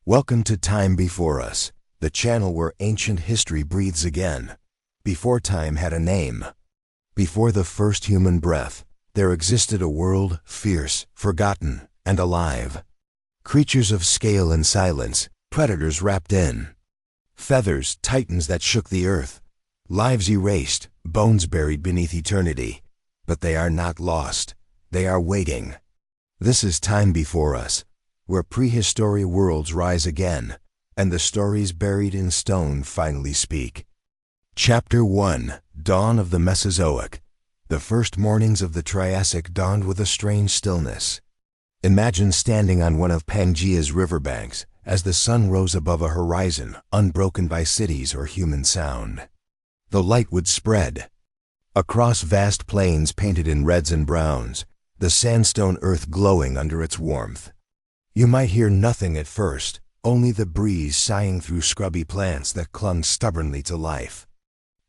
Welcome to Time Before Us, the channel where ancient history breathes again. Before time had a name, before the first human breath, there existed a world fierce, forgotten, and alive. Creatures of scale and silence, predators wrapped in feathers, titans that shook the earth, lives erased, bones buried beneath eternity. But they are not lost. They are waiting. This is Time Before Us, where prehistoric worlds rise again, and the stories buried in stone finally speak. Chapter 1: Dawn of the Mesozoic. The first mornings of the Triassic dawned with a strange stillness. Imagine standing on one of Pangaea's riverbanks as the sun rose above a horizon unbroken by cities or human sound. The light would spread across vast plains painted in reds and browns, the sandstone earth glowing under its warmth. You might hear nothing at first, only the breeze sighing through scrubby plants that clung stubbornly to life.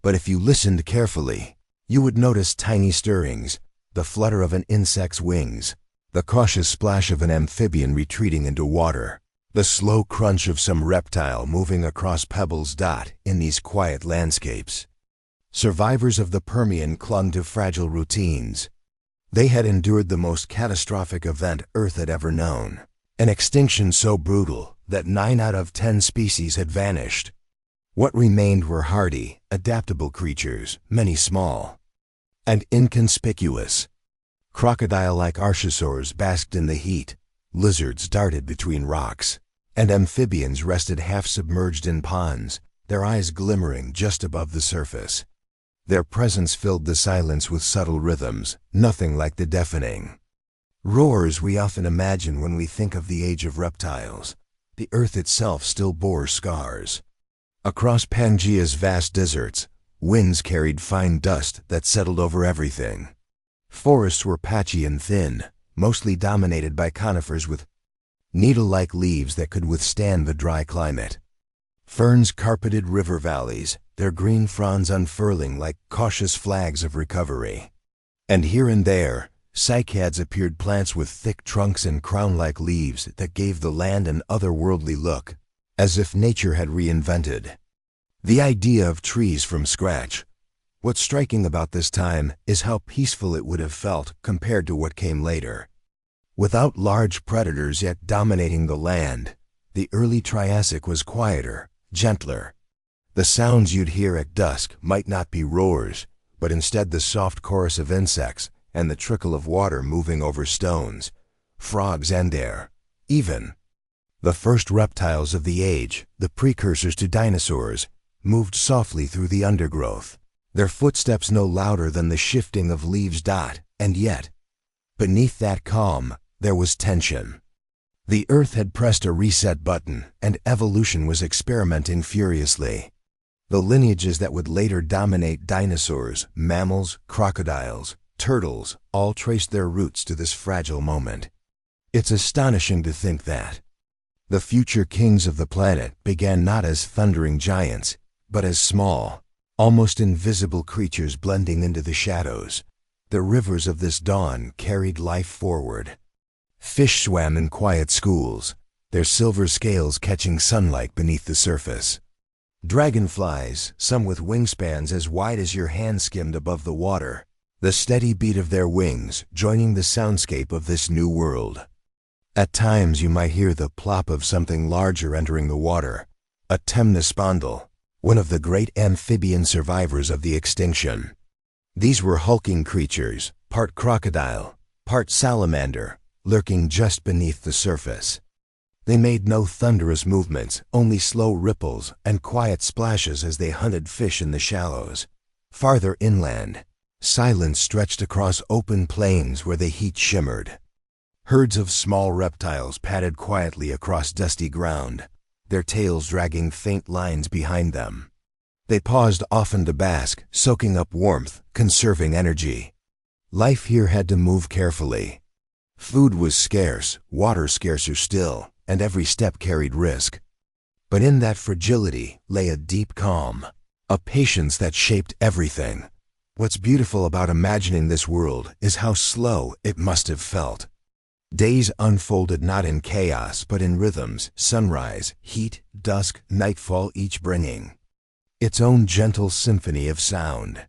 But if you listened carefully, you would notice tiny stirrings, the flutter of an insect's wings, the cautious splash of an amphibian retreating into water, the slow crunch of some reptile moving across pebbles. In these quiet landscapes, survivors of the Permian clung to fragile routines. They had endured the most catastrophic event Earth had ever known. An extinction so brutal that 9 out of 10 species had vanished. What remained were hardy, adaptable creatures, many small and inconspicuous. Crocodile-like archosaurs basked in the heat, lizards darted between rocks, and amphibians rested half-submerged in ponds, their eyes glimmering just above the surface. Their presence filled the silence with subtle rhythms, nothing like the deafening roars we often imagine when we think of the age of reptiles. The earth itself still bore scars. Across Pangaea's vast deserts, winds carried fine dust that settled over everything. Forests were patchy and thin, mostly dominated by conifers with needle-like leaves that could withstand the dry climate. Ferns carpeted river valleys, their green fronds unfurling like cautious flags of recovery. And here and there, cycads appeared, plants with thick trunks and crown-like leaves that gave the land an otherworldly look, as if nature had reinvented the idea of trees from scratch. What's striking about this time is how peaceful it would have felt compared to what came later. Without large predators yet dominating the land, the early Triassic was quieter, gentler. The sounds you'd hear at dusk might not be roars, but instead the soft chorus of insects and the trickle of water moving over stones, frogs and air. Even the first reptiles of the age, the precursors to dinosaurs, moved softly through the undergrowth, their footsteps no louder than the shifting of leaves. And yet, beneath that calm, there was tension. The earth had pressed a reset button, and evolution was experimenting furiously. The lineages that would later dominate dinosaurs, mammals, crocodiles, turtles, all traced their roots to this fragile moment. It's astonishing to think that the future kings of the planet began not as thundering giants, but as small, almost invisible creatures blending into the shadows. The rivers of this dawn carried life forward. Fish swam in quiet schools, their silver scales catching sunlight beneath the surface. Dragonflies, some with wingspans as wide as your hand, skimmed above the water, the steady beat of their wings joining the soundscape of this new world. At times you might hear the plop of something larger entering the water, a temnospondyl, one of the great amphibian survivors of the extinction. These were hulking creatures, part crocodile, part salamander, lurking just beneath the surface. They made no thunderous movements, only slow ripples and quiet splashes as they hunted fish in the shallows. Farther inland, silence stretched across open plains where the heat shimmered. Herds of small reptiles padded quietly across dusty ground, their tails dragging faint lines behind them. They paused often to bask, soaking up warmth, conserving energy. Life here had to move carefully. Food was scarce, water scarcer still, and every step carried risk. But in that fragility lay a deep calm, a patience that shaped everything. What's beautiful about imagining this world is how slow it must have felt. Days unfolded not in chaos but in rhythms, sunrise, heat, dusk, nightfall, each bringing its own gentle symphony of sound.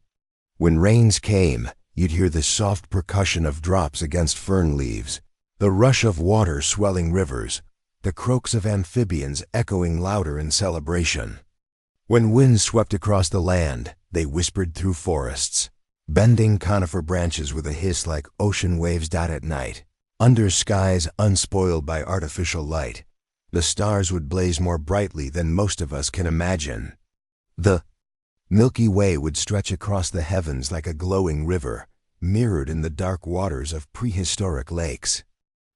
When rains came, you'd hear the soft percussion of drops against fern leaves, the rush of water swelling rivers, the croaks of amphibians echoing louder in celebration. When winds swept across the land, they whispered through forests, bending conifer branches with a hiss like ocean waves. At night, under skies unspoiled by artificial light, the stars would blaze more brightly than most of us can imagine. The Milky Way would stretch across the heavens like a glowing river, mirrored in the dark waters of prehistoric lakes.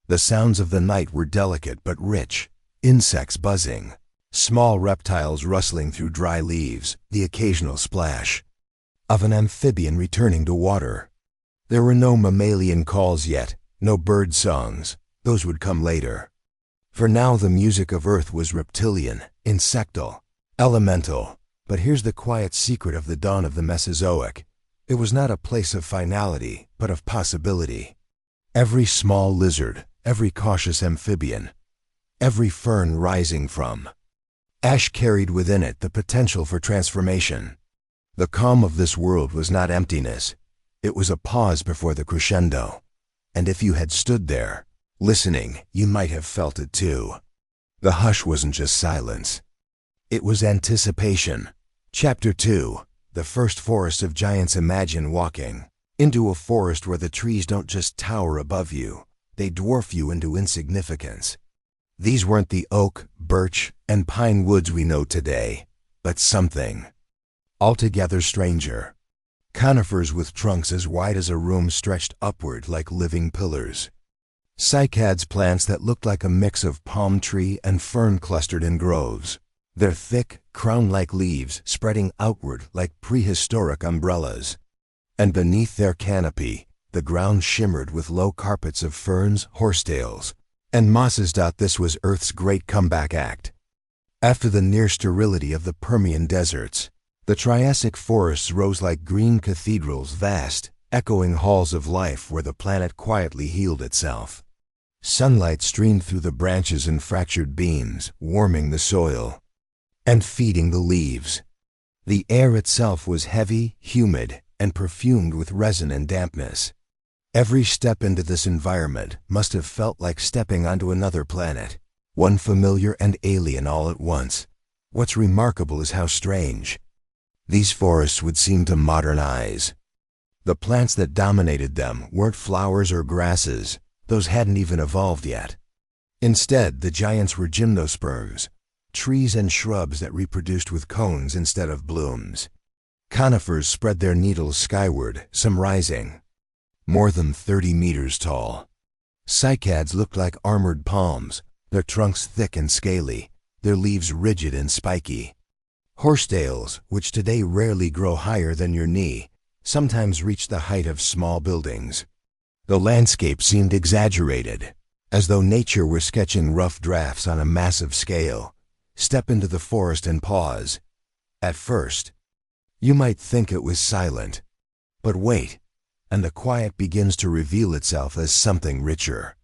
The sounds of the night were delicate but rich, insects buzzing, small reptiles rustling through dry leaves, the occasional splash of an amphibian returning to water. There were no mammalian calls yet, no bird songs. Those would come later. For now the music of Earth was reptilian, insectal, elemental. But here's the quiet secret of the dawn of the Mesozoic. It was not a place of finality, but of possibility. Every small lizard, every cautious amphibian, every fern rising from ash carried within it the potential for transformation. The calm of this world was not emptiness. It was a pause before the crescendo. And if you had stood there, listening, you might have felt it too. The hush wasn't just silence. It was anticipation. Chapter 2. The First Forest of Giants. Imagine walking into a forest where the trees don't just tower above you, they dwarf you into insignificance. These weren't the oak, birch, and pine woods we know today, but something altogether stranger. Conifers with trunks as wide as a room stretched upward like living pillars. Cycads, plants that looked like a mix of palm tree and fern clustered in groves, their thick, crown-like leaves spreading outward like prehistoric umbrellas. And beneath their canopy, the ground shimmered with low carpets of ferns, horsetails, and mosses. This was Earth's great comeback act. After the near sterility of the Permian deserts, the Triassic forests rose like green cathedrals, vast, echoing halls of life where the planet quietly healed itself. Sunlight streamed through the branches in fractured beams, warming the soil and feeding the leaves. The air itself was heavy, humid, and perfumed with resin and dampness. Every step into this environment must have felt like stepping onto another planet, one familiar and alien all at once. What's remarkable is how strange these forests would seem to modern eyes. The plants that dominated them weren't flowers or grasses. Those hadn't even evolved yet. Instead, the giants were gymnosperms, trees and shrubs that reproduced with cones instead of blooms. Conifers spread their needles skyward, some rising more than 30 meters tall. Cycads looked like armored palms, their trunks thick and scaly, their leaves rigid and spiky. Horsetails, which today rarely grow higher than your knee, sometimes reached the height of small buildings. The landscape seemed exaggerated, as though nature were sketching rough drafts on a massive scale. Step into the forest and pause. At first, you might think it was silent. But wait, and the quiet begins to reveal itself as something richer.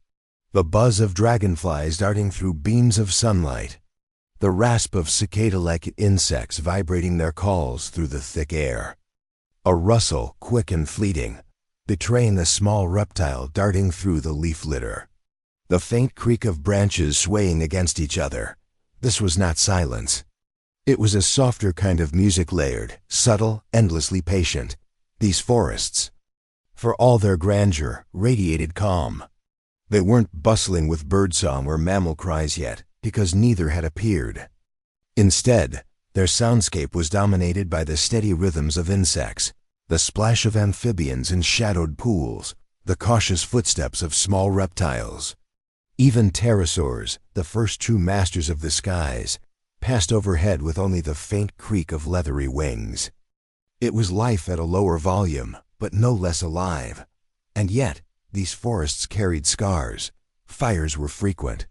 The buzz of dragonflies darting through beams of sunlight, the rasp of cicada-like insects vibrating their calls through the thick air. A rustle, quick and fleeting, betraying a small reptile darting through the leaf litter. The faint creak of branches swaying against each other. This was not silence. It was a softer kind of music, layered, subtle, endlessly patient. These forests, for all their grandeur, radiated calm. They weren't bustling with birdsong or mammal cries yet, because neither had appeared. Instead, their soundscape was dominated by the steady rhythms of insects, the splash of amphibians in shadowed pools, the cautious footsteps of small reptiles. Even pterosaurs, the first true masters of the skies, passed overhead with only the faint creak of leathery wings. It was life at a lower volume, but no less alive. And yet, these forests carried scars. Fires were frequent.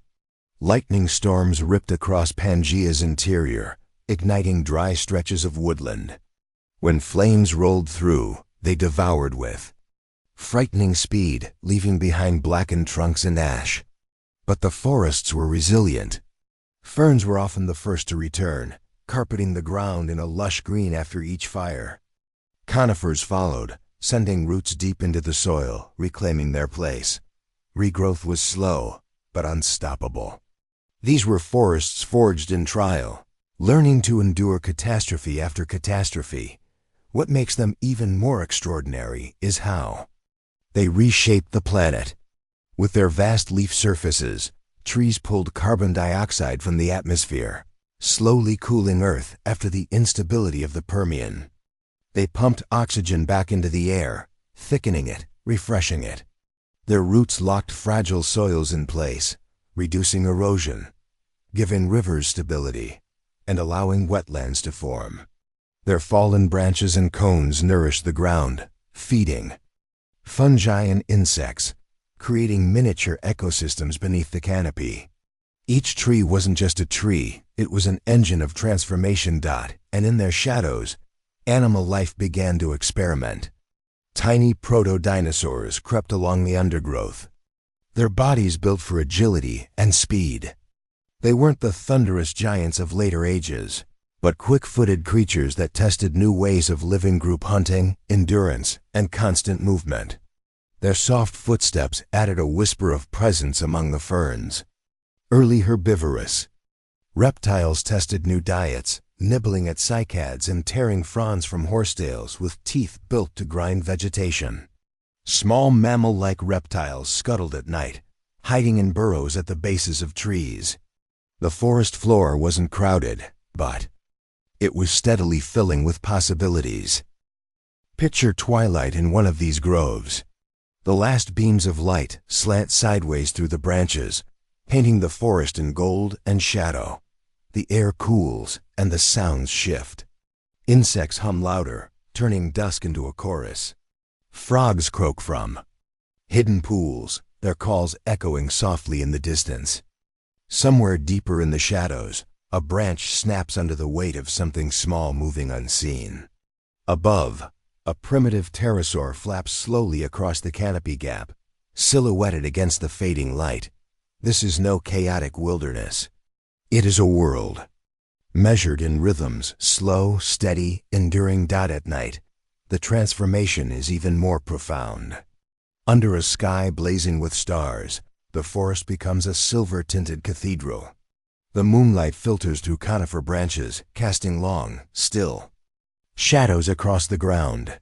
Lightning storms ripped across Pangaea's interior, igniting dry stretches of woodland. When flames rolled through, they devoured with frightening speed, leaving behind blackened trunks and ash. But the forests were resilient. Ferns were often the first to return, carpeting the ground in a lush green after each fire. Conifers followed, sending roots deep into the soil, reclaiming their place. Regrowth was slow, but unstoppable. These were forests forged in trial, learning to endure catastrophe after catastrophe. What makes them even more extraordinary is how they reshaped the planet. With their vast leaf surfaces, trees pulled carbon dioxide from the atmosphere, slowly cooling Earth after the instability of the Permian. They pumped oxygen back into the air, thickening it, refreshing it. Their roots locked fragile soils in place, reducing erosion, giving rivers stability, and allowing wetlands to form. Their fallen branches and cones nourished the ground, feeding fungi and insects, creating miniature ecosystems beneath the canopy. Each tree wasn't just a tree, it was an engine of transformation. And in their shadows, animal life began to experiment. Tiny proto-dinosaurs crept along the undergrowth, their bodies built for agility and speed. They weren't the thunderous giants of later ages, but quick-footed creatures that tested new ways of living: group hunting, endurance, and constant movement. Their soft footsteps added a whisper of presence among the ferns. Early herbivorous. Reptiles tested new diets, nibbling at cycads and tearing fronds from horsetails with teeth built to grind vegetation. Small mammal-like reptiles scuttled at night, hiding in burrows at the bases of trees. The forest floor wasn't crowded, but it was steadily filling with possibilities. Picture twilight in one of these groves. The last beams of light slant sideways through the branches, painting the forest in gold and shadow. The air cools and the sounds shift. Insects hum louder, turning dusk into a chorus. Frogs croak from hidden pools, their calls echoing softly in the distance. Somewhere deeper in the shadows, a branch snaps under the weight of something small moving unseen. Above, a primitive pterosaur flaps slowly across the canopy gap, silhouetted against the fading light. This is no chaotic wilderness. It is a world, measured in rhythms, slow, steady, enduring. At night, the transformation is even more profound. Under a sky blazing with stars, the forest becomes a silver-tinted cathedral. The moonlight filters through conifer branches, casting long, still shadows across the ground.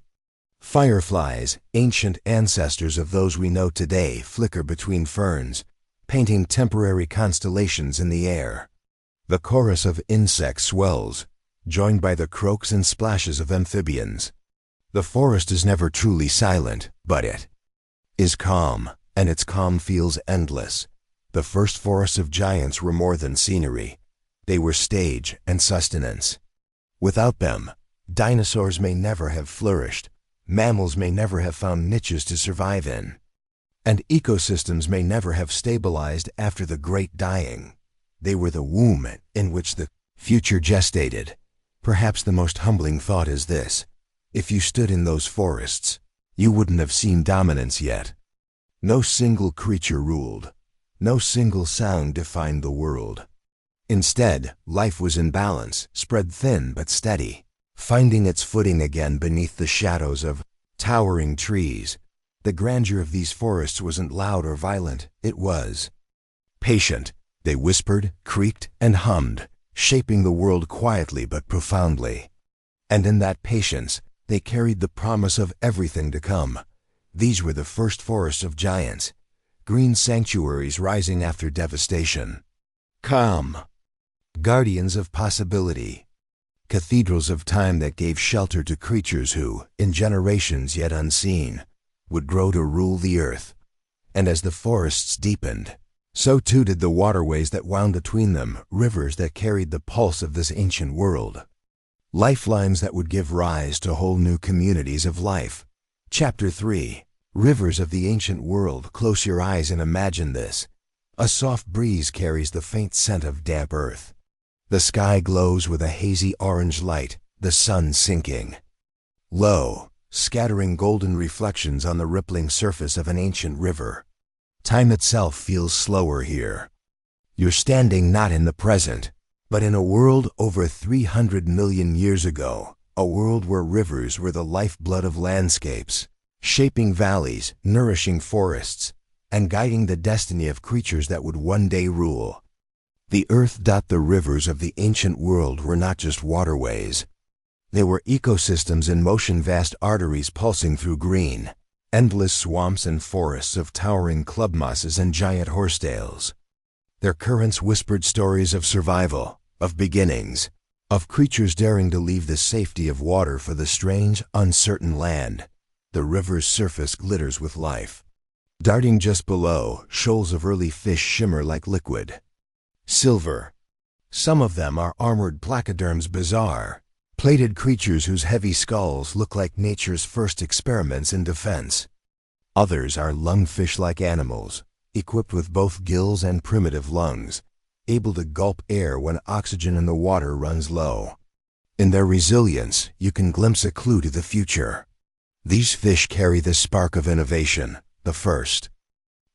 Fireflies, ancient ancestors of those we know today, flicker between ferns, painting temporary constellations in the air. The chorus of insects swells, joined by the croaks and splashes of amphibians. The forest is never truly silent, but it is calm, and its calm feels endless. The first forests of giants were more than scenery. They were stage and sustenance. Without them, dinosaurs may never have flourished, mammals may never have found niches to survive in, and ecosystems may never have stabilized after the Great Dying. They were the womb in which the future gestated. Perhaps the most humbling thought is this: if you stood in those forests, you wouldn't have seen dominance yet. No single creature ruled. No single sound defined the world. Instead, life was in balance, spread thin but steady, finding its footing again beneath the shadows of towering trees. The grandeur of these forests wasn't loud or violent, it was patient. They whispered, creaked, and hummed, shaping the world quietly but profoundly. And in that patience, they carried the promise of everything to come. These were the first forests of giants, green sanctuaries rising after devastation. Calm, guardians of possibility, cathedrals of time that gave shelter to creatures who, in generations yet unseen, would grow to rule the earth. And as the forests deepened, so too did the waterways that wound between them, rivers that carried the pulse of this ancient world. Lifelines that would give rise to whole new communities of life. Chapter 3. Rivers of the ancient world. Close your eyes and imagine this. A soft breeze carries the faint scent of damp earth. The sky glows with a hazy orange light, the sun sinking. Low, scattering golden reflections on the rippling surface of an ancient river. Time itself feels slower here. You're standing not in the present, but in a world over 300 million years ago, a world where rivers were the lifeblood of landscapes, shaping valleys, nourishing forests, and guiding the destiny of creatures that would one day rule. The earth. The rivers of the ancient world were not just waterways. They were ecosystems in motion, vast arteries pulsing through green, endless swamps and forests of towering club mosses and giant horsetails. Their currents whispered stories of survival, of beginnings, of creatures daring to leave the safety of water for the strange, uncertain land. The river's surface glitters with life. Darting just below, shoals of early fish shimmer like liquid silver. Some of them are armored placoderms, bizarre, plated creatures whose heavy skulls look like nature's first experiments in defense. Others are lungfish-like animals, equipped with both gills and primitive lungs, able to gulp air when oxygen in the water runs low. In their resilience, you can glimpse a clue to the future. These fish carry the spark of innovation, the first.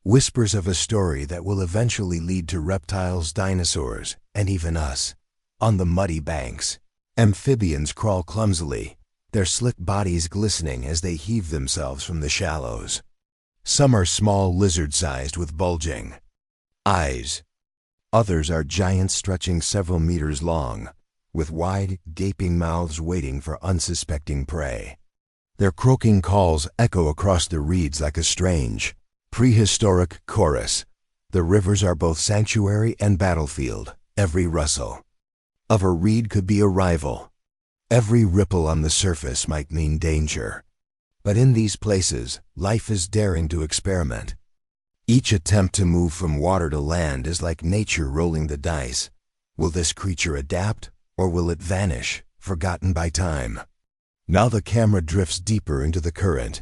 Whispers of a story that will eventually lead to reptiles, dinosaurs, and even us. On the muddy banks, amphibians crawl clumsily, their slick bodies glistening as they heave themselves from the shallows. Some are small, lizard-sized with bulging eyes. Others are giants stretching several meters long, with wide, gaping mouths waiting for unsuspecting prey. Their croaking calls echo across the reeds like a strange, prehistoric chorus. The rivers are both sanctuary and battlefield. Every rustle of a reed could be a rival. Every ripple on the surface might mean danger. But in these places, life is daring to experiment. Each attempt to move from water to land is like nature rolling the dice. Will this creature adapt, or will it vanish, forgotten by time? Now the camera drifts deeper into the current.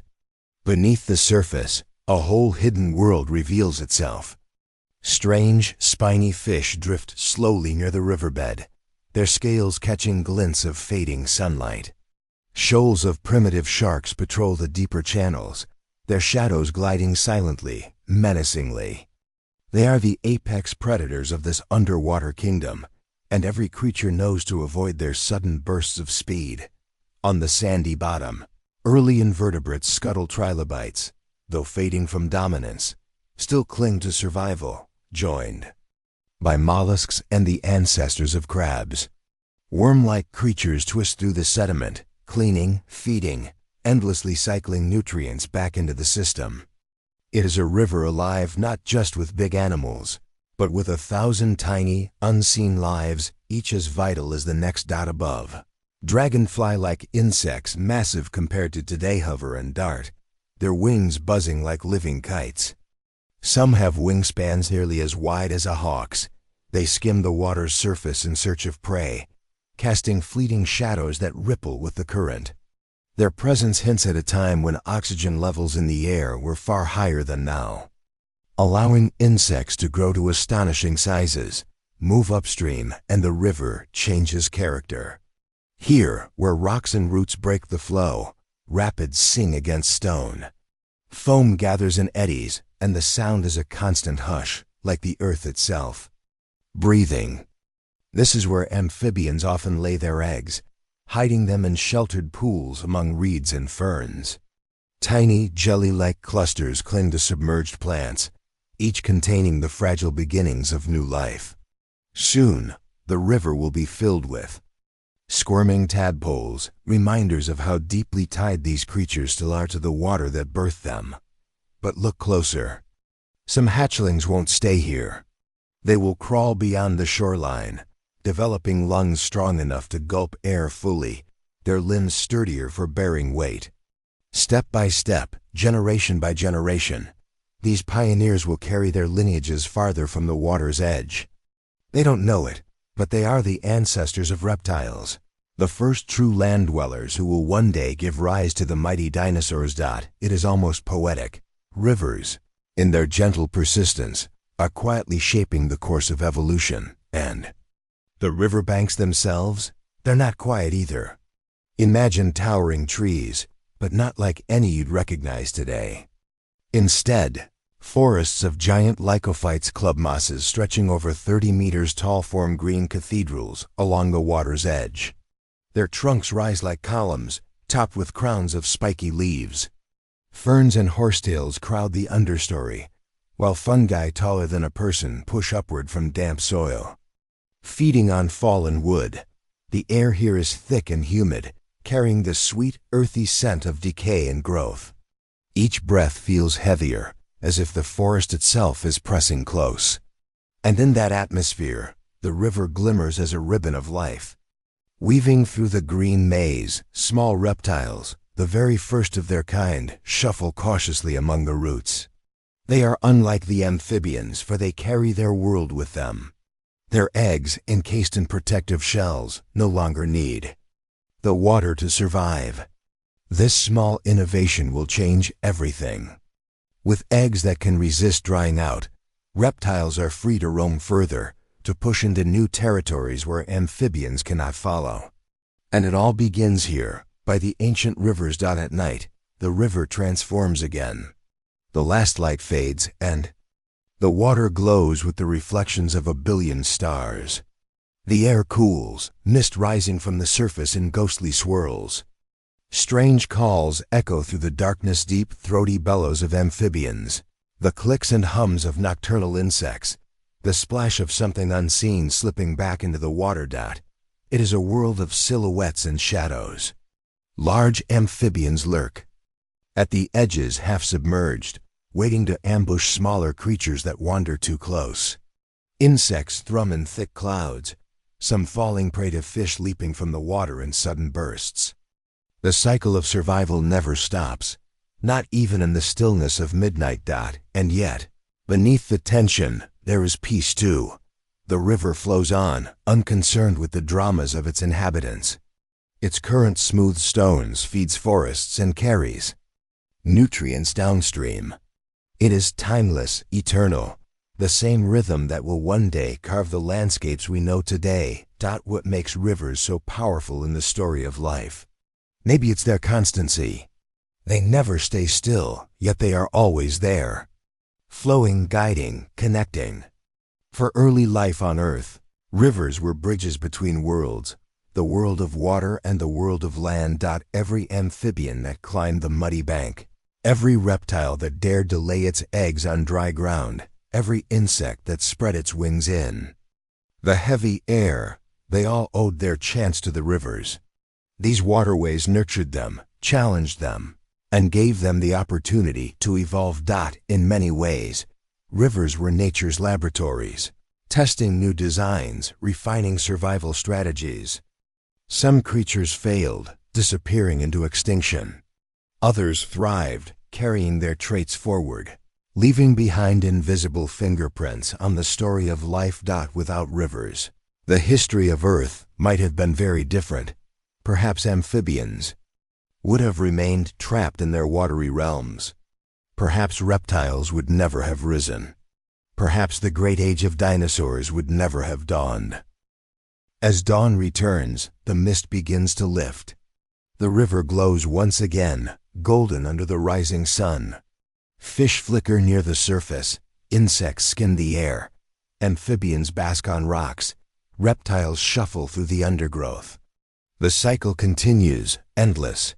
Beneath the surface, a whole hidden world reveals itself. Strange, spiny fish drift slowly near the riverbed, their scales catching glints of fading sunlight. Shoals of primitive sharks patrol the deeper channels, their shadows gliding silently, menacingly. They are the apex predators of this underwater kingdom, and every creature knows to avoid their sudden bursts of speed. On the sandy bottom, early invertebrates scuttle trilobites, though fading from dominance, still cling to survival, joined by mollusks and the ancestors of crabs. Worm-like creatures twist through the sediment, cleaning, feeding, endlessly cycling nutrients back into the system. It is a river alive not just with big animals, but with 1,000 tiny, unseen lives, each as vital as the next dot above. Dragonfly-like insects, massive compared to today, hover and dart, their wings buzzing like living kites. Some have wingspans nearly as wide as a hawk's. They skim the water's surface in search of prey, casting fleeting shadows that ripple with the current. Their presence hints at a time when oxygen levels in the air were far higher than now, allowing insects to grow to astonishing sizes, move upstream, and the river changes character. Here, where rocks and roots break the flow, rapids sing against stone. Foam gathers in eddies, and the sound is a constant hush, like the earth itself. Breathing. This is where amphibians often lay their eggs, hiding them in sheltered pools among reeds and ferns. Tiny, jelly-like clusters cling to submerged plants, each containing the fragile beginnings of new life. Soon, the river will be filled with squirming tadpoles, reminders of how deeply tied these creatures still are to the water that birthed them. But look closer. Some hatchlings won't stay here. They will crawl beyond the shoreline, developing lungs strong enough to gulp air fully, their limbs sturdier for bearing weight. Step by step, generation by generation, these pioneers will carry their lineages farther from the water's edge. They don't know it, but they are the ancestors of reptiles, the first true land dwellers who will one day give rise to the mighty dinosaurs. It is almost poetic. Rivers, in their gentle persistence, are quietly shaping the course of evolution, and the riverbanks themselves, they're not quiet either. Imagine towering trees, but not like any you'd recognize today. Instead, forests of giant lycophytes club mosses stretching over 30 meters tall form green cathedrals along the water's edge. Their trunks rise like columns, topped with crowns of spiky leaves. Ferns and horsetails crowd the understory, while fungi taller than a person push upward from damp soil. Feeding on fallen wood, the air here is thick and humid, carrying the sweet, earthy scent of decay and growth. Each breath feels heavier, as if the forest itself is pressing close. And in that atmosphere, the river glimmers as a ribbon of life. Weaving through the green maze, small reptiles, the very first of their kind, shuffle cautiously among the roots. They are unlike the amphibians, for they carry their world with them. Their eggs, encased in protective shells, no longer need the water to survive. This small innovation will change everything. With eggs that can resist drying out, reptiles are free to roam further, to push into new territories where amphibians cannot follow. And it all begins here, by the ancient rivers. At night, the river transforms again. The last light fades, and the water glows with the reflections of a billion stars. The air cools, mist rising from the surface in ghostly swirls. Strange calls echo through the darkness, deep, throaty bellows of amphibians, the clicks and hums of nocturnal insects, the splash of something unseen slipping back into the water. It is a world of silhouettes and shadows. Large amphibians lurk at the edges, half submerged, waiting to ambush smaller creatures that wander too close. Insects thrum in thick clouds, some falling prey to fish leaping from the water in sudden bursts. The cycle of survival never stops, not even in the stillness of midnight. And yet, beneath the tension, there is peace too. The river flows on, unconcerned with the dramas of its inhabitants. Its current smooth stones feeds forests and carries nutrients downstream. It is timeless, eternal, the same rhythm that will one day carve the landscapes we know today. What makes rivers so powerful in the story of life? Maybe it's their constancy. They never stay still, yet they are always there. Flowing, guiding, connecting. For early life on Earth, rivers were bridges between worlds, the world of water and the world of land. Every amphibian that climbed the muddy bank, every reptile that dared to lay its eggs on dry ground, every insect that spread its wings in the heavy air, they all owed their chance to the rivers. These waterways nurtured them, challenged them, and gave them the opportunity to evolve. In many ways, rivers were nature's laboratories, testing new designs, refining survival strategies. Some creatures failed, disappearing into extinction. Others thrived, carrying their traits forward, leaving behind invisible fingerprints on the story of life. Without rivers, the history of Earth might have been very different. Perhaps amphibians would have remained trapped in their watery realms. Perhaps reptiles would never have risen. Perhaps the great age of dinosaurs would never have dawned. As dawn returns, the mist begins to lift. The river glows once again, golden under the rising sun. Fish flicker near the surface, insects skim the air, amphibians bask on rocks, reptiles shuffle through the undergrowth. The cycle continues, endless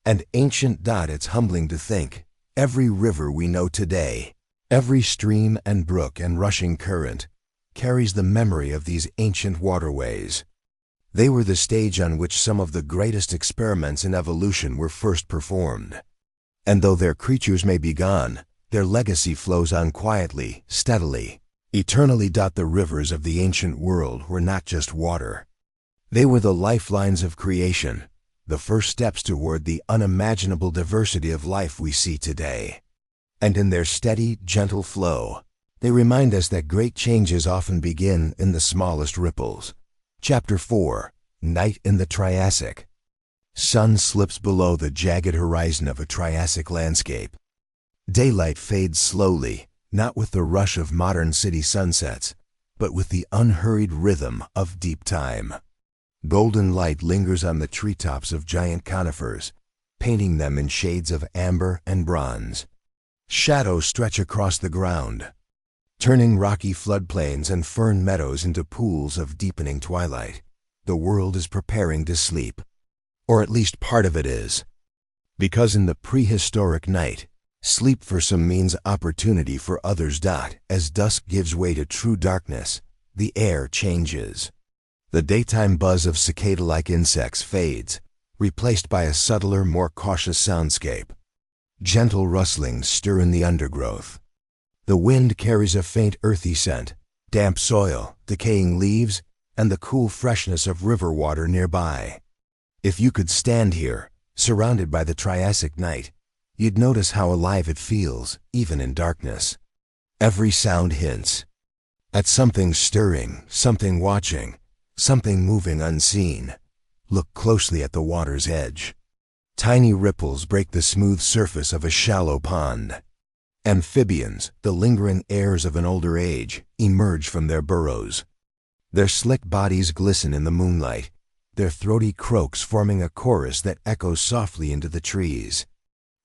and ancient. It's humbling to think, every river we know today, every stream and brook and rushing current, carries the memory of these ancient waterways. They were the stage on which some of the greatest experiments in evolution were first performed. And though their creatures may be gone, their legacy flows on quietly, steadily, eternally. The rivers of the ancient world were not just water. They were the lifelines of creation, the first steps toward the unimaginable diversity of life we see today. And in their steady, gentle flow, they remind us that great changes often begin in the smallest ripples. Chapter 4, Night in the Triassic. Sun slips below the jagged horizon of a Triassic landscape. Daylight fades slowly, not with the rush of modern city sunsets, but with the unhurried rhythm of deep time. Golden light lingers on the treetops of giant conifers, painting them in shades of amber and bronze. Shadows stretch across the ground, turning rocky floodplains and fern meadows into pools of deepening twilight. The world is preparing to sleep, or at least part of it is. Because in the prehistoric night, sleep for some means opportunity for others. As dusk gives way to true darkness, the air changes. The daytime buzz of cicada-like insects fades, replaced by a subtler, more cautious soundscape. Gentle rustlings stir in the undergrowth. The wind carries a faint earthy scent, damp soil, decaying leaves, and the cool freshness of river water nearby. If you could stand here, surrounded by the Triassic night, you'd notice how alive it feels, even in darkness. Every sound hints at something stirring, something watching, something moving unseen. Look closely at the water's edge. Tiny ripples break the smooth surface of a shallow pond. Amphibians, the lingering heirs of an older age, emerge from their burrows. Their slick bodies glisten in the moonlight, their throaty croaks forming a chorus that echoes softly into the trees.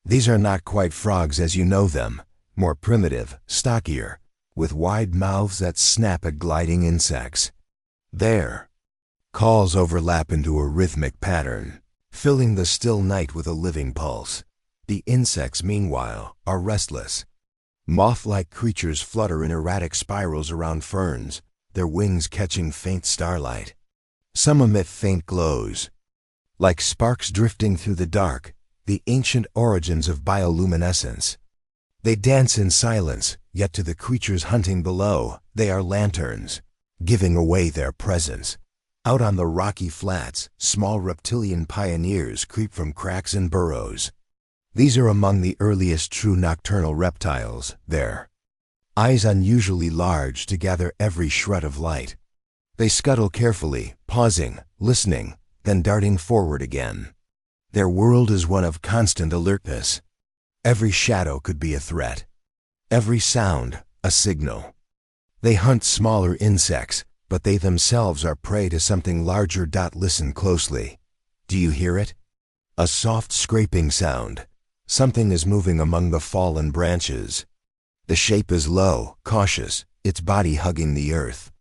These are not quite frogs as you know them, more primitive, stockier, with wide mouths that snap at gliding insects. Their calls overlap into a rhythmic pattern, filling the still night with a living pulse. The insects, meanwhile, are restless. Moth-like creatures flutter in erratic spirals around ferns, their wings catching faint starlight. Some emit faint glows, like sparks drifting through the dark, the ancient origins of bioluminescence. They dance in silence, yet to the creatures hunting below, they are lanterns, giving away their presence. Out on the rocky flats, small reptilian pioneers creep from cracks and burrows. These are among the earliest true nocturnal reptiles, their eyes unusually large to gather every shred of light. They scuttle carefully, pausing, listening, then darting forward again. Their world is one of constant alertness. Every shadow could be a threat. Every sound, a signal. They hunt smaller insects, but they themselves are prey to something larger. Listen closely. Do you hear it? A soft scraping sound. Something is moving among the fallen branches. The shape is low, cautious, its body hugging the earth.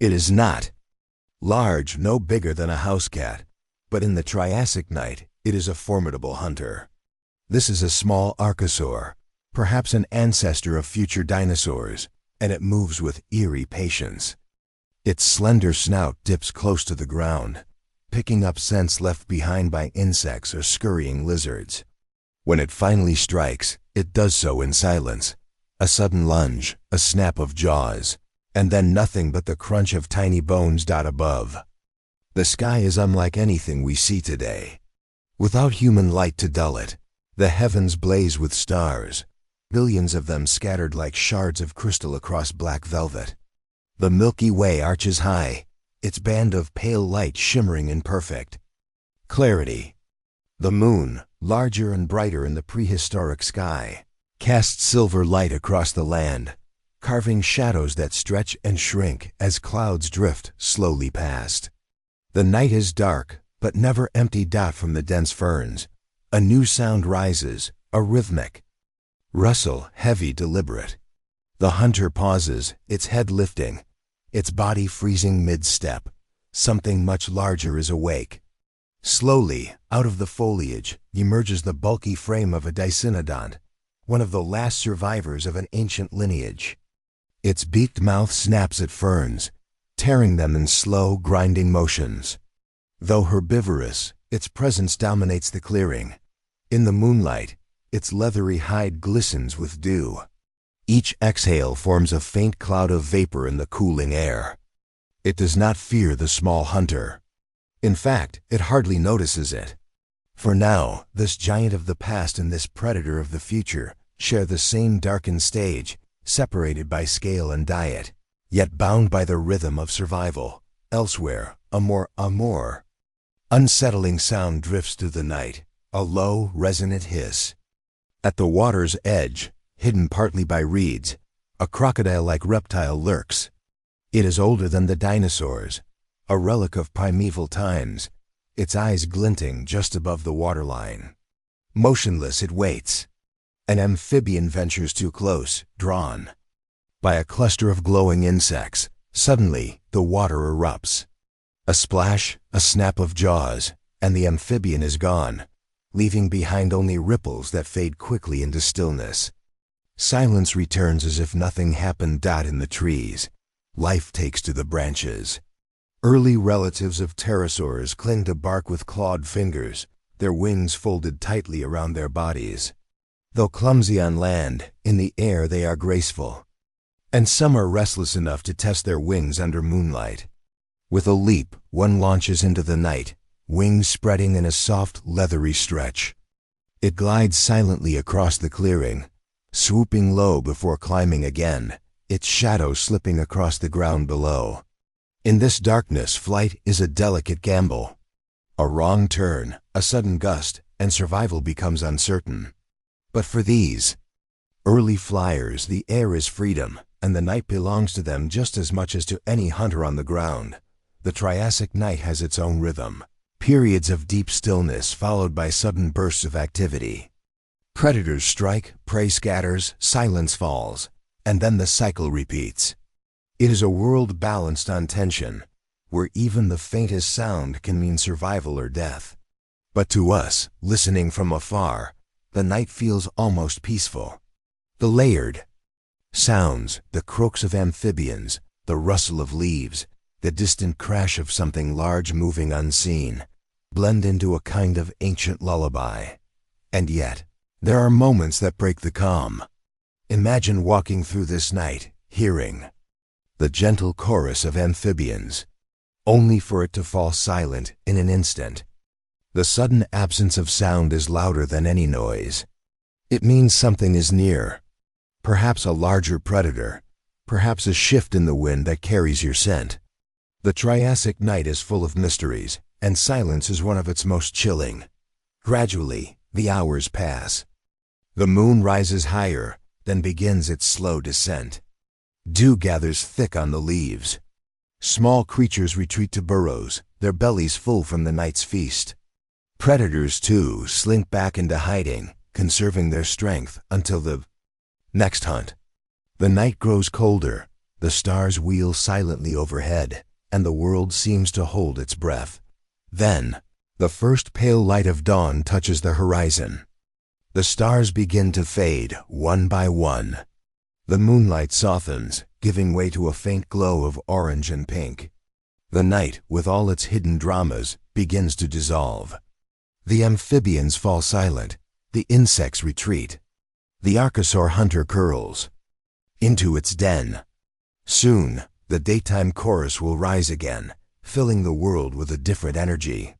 It is not large, no bigger than a house cat, but in the Triassic night, it is a formidable hunter. This is a small archosaur, perhaps an ancestor of future dinosaurs, and it moves with eerie patience. Its slender snout dips close to the ground, picking up scents left behind by insects or scurrying lizards. When it finally strikes, it does so in silence. A sudden lunge, a snap of jaws, and then nothing but the crunch of tiny bones. Above, the sky is unlike anything we see today. Without human light to dull it, the heavens blaze with stars, billions of them scattered like shards of crystal across black velvet. The Milky Way arches high, its band of pale light shimmering in perfect clarity. The moon, larger and brighter in the prehistoric sky, casts silver light across the land, carving shadows that stretch and shrink as clouds drift slowly past. The night is dark, but never empty. From the dense ferns, a new sound rises, a rhythmic rustle, heavy, deliberate. The hunter pauses, its head lifting, its body freezing mid-step. Something much larger is awake. Slowly, out of the foliage, emerges the bulky frame of a dicynodont, one of the last survivors of an ancient lineage. Its beaked mouth snaps at ferns, tearing them in slow, grinding motions. Though herbivorous, its presence dominates the clearing. In the moonlight, its leathery hide glistens with dew. Each exhale forms a faint cloud of vapor in the cooling air. It does not fear the small hunter. In fact, it hardly notices it. For now, this giant of the past and this predator of the future share the same darkened stage, separated by scale and diet, yet bound by the rhythm of survival. Elsewhere, a more unsettling sound drifts through the night, a low, resonant hiss. At the water's edge, hidden partly by reeds, a crocodile-like reptile lurks. It is older than the dinosaurs, a relic of primeval times, its eyes glinting just above the waterline. Motionless it waits. An amphibian ventures too close, drawn by a cluster of glowing insects. Suddenly, the water erupts. A splash, a snap of jaws, and the amphibian is gone, leaving behind only ripples that fade quickly into stillness. Silence returns as if nothing happened. In the trees, life takes to the branches. Early relatives of pterosaurs cling to bark with clawed fingers, their wings folded tightly around their bodies. Though clumsy on land, in the air they are graceful. And some are restless enough to test their wings under moonlight. With a leap, one launches into the night, wings spreading in a soft, leathery stretch. It glides silently across the clearing, swooping low before climbing again, its shadow slipping across the ground below. In this darkness, flight is a delicate gamble. A wrong turn, a sudden gust, and survival becomes uncertain. But for these early flyers, the air is freedom, and the night belongs to them just as much as to any hunter on the ground. The Triassic night has its own rhythm, periods of deep stillness followed by sudden bursts of activity. Predators strike, prey scatters, silence falls, and then the cycle repeats. It is a world balanced on tension, where even the faintest sound can mean survival or death. But to us, listening from afar, the night feels almost peaceful. The layered sounds, the croaks of amphibians, the rustle of leaves, the distant crash of something large moving unseen, blend into a kind of ancient lullaby. And yet, there are moments that break the calm. Imagine walking through this night, hearing the gentle chorus of amphibians, only for it to fall silent in an instant. The sudden absence of sound is louder than any noise. It means something is near. Perhaps a larger predator, perhaps a shift in the wind that carries your scent. The Triassic night is full of mysteries, and silence is one of its most chilling. Gradually, the hours pass. The moon rises higher, then begins its slow descent. Dew gathers thick on the leaves. Small creatures retreat to burrows, their bellies full from the night's feast. Predators, too, slink back into hiding, conserving their strength until the next hunt. The night grows colder, the stars wheel silently overhead, and the world seems to hold its breath. Then, the first pale light of dawn touches the horizon. The stars begin to fade, one by one. The moonlight softens, giving way to a faint glow of orange and pink. The night, with all its hidden dramas, begins to dissolve. The amphibians fall silent, the insects retreat. The archosaur hunter curls into its den. Soon, the daytime chorus will rise again, filling the world with a different energy.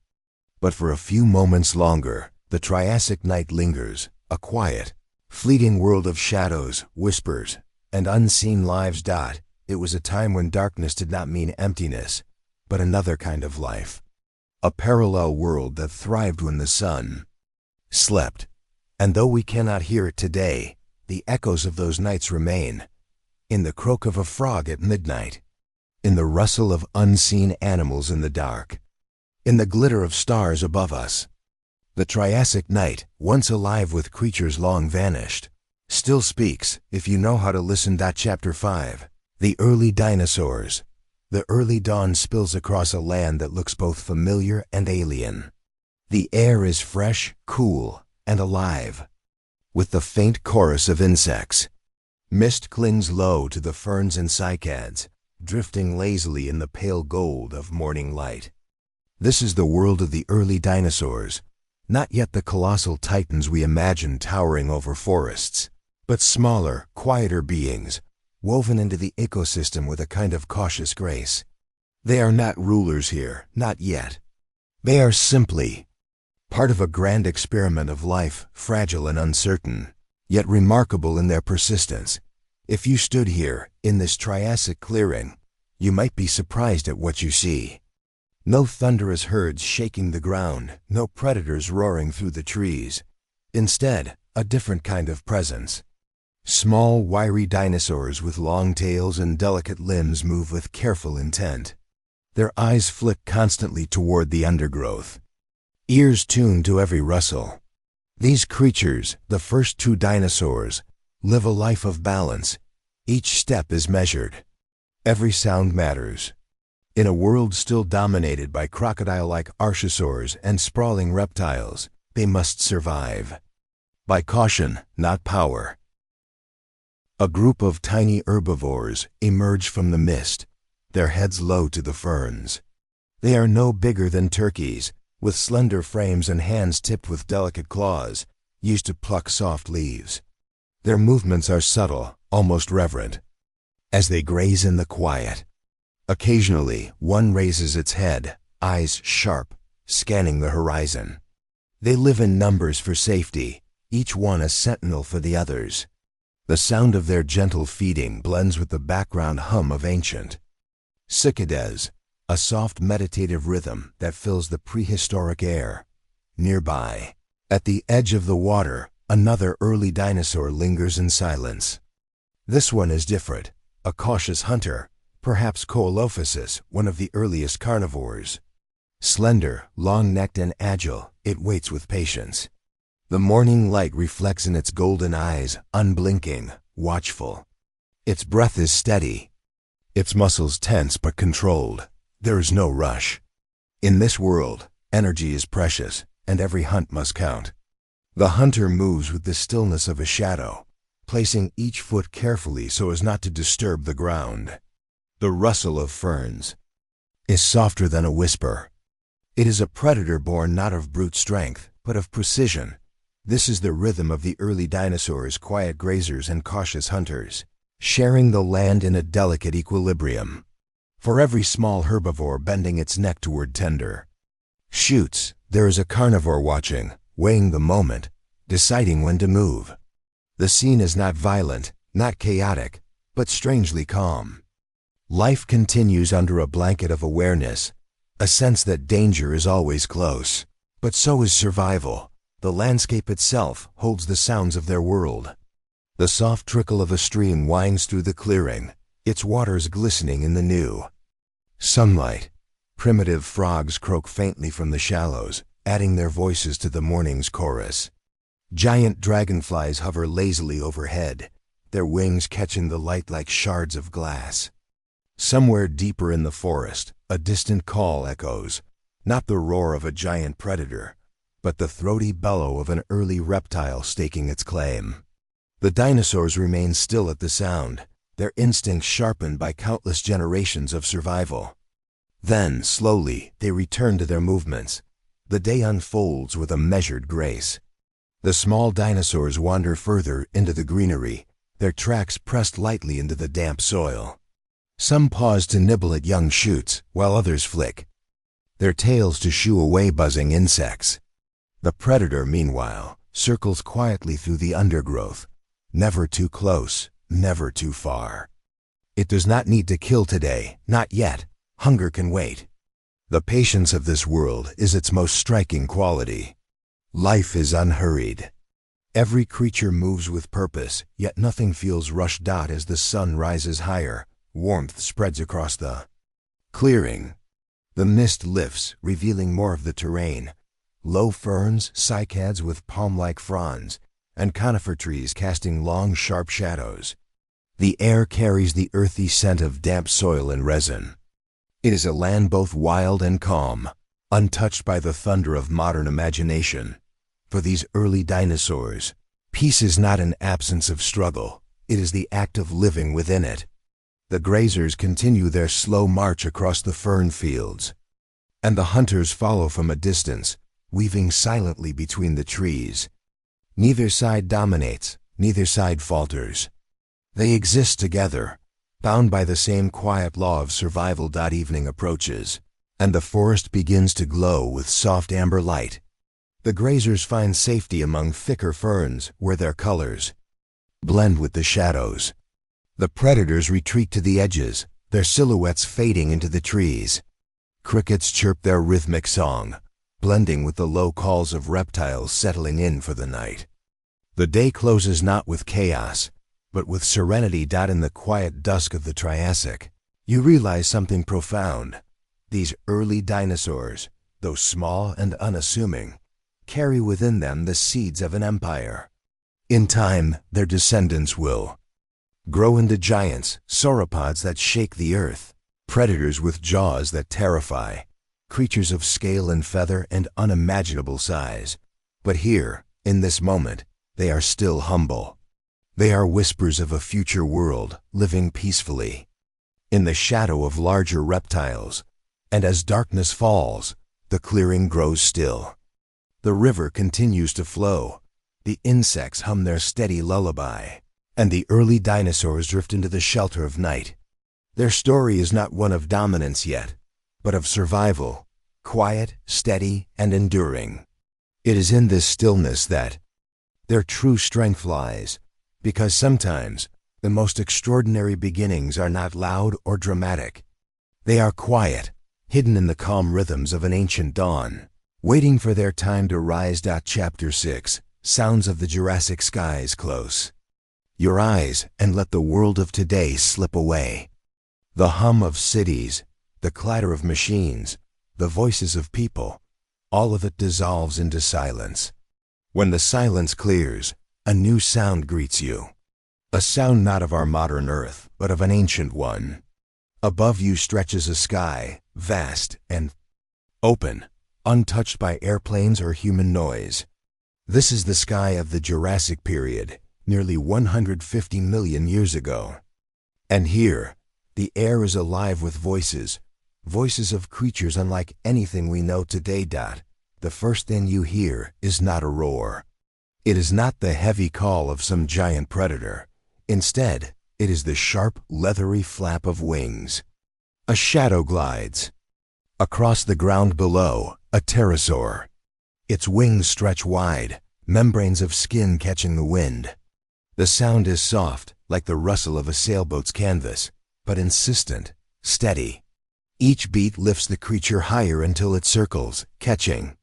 But for a few moments longer, the Triassic night lingers, a quiet, fleeting world of shadows, whispers, and unseen lives. It was a time when darkness did not mean emptiness, but another kind of life. A parallel world that thrived when the sun slept. And though we cannot hear it today, the echoes of those nights remain. In the croak of a frog at midnight, in the rustle of unseen animals in the dark, in the glitter of stars above us. The Triassic night, once alive with creatures long vanished, still speaks if you know how to listen. Chapter 5. The early dinosaurs. The early dawn spills across a land that looks both familiar and alien. The air is fresh, cool, and alive, with the faint chorus of insects. Mist clings low to the ferns and cycads, drifting lazily in the pale gold of morning light. This is the world of the early dinosaurs, not yet the colossal titans we imagine towering over forests, but smaller, quieter beings, woven into the ecosystem with a kind of cautious grace. They are not rulers here, not yet. They are simply part of a grand experiment of life, fragile and uncertain, yet remarkable in their persistence. If you stood here, in this Triassic clearing, you might be surprised at what you see. No thunderous herds shaking the ground, no predators roaring through the trees. Instead, a different kind of presence. Small, wiry dinosaurs with long tails and delicate limbs move with careful intent. Their eyes flick constantly toward the undergrowth, ears tuned to every rustle. These creatures, the first two dinosaurs, live a life of balance. Each step is measured. Every sound matters. In a world still dominated by crocodile-like archosaurs and sprawling reptiles, they must survive. By caution, not power. A group of tiny herbivores emerge from the mist, their heads low to the ferns. They are no bigger than turkeys, with slender frames and hands tipped with delicate claws, used to pluck soft leaves. Their movements are subtle, almost reverent, as they graze in the quiet. Occasionally, one raises its head, eyes sharp, scanning the horizon. They live in numbers for safety, each one a sentinel for the others. The sound of their gentle feeding blends with the background hum of ancient cicadas, a soft meditative rhythm that fills the prehistoric air. Nearby, at the edge of the water, another early dinosaur lingers in silence. This one is different, a cautious hunter, perhaps Coelophysis, one of the earliest carnivores. Slender, long-necked and agile, it waits with patience. The morning light reflects in its golden eyes, unblinking, watchful. Its breath is steady, its muscles tense but controlled. There is no rush. In this world, energy is precious, and every hunt must count. The hunter moves with the stillness of a shadow, placing each foot carefully so as not to disturb the ground. The rustle of ferns is softer than a whisper. It is a predator born not of brute strength, but of precision. This is the rhythm of the early dinosaurs, quiet grazers and cautious hunters, sharing the land in a delicate equilibrium. For every small herbivore bending its neck toward tender shoots, there is a carnivore watching, weighing the moment, deciding when to move. The scene is not violent, not chaotic, but strangely calm. Life continues under a blanket of awareness, a sense that danger is always close. But so is survival. The landscape itself holds the sounds of their world. The soft trickle of a stream winds through the clearing, its waters glistening in the new sunlight. Primitive frogs croak faintly from the shallows, adding their voices to the morning's chorus. Giant dragonflies hover lazily overhead, their wings catching the light like shards of glass. Somewhere deeper in the forest, a distant call echoes, not the roar of a giant predator, but the throaty bellow of an early reptile staking its claim. The dinosaurs remain still at the sound, their instincts sharpened by countless generations of survival. Then, slowly, they return to their movements. The day unfolds with a measured grace. The small dinosaurs wander further into the greenery, their tracks pressed lightly into the damp soil. Some pause to nibble at young shoots, while others flick their tails to shoo away buzzing insects. The predator, meanwhile, circles quietly through the undergrowth, never too close, never too far. It does not need to kill today, not yet. Hunger can wait. The patience of this world is its most striking quality. Life is unhurried. Every creature moves with purpose, yet nothing feels rushed out as the sun rises higher, warmth spreads across the clearing. The mist lifts, revealing more of the terrain. Low ferns, cycads with palm-like fronds, and conifer trees casting long, sharp shadows. The air carries the earthy scent of damp soil and resin. It is a land both wild and calm, untouched by the thunder of modern imagination. For these early dinosaurs, peace is not an absence of struggle, it is the act of living within it. The grazers continue their slow march across the fern fields, and the hunters follow from a distance, weaving silently between the trees. Neither side dominates, neither side falters. They exist together, bound by the same quiet law of survival. Evening approaches, and the forest begins to glow with soft amber light. The grazers find safety among thicker ferns where their colors blend with the shadows. The predators retreat to the edges, their silhouettes fading into the trees. Crickets chirp their rhythmic song, blending with the low calls of reptiles settling in for the night. The day closes not with chaos, but with serenity. In the quiet dusk of the Triassic, you realize something profound. These early dinosaurs, though small and unassuming, carry within them the seeds of an empire. In time, their descendants will grow into giants, sauropods that shake the earth, predators with jaws that terrify, creatures of scale and feather and unimaginable size. But here, in this moment, they are still humble. They are whispers of a future world, living peacefully in the shadow of larger reptiles. And as darkness falls, the clearing grows still. The river continues to flow. The insects hum their steady lullaby, and the early dinosaurs drift into the shelter of night. Their story is not one of dominance yet, but of survival, quiet, steady, and enduring. It is in this stillness that their true strength lies, because sometimes the most extraordinary beginnings are not loud or dramatic. They are quiet, hidden in the calm rhythms of an ancient dawn, waiting for their time to rise. Chapter 6. Sounds of the Jurassic Skies. Close your eyes and let the world of today slip away. The hum of cities, the clatter of machines, the voices of people, all of it dissolves into silence. When the silence clears, a new sound greets you. A sound not of our modern Earth, but of an ancient one. Above you stretches a sky, vast and open, untouched by airplanes or human noise. This is the sky of the Jurassic period, nearly 150 million years ago. And here, the air is alive with voices, voices of creatures unlike anything we know today. The first thing you hear is not a roar. It is not the heavy call of some giant predator. Instead, it is the sharp, leathery flap of wings. A shadow glides. Across the ground below, a pterosaur. Its wings stretch wide, membranes of skin catching the wind. The sound is soft, like the rustle of a sailboat's canvas, but insistent, steady. Each beat lifts the creature higher until it circles, catching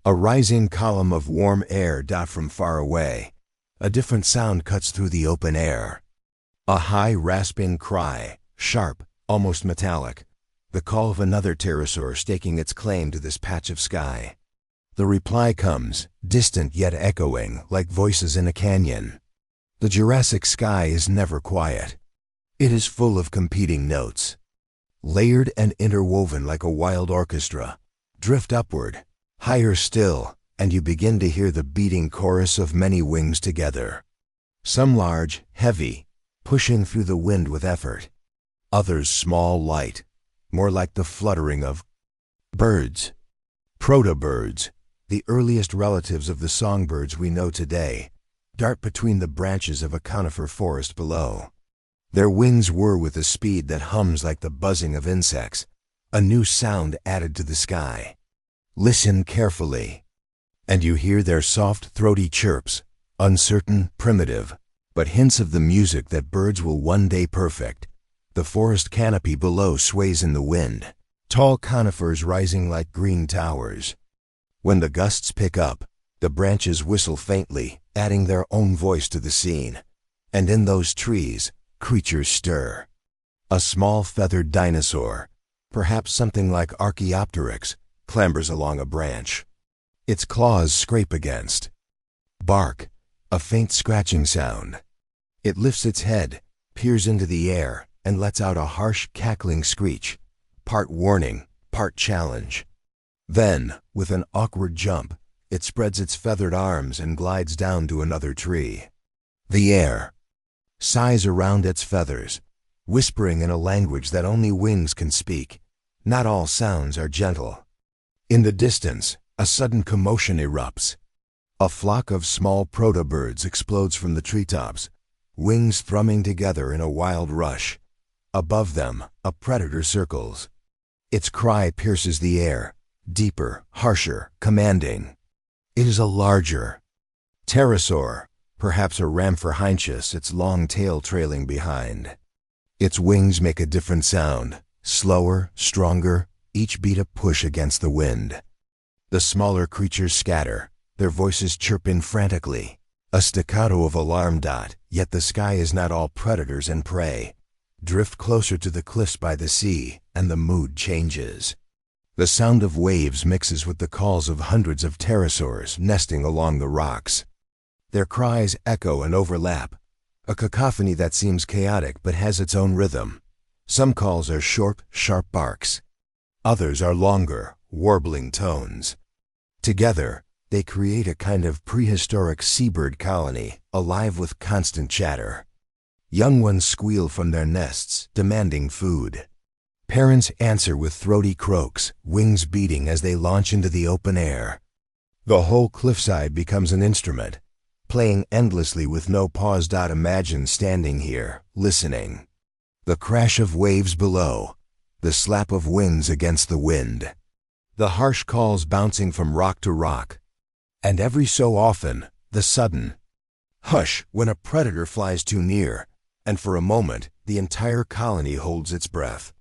a rising column of warm air. From far away, a different sound cuts through the open air. A high, rasping cry, sharp, almost metallic, the call of another pterosaur staking its claim to this patch of sky. The reply comes, distant yet echoing, like voices in a canyon. The Jurassic sky is never quiet. It is full of competing notes, layered and interwoven like a wild orchestra. Drift upward, higher still, and you begin to hear the beating chorus of many wings together. Some large, heavy, pushing through the wind with effort. Others small, light, more like the fluttering of birds. Protobirds, the earliest relatives of the songbirds we know today, dart between the branches of a conifer forest below. Their wings whir with a speed that hums like the buzzing of insects, a new sound added to the sky. Listen carefully, and you hear their soft, throaty chirps, uncertain, primitive, but hints of the music that birds will one day perfect. The forest canopy below sways in the wind, tall conifers rising like green towers. When the gusts pick up, the branches whistle faintly, adding their own voice to the scene. And in those trees, creatures stir. A small feathered dinosaur, perhaps something like Archaeopteryx, clambers along a branch. Its claws scrape against bark, a faint scratching sound. It lifts its head, peers into the air, and lets out a harsh, cackling screech, part warning, part challenge. Then, with an awkward jump, it spreads its feathered arms and glides down to another tree. The air sighs around its feathers, whispering in a language that only wings can speak. Not all sounds are gentle. In the distance, a sudden commotion erupts. A flock of small protobirds explodes from the treetops, wings thrumming together in a wild rush. Above them, a predator circles. Its cry pierces the air, deeper, harsher, commanding. It is a larger pterosaur, perhaps a Ramphorhynchus, its long tail trailing behind. Its wings make a different sound, slower, stronger, each beat a push against the wind. The smaller creatures scatter, their voices chirping frantically, a staccato of alarm. Yet the sky is not all predators and prey. Drift closer to the cliffs by the sea, and the mood changes. The sound of waves mixes with the calls of hundreds of pterosaurs nesting along the rocks. Their cries echo and overlap, a cacophony that seems chaotic but has its own rhythm. Some calls are short, sharp barks. Others are longer, warbling tones. Together, they create a kind of prehistoric seabird colony, alive with constant chatter. Young ones squeal from their nests, demanding food. Parents answer with throaty croaks, wings beating as they launch into the open air. The whole cliffside becomes an instrument, playing endlessly with no pause. Imagine standing here, listening. The crash of waves below, the slap of wings against the wind, the harsh calls bouncing from rock to rock, and every so often, the sudden hush when a predator flies too near, and for a moment, the entire colony holds its breath.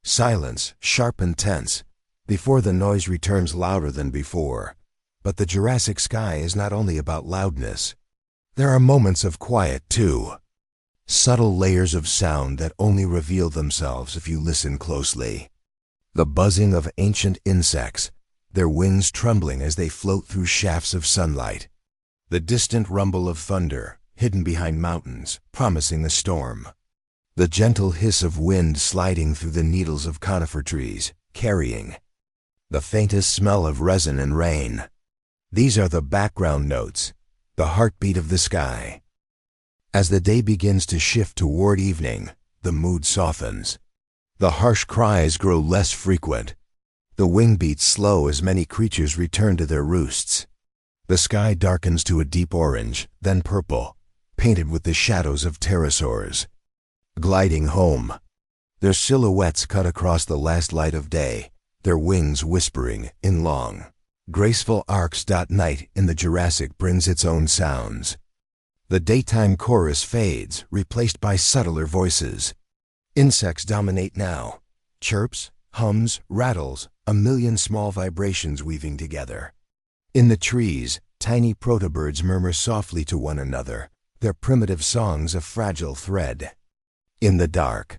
Silence, sharp and tense, before the noise returns louder than before. But the Jurassic sky is not only about loudness. There are moments of quiet, too. Subtle layers of sound that only reveal themselves if you listen closely. The buzzing of ancient insects, their wings trembling as they float through shafts of sunlight. The distant rumble of thunder, hidden behind mountains, promising a storm. The gentle hiss of wind sliding through the needles of conifer trees, carrying the faintest smell of resin and rain. These are the background notes, the heartbeat of the sky. As the day begins to shift toward evening, the mood softens. The harsh cries grow less frequent. The wing beats slow as many creatures return to their roosts. The sky darkens to a deep orange, then purple, painted with the shadows of pterosaurs. Gliding home, their silhouettes cut across the last light of day, their wings whispering in long, graceful arcs. Night in the Jurassic brings its own sounds. The daytime chorus fades, replaced by subtler voices. Insects dominate now. Chirps, hums, rattles, a million small vibrations weaving together. In the trees, tiny protobirds murmur softly to one another, their primitive songs a fragile thread. In the dark,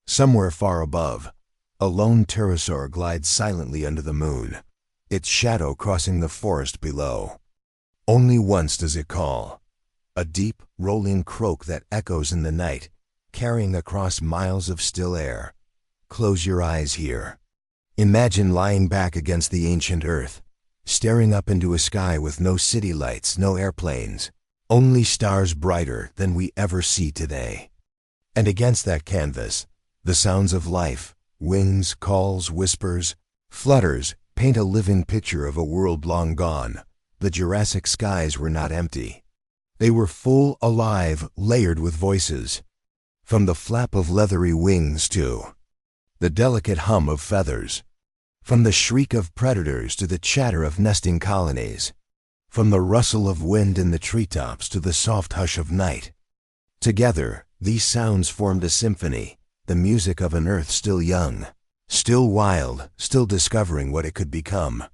somewhere far above, a lone pterosaur glides silently under the moon, its shadow crossing the forest below. Only once does it call, a deep, rolling croak that echoes in the night, carrying across miles of still air. Close your eyes here. Imagine lying back against the ancient earth, staring up into a sky with no city lights, no airplanes, only stars brighter than we ever see today. And against that canvas, the sounds of life, wings, calls, whispers, flutters, paint a living picture of a world long gone. The Jurassic skies were not empty. They were full, alive, layered with voices. From the flap of leathery wings to the delicate hum of feathers. From the shriek of predators to the chatter of nesting colonies. From the rustle of wind in the treetops to the soft hush of night. Together, these sounds formed a symphony, the music of an earth still young, still wild, still discovering what it could become.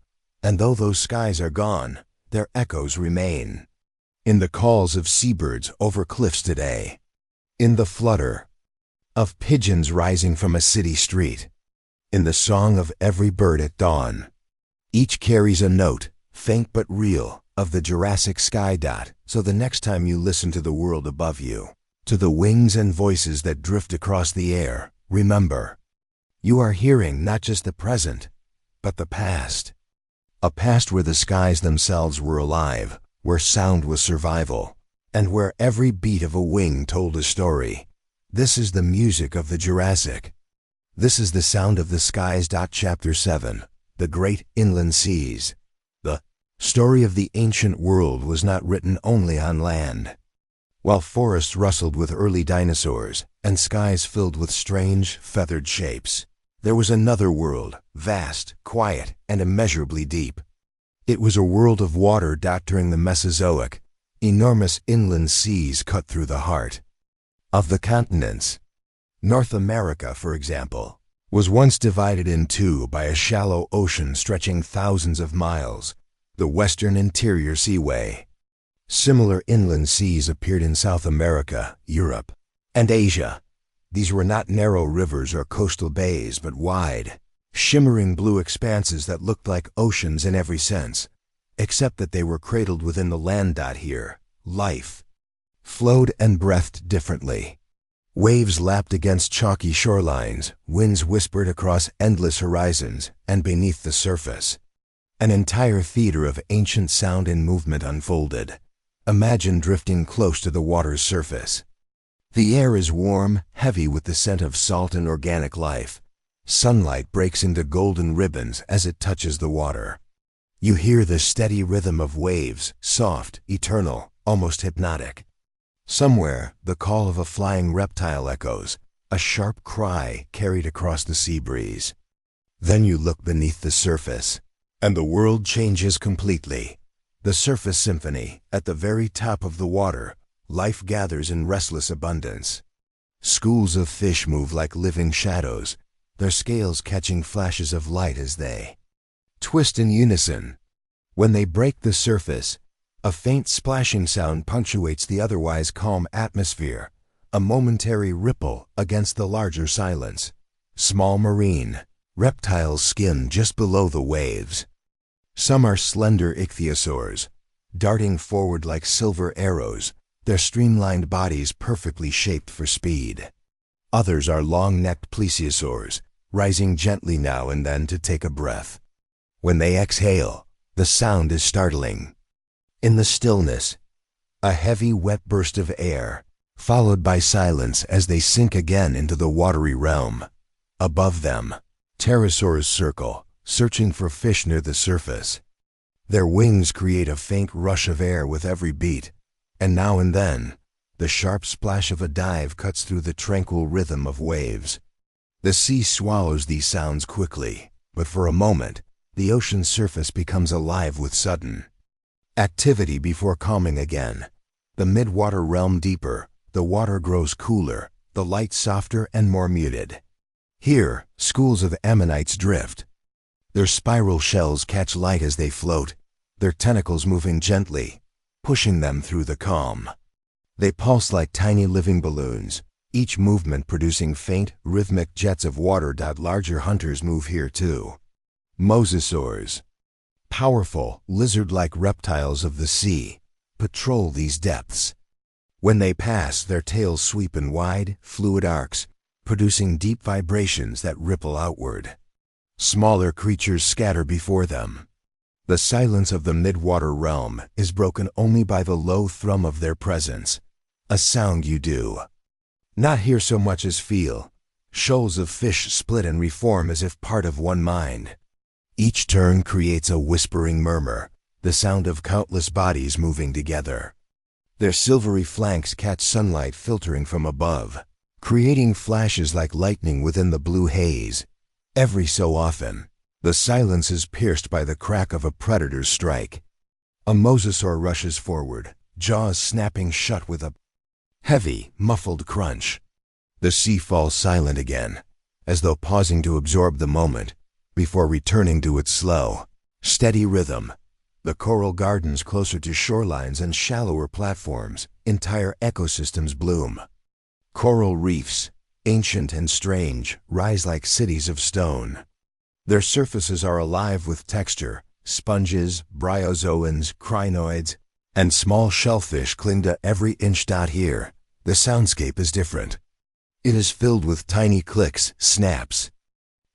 And though those skies are gone, their echoes remain. In the calls of seabirds over cliffs today. In the flutter of pigeons rising from a city street. In the song of every bird at dawn. Each carries a note, faint but real, of the Jurassic sky. So the next time you listen to the world above you, to the wings and voices that drift across the air, remember, you are hearing not just the present, but the past. A past where the skies themselves were alive, where sound was survival, and where every beat of a wing told a story. This is the music of the Jurassic. This is the sound of the skies. Chapter 7, The Great Inland Seas. The story of the ancient world was not written only on land. While forests rustled with early dinosaurs and skies filled with strange, feathered shapes, there was another world, vast, quiet, and immeasurably deep. It was a world of water. During the Mesozoic, enormous inland seas cut through the heart of the continents. North America, for example, was once divided in two by a shallow ocean stretching thousands of miles, the Western Interior Seaway. Similar inland seas appeared in South America, Europe, and Asia. These were not narrow rivers or coastal bays, but wide, shimmering blue expanses that looked like oceans in every sense, except that they were cradled within the land. Here, life flowed and breathed differently. Waves lapped against chalky shorelines, winds whispered across endless horizons, and beneath the surface, an entire theater of ancient sound and movement unfolded. Imagine drifting close to the water's surface. The air is warm, heavy with the scent of salt and organic life. Sunlight breaks into golden ribbons as it touches the water. You hear the steady rhythm of waves, soft, eternal, almost hypnotic. Somewhere, the call of a flying reptile echoes, a sharp cry carried across the sea breeze. Then you look beneath the surface, and the world changes completely. The surface symphony, at the very top of the water, life gathers in restless abundance. Schools of fish move like living shadows, their scales catching flashes of light as they twist in unison. When they break the surface, a faint splashing sound punctuates the otherwise calm atmosphere, a momentary ripple against the larger silence. Small marine reptiles skim just below the waves. Some are slender ichthyosaurs, darting forward like silver arrows, their streamlined bodies perfectly shaped for speed. Others are long-necked plesiosaurs, rising gently now and then to take a breath. When they exhale, the sound is startling. In the stillness, a heavy, wet burst of air, followed by silence as they sink again into the watery realm. Above them, pterosaurs circle, searching for fish near the surface. Their wings create a faint rush of air with every beat, and now and then, the sharp splash of a dive cuts through the tranquil rhythm of waves. The sea swallows these sounds quickly, but for a moment, the ocean's surface becomes alive with sudden activity before calming again. The mid-water realm deeper, the water grows cooler, the light softer and more muted. Here, schools of ammonites drift. Their spiral shells catch light as they float, their tentacles moving gently, pushing them through the calm. They pulse like tiny living balloons, each movement producing faint, rhythmic jets of water. Larger hunters move here too. Mosasaurs, powerful, lizard-like reptiles of the sea, patrol these depths. When they pass, their tails sweep in wide, fluid arcs, producing deep vibrations that ripple outward. Smaller creatures scatter before them. The silence of the mid-water realm is broken only by the low thrum of their presence, a sound you do not hear so much as feel. Shoals of fish split and reform as if part of one mind. Each turn creates a whispering murmur, the sound of countless bodies moving together. Their silvery flanks catch sunlight filtering from above, creating flashes like lightning within the blue haze. Every so often, the silence is pierced by the crack of a predator's strike. A mosasaur rushes forward, jaws snapping shut with a heavy, muffled crunch. The sea falls silent again, as though pausing to absorb the moment, before returning to its slow, steady rhythm. The coral gardens closer to shorelines and shallower platforms, entire ecosystems bloom. Coral reefs, ancient and strange, rise like cities of stone. Their surfaces are alive with texture. Sponges, bryozoans, crinoids, and small shellfish cling to every inch. Here, the soundscape is different. It is filled with tiny clicks, snaps,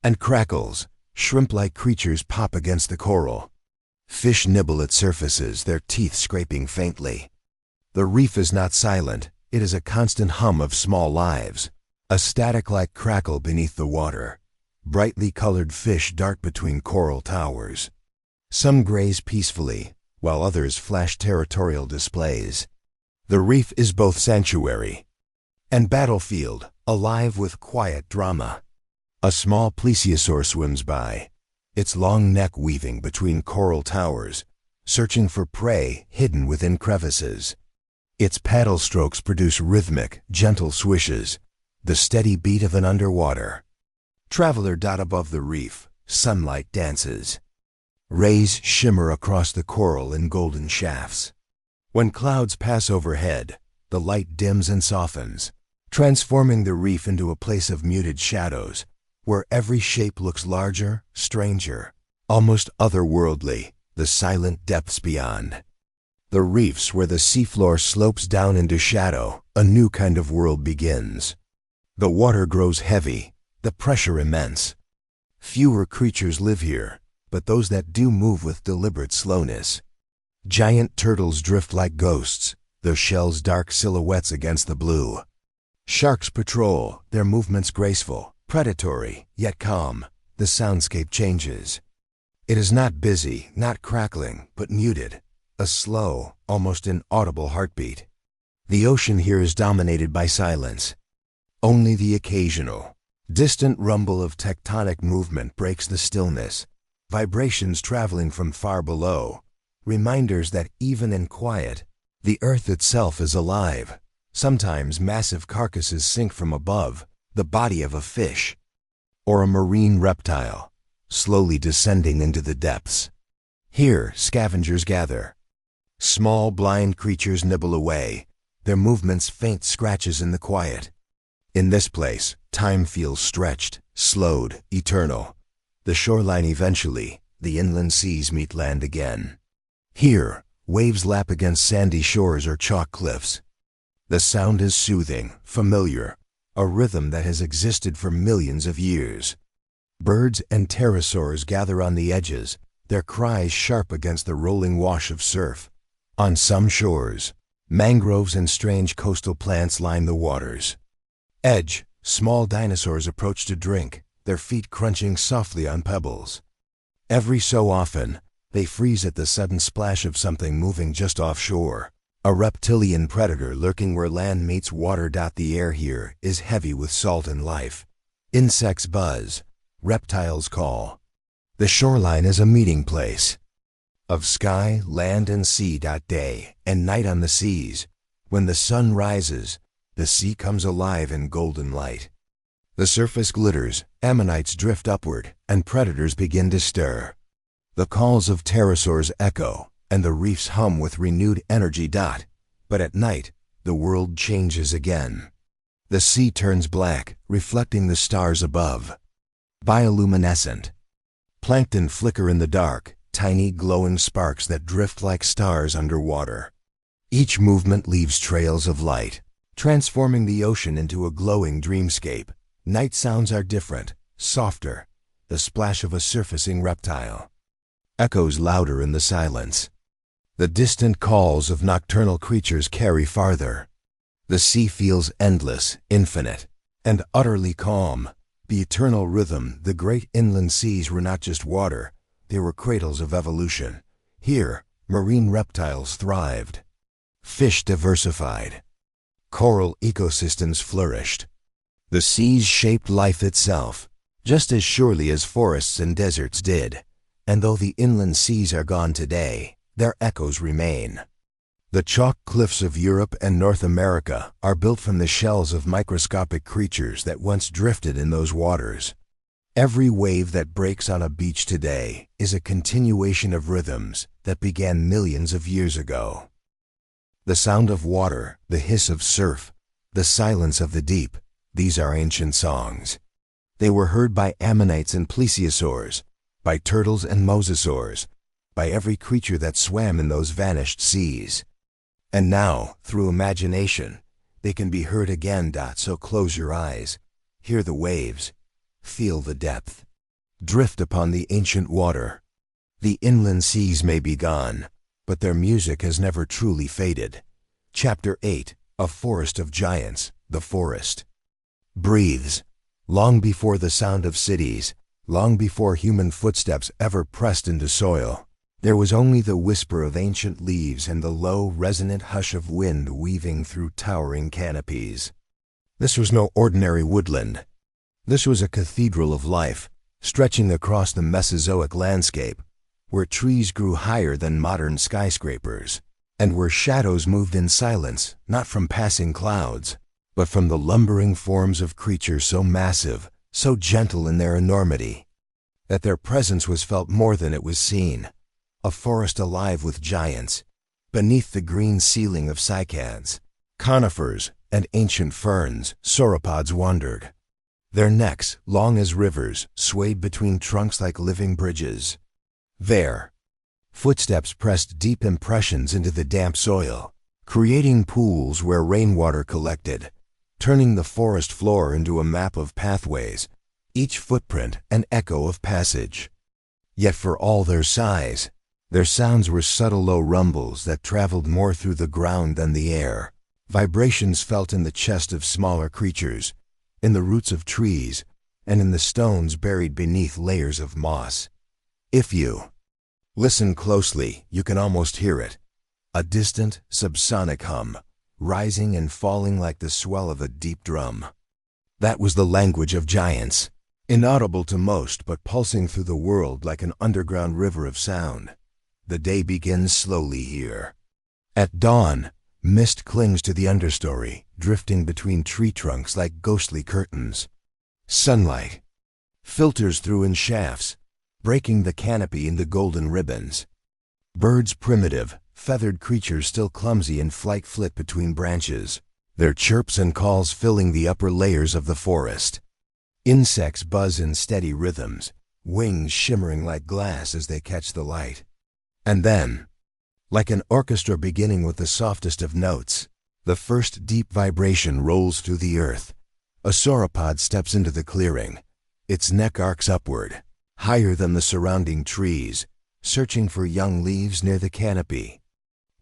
and crackles. Shrimp-like creatures pop against the coral. Fish nibble at surfaces, their teeth scraping faintly. The reef is not silent, it is a constant hum of small lives, a static-like crackle beneath the water. Brightly colored fish dart between coral towers. Some graze peacefully, while others flash territorial displays. The reef is both sanctuary and battlefield, alive with quiet drama. A small plesiosaur swims by, its long neck weaving between coral towers, searching for prey hidden within crevices. Its paddle strokes produce rhythmic, gentle swishes, the steady beat of an underwater traveler. Above the reef, sunlight dances. Rays shimmer across the coral in golden shafts. When clouds pass overhead, the light dims and softens, transforming the reef into a place of muted shadows, where every shape looks larger, stranger, almost otherworldly, the silent depths beyond. The reefs where the seafloor slopes down into shadow, a new kind of world begins. The water grows heavy, the pressure immense. Fewer creatures live here, but those that do move with deliberate slowness. Giant turtles drift like ghosts, their shells dark silhouettes against the blue. Sharks patrol, their movements graceful, predatory, yet calm. The soundscape changes. It is not busy, not crackling, but muted, a slow, almost inaudible heartbeat. The ocean here is dominated by silence. Only the occasional, distant rumble of tectonic movement breaks the stillness, vibrations traveling from far below, reminders that even in quiet, the earth itself is alive. Sometimes massive carcasses sink from above, the body of a fish, or a marine reptile, slowly descending into the depths. Here, scavengers gather. Small, blind creatures nibble away, their movements faint scratches in the quiet. In this place, time feels stretched, slowed, eternal. The shoreline eventually, the inland seas meet land again. Here, waves lap against sandy shores or chalk cliffs. The sound is soothing, familiar, a rhythm that has existed for millions of years. Birds and pterosaurs gather on the edges, their cries sharp against the rolling wash of surf. On some shores, mangroves and strange coastal plants line the waters. Edge, small dinosaurs approach to drink, their feet crunching softly on pebbles. Every so often, they freeze at the sudden splash of something moving just offshore. A reptilian predator lurking where land meets water. The air here is heavy with salt and life. Insects buzz, reptiles call. The shoreline is a meeting place of sky, land, and sea. Day and night on the seas. When the sun rises, the sea comes alive in golden light. The surface glitters, ammonites drift upward, and predators begin to stir. The calls of pterosaurs echo, and the reefs hum with renewed energy. But at night, the world changes again. The sea turns black, reflecting the stars above. Bioluminescent. Plankton flicker in the dark, tiny glowing sparks that drift like stars underwater. Each movement leaves trails of light, transforming the ocean into a glowing dreamscape. Night sounds are different, softer, the splash of a surfacing reptile echoes louder in the silence. The distant calls of nocturnal creatures carry farther. The sea feels endless, infinite, and utterly calm. The eternal rhythm. The great inland seas were not just water, they were cradles of evolution. Here, marine reptiles thrived. Fish diversified. Coral ecosystems flourished. The seas shaped life itself, just as surely as forests and deserts did. And though the inland seas are gone today, their echoes remain. The chalk cliffs of Europe and North America are built from the shells of microscopic creatures that once drifted in those waters. Every wave that breaks on a beach today is a continuation of rhythms that began millions of years ago. The sound of water, the hiss of surf, the silence of the deep, these are ancient songs. They were heard by ammonites and plesiosaurs, by turtles and mosasaurs, by every creature that swam in those vanished seas. And now, through imagination, they can be heard again. So close your eyes, hear the waves, feel the depth, drift upon the ancient water. The inland seas may be gone, but their music has never truly faded. Chapter 8, A Forest of Giants. The forest breathes. Long before the sound of cities, long before human footsteps ever pressed into soil, there was only the whisper of ancient leaves and the low, resonant hush of wind weaving through towering canopies. This was no ordinary woodland. This was a cathedral of life, stretching across the Mesozoic landscape, where trees grew higher than modern skyscrapers, and where shadows moved in silence, not from passing clouds, but from the lumbering forms of creatures so massive, so gentle in their enormity, that their presence was felt more than it was seen. A forest alive with giants. Beneath the green ceiling of cycads, conifers, and ancient ferns, sauropods wandered. Their necks, long as rivers, swayed between trunks like living bridges. Their footsteps pressed deep impressions into the damp soil, creating pools where rainwater collected, turning the forest floor into a map of pathways, each footprint an echo of passage. Yet for all their size, their sounds were subtle low rumbles that traveled more through the ground than the air, vibrations felt in the chest of smaller creatures, in the roots of trees, and in the stones buried beneath layers of moss. If you listen closely, you can almost hear it, a distant, subsonic hum, rising and falling like the swell of a deep drum. That was the language of giants, inaudible to most but pulsing through the world like an underground river of sound. The day begins slowly here. At dawn, mist clings to the understory, drifting between tree trunks like ghostly curtains. Sunlight filters through in shafts, breaking the canopy into golden ribbons. Birds, primitive, feathered creatures still clumsy in flight, flit between branches, their chirps and calls filling the upper layers of the forest. Insects buzz in steady rhythms, wings shimmering like glass as they catch the light. And then, like an orchestra beginning with the softest of notes, the first deep vibration rolls through the earth. A sauropod steps into the clearing. Its neck arcs upward, higher than the surrounding trees, searching for young leaves near the canopy.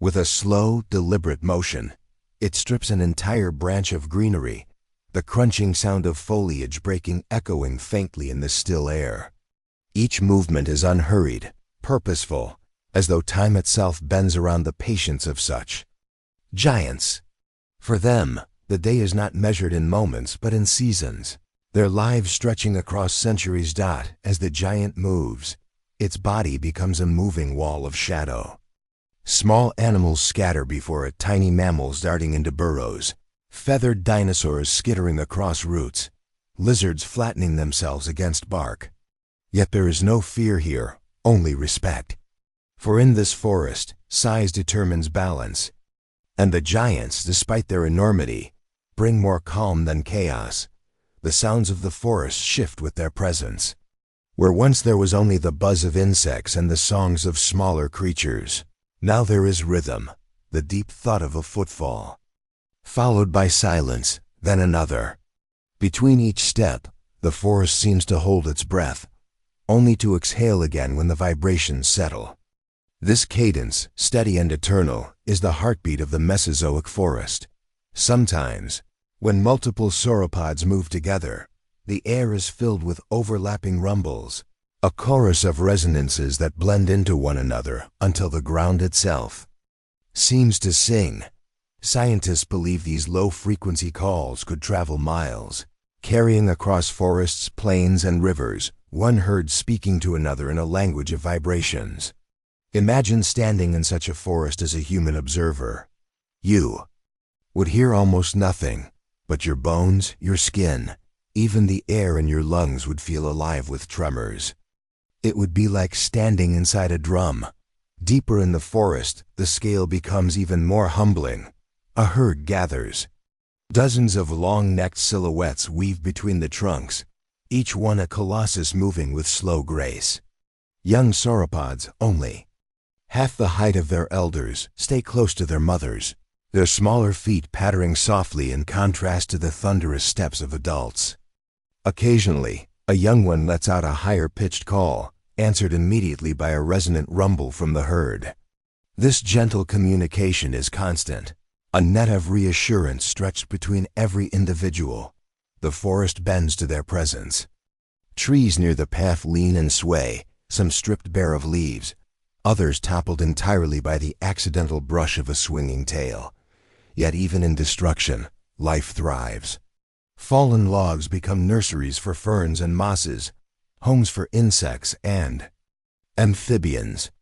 With a slow, deliberate motion, it strips an entire branch of greenery, the crunching sound of foliage breaking echoing faintly in the still air. Each movement is unhurried, purposeful, as though time itself bends around the patience of such giants. For them, the day is not measured in moments but in seasons, their lives stretching across centuries. As the giant moves, its body becomes a moving wall of shadow. Small animals scatter before it, tiny mammals darting into burrows, feathered dinosaurs skittering across roots, lizards flattening themselves against bark. Yet there is no fear here, only respect. For in this forest, size determines balance, and the giants, despite their enormity, bring more calm than chaos. The sounds of the forest shift with their presence. Where once there was only the buzz of insects and the songs of smaller creatures, now there is rhythm, the deep thud of a footfall, followed by silence, then another. Between each step, the forest seems to hold its breath, only to exhale again when the vibrations settle. This cadence, steady and eternal, is the heartbeat of the Mesozoic forest. Sometimes, when multiple sauropods move together, the air is filled with overlapping rumbles, a chorus of resonances that blend into one another until the ground itself seems to sing. Scientists believe these low-frequency calls could travel miles, carrying across forests, plains, and rivers, one herd speaking to another in a language of vibrations. Imagine standing in such a forest as a human observer. You would hear almost nothing, but your bones, your skin, even the air in your lungs would feel alive with tremors. It would be like standing inside a drum. Deeper in the forest, the scale becomes even more humbling. A herd gathers. Dozens of long-necked silhouettes weave between the trunks, each one a colossus moving with slow grace. Young sauropods only, half the height of their elders, stay close to their mothers, their smaller feet pattering softly in contrast to the thunderous steps of adults. Occasionally, a young one lets out a higher-pitched call, answered immediately by a resonant rumble from the herd. This gentle communication is constant, a net of reassurance stretched between every individual. The forest bends to their presence. Trees near the path lean and sway, some stripped bare of leaves, others toppled entirely by the accidental brush of a swinging tail. Yet even in destruction, life thrives. Fallen logs become nurseries for ferns and mosses, homes for insects and amphibians.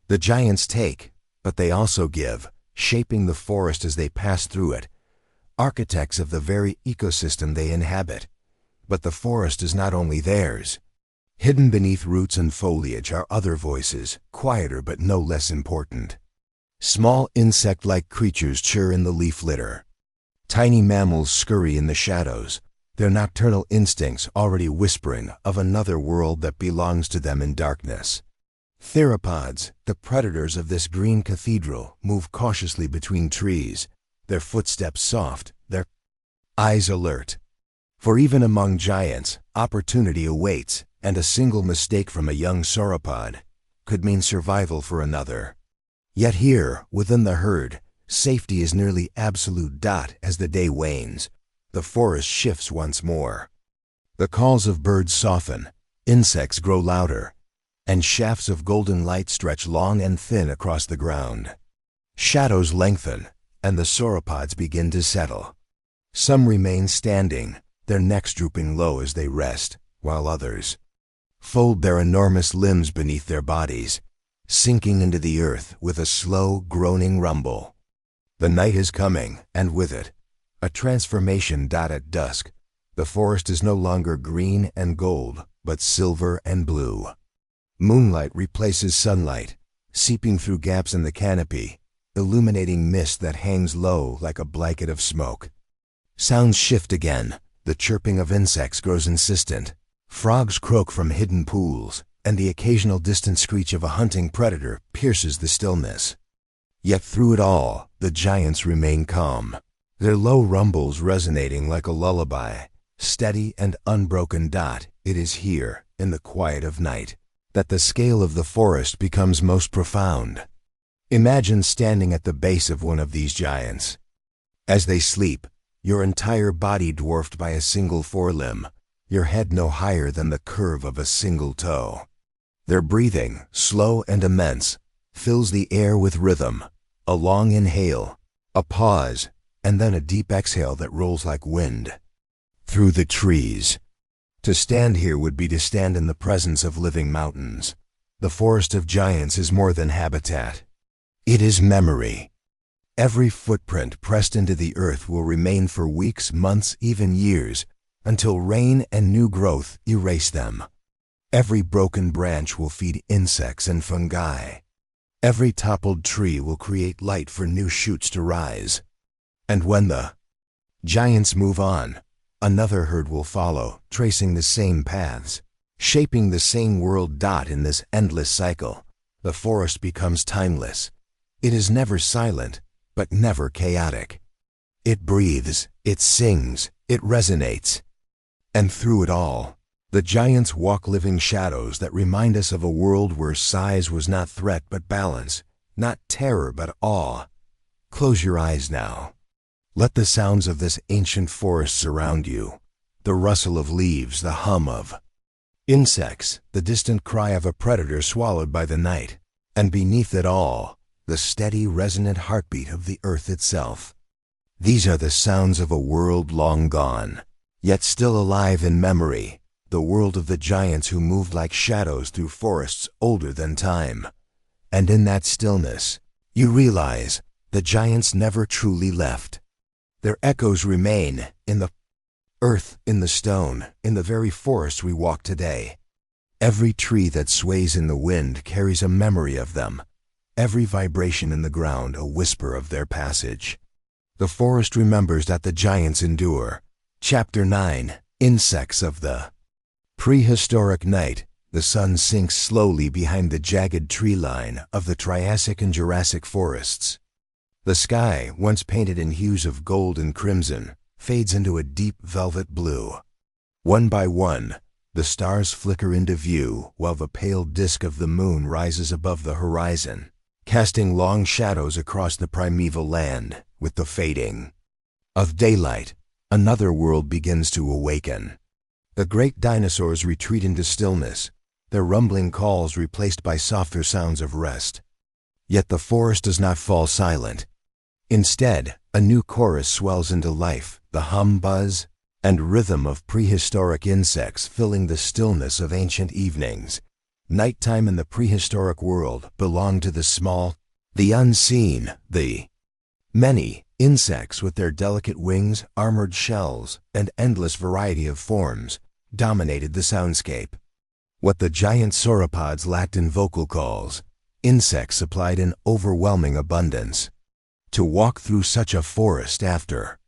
The giants take, but they also give, shaping the forest as they pass through it, architects of the very ecosystem they inhabit. But the forest is not only theirs. Hidden beneath roots and foliage are other voices, quieter but no less important. Small insect-like creatures chirr in the leaf litter. Tiny mammals scurry in the shadows, their nocturnal instincts already whispering of another world that belongs to them in darkness. Theropods, the predators of this green cathedral, move cautiously between trees, their footsteps soft, their eyes alert. For even among giants, opportunity awaits, and a single mistake from a young sauropod could mean survival for another. Yet here, within the herd, safety is nearly absolute. As the day wanes, the forest shifts once more. The calls of birds soften, insects grow louder, and shafts of golden light stretch long and thin across the ground. Shadows lengthen, and the sauropods begin to settle. Some remain standing, their necks drooping low as they rest, while others fold their enormous limbs beneath their bodies, sinking into the earth with a slow, groaning rumble. The night is coming, and with it, a transformation. At dusk, the forest is no longer green and gold, but silver and blue. Moonlight replaces sunlight, seeping through gaps in the canopy, illuminating mist that hangs low like a blanket of smoke. Sounds shift again. The chirping of insects grows insistent. Frogs croak from hidden pools, and the occasional distant screech of a hunting predator pierces the stillness. Yet through it all, the giants remain calm, their low rumbles resonating like a lullaby, steady and unbroken. It is here, in the quiet of night, that the scale of the forest becomes most profound. Imagine standing at the base of one of these giants. As they sleep, your entire body dwarfed by a single forelimb, your head no higher than the curve of a single toe. Their breathing, slow and immense, fills the air with rhythm, a long inhale, a pause, and then a deep exhale that rolls like wind through the trees. To stand here would be to stand in the presence of living mountains. The forest of giants is more than habitat. It is memory. Every footprint pressed into the earth will remain for weeks, months, even years, until rain and new growth erase them. Every broken branch will feed insects and fungi. Every toppled tree will create light for new shoots to rise. And when the giants move on, another herd will follow, tracing the same paths, shaping the same world. In this endless cycle, the forest becomes timeless. It is never silent, but never chaotic. It breathes, it sings, it resonates. And through it all, the giants walk living shadows that remind us of a world where size was not threat but balance, not terror but awe. Close your eyes now. Let the sounds of this ancient forest surround you. The rustle of leaves, the hum of insects, the distant cry of a predator swallowed by the night, and beneath it all, the steady, resonant heartbeat of the earth itself. These are the sounds of a world long gone, yet still alive in memory, the world of the giants who moved like shadows through forests older than time. And in that stillness, you realize the giants never truly left. Their echoes remain in the earth, in the stone, in the very forest we walk today. Every tree that sways in the wind carries a memory of them. Every vibration in the ground a whisper of their passage. The forest remembers that the giants endure. Chapter 9. Insects of the Prehistoric night. The sun sinks slowly behind the jagged tree line of the Triassic and Jurassic forests. The sky, once painted in hues of gold and crimson, fades into a deep velvet blue. One by one, the stars flicker into view while the pale disk of the moon rises above the horizon, casting long shadows across the primeval land. With the fading of daylight, another world begins to awaken. The great dinosaurs retreat into stillness, their rumbling calls replaced by softer sounds of rest. Yet the forest does not fall silent. Instead, a new chorus swells into life, the hum, buzz, and rhythm of prehistoric insects filling the stillness of ancient evenings. Nighttime in the prehistoric world belonged to the small, the unseen, the many insects with their delicate wings, armored shells, and endless variety of forms dominated the soundscape. What the giant sauropods lacked in vocal calls, insects supplied in overwhelming abundance. To walk through such a forest after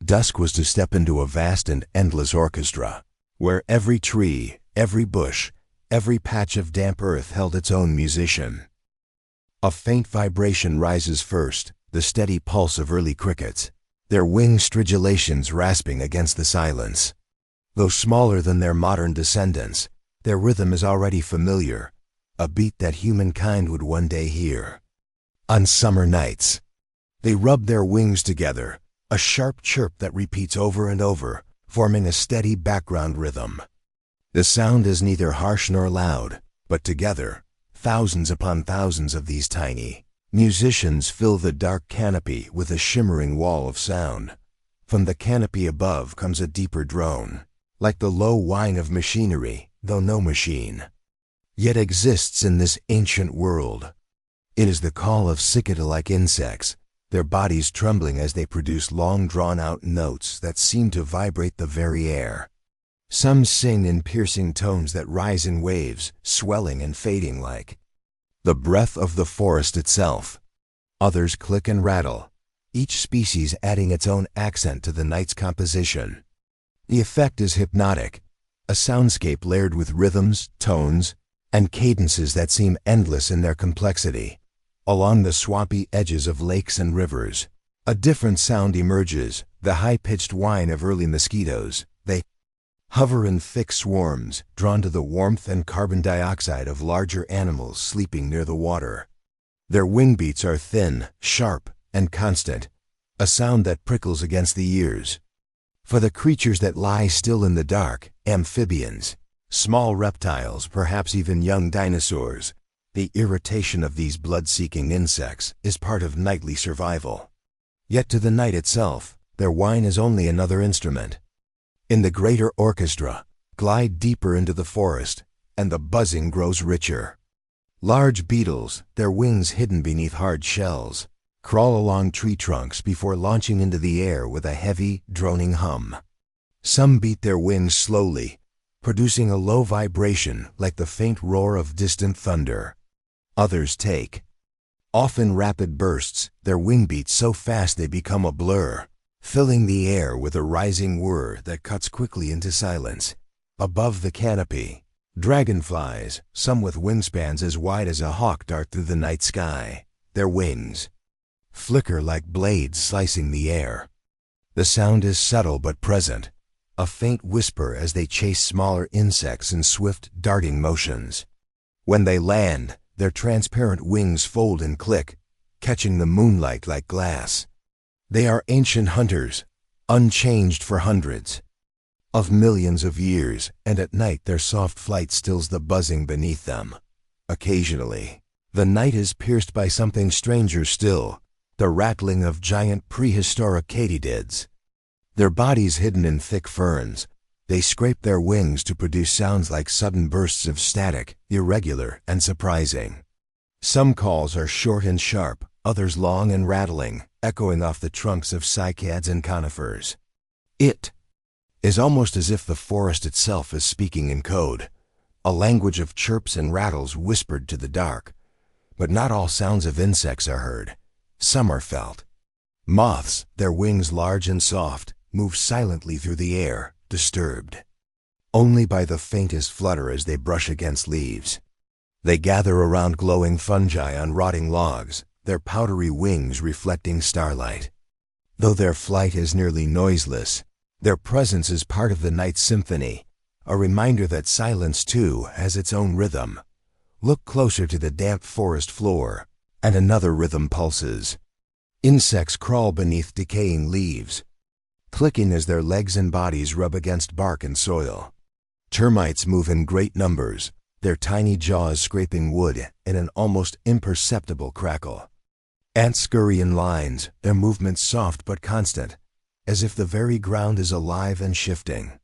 Dusk was to step into a vast and endless orchestra, where every tree, every bush, every patch of damp earth held its own musician. A faint vibration rises first, the steady pulse of early crickets, their wing stridulations rasping against the silence. Though smaller than their modern descendants, their rhythm is already familiar, a beat that humankind would one day hear. On summer nights, they rub their wings together, a sharp chirp that repeats over and over, forming a steady background rhythm. The sound is neither harsh nor loud, but together, thousands upon thousands of these tiny musicians fill the dark canopy with a shimmering wall of sound. From the canopy above comes a deeper drone, like the low whine of machinery, though no machine yet exists in this ancient world. It is the call of cicada-like insects, their bodies trembling as they produce long drawn-out notes that seem to vibrate the very air. Some sing in piercing tones that rise in waves, swelling and fading like the breath of the forest itself. Others click and rattle, each species adding its own accent to the night's composition. The effect is hypnotic, a soundscape layered with rhythms, tones, and cadences that seem endless in their complexity. Along the swampy edges of lakes and rivers, a different sound emerges, the high-pitched whine of early mosquitoes. They hover in thick swarms, drawn to the warmth and carbon dioxide of larger animals sleeping near the water. Their wing beats are thin, sharp, and constant, a sound that prickles against the ears. For the creatures that lie still in the dark, amphibians, small reptiles, perhaps even young dinosaurs, the irritation of these blood-seeking insects is part of nightly survival. Yet to the night itself, their whine is only another instrument. In the greater orchestra, glide deeper into the forest, and the buzzing grows richer. Large beetles, their wings hidden beneath hard shells, crawl along tree trunks before launching into the air with a heavy, droning hum. Some beat their wings slowly, producing a low vibration like the faint roar of distant thunder. Others take, often rapid bursts, their wing beats so fast they become a blur, filling the air with a rising whir that cuts quickly into silence. Above the canopy, dragonflies, some with wingspans as wide as a hawk, dart through the night sky. Their wings flicker like blades slicing the air. The sound is subtle but present, a faint whisper as they chase smaller insects in swift, darting motions. When they land, their transparent wings fold and click, catching the moonlight like glass. They are ancient hunters, unchanged for hundreds of millions of years, and at night their soft flight stills the buzzing beneath them. Occasionally, the night is pierced by something stranger still, the rattling of giant prehistoric katydids. Their bodies hidden in thick ferns, they scrape their wings to produce sounds like sudden bursts of static, irregular and surprising. Some calls are short and sharp, others long and rattling, echoing off the trunks of cycads and conifers. It is almost as if the forest itself is speaking in code, a language of chirps and rattles whispered to the dark. But not all sounds of insects are heard. Some are felt. Moths, their wings large and soft, move silently through the air, disturbed only by the faintest flutter as they brush against leaves. They gather around glowing fungi on rotting logs, their powdery wings reflecting starlight. Though their flight is nearly noiseless, their presence is part of the night symphony, a reminder that silence too has its own rhythm. Look closer to the damp forest floor, and another rhythm pulses. Insects crawl beneath decaying leaves, clicking as their legs and bodies rub against bark and soil. Termites move in great numbers, their tiny jaws scraping wood in an almost imperceptible crackle. Ants scurry in lines, their movements soft but constant, as if the very ground is alive and shifting.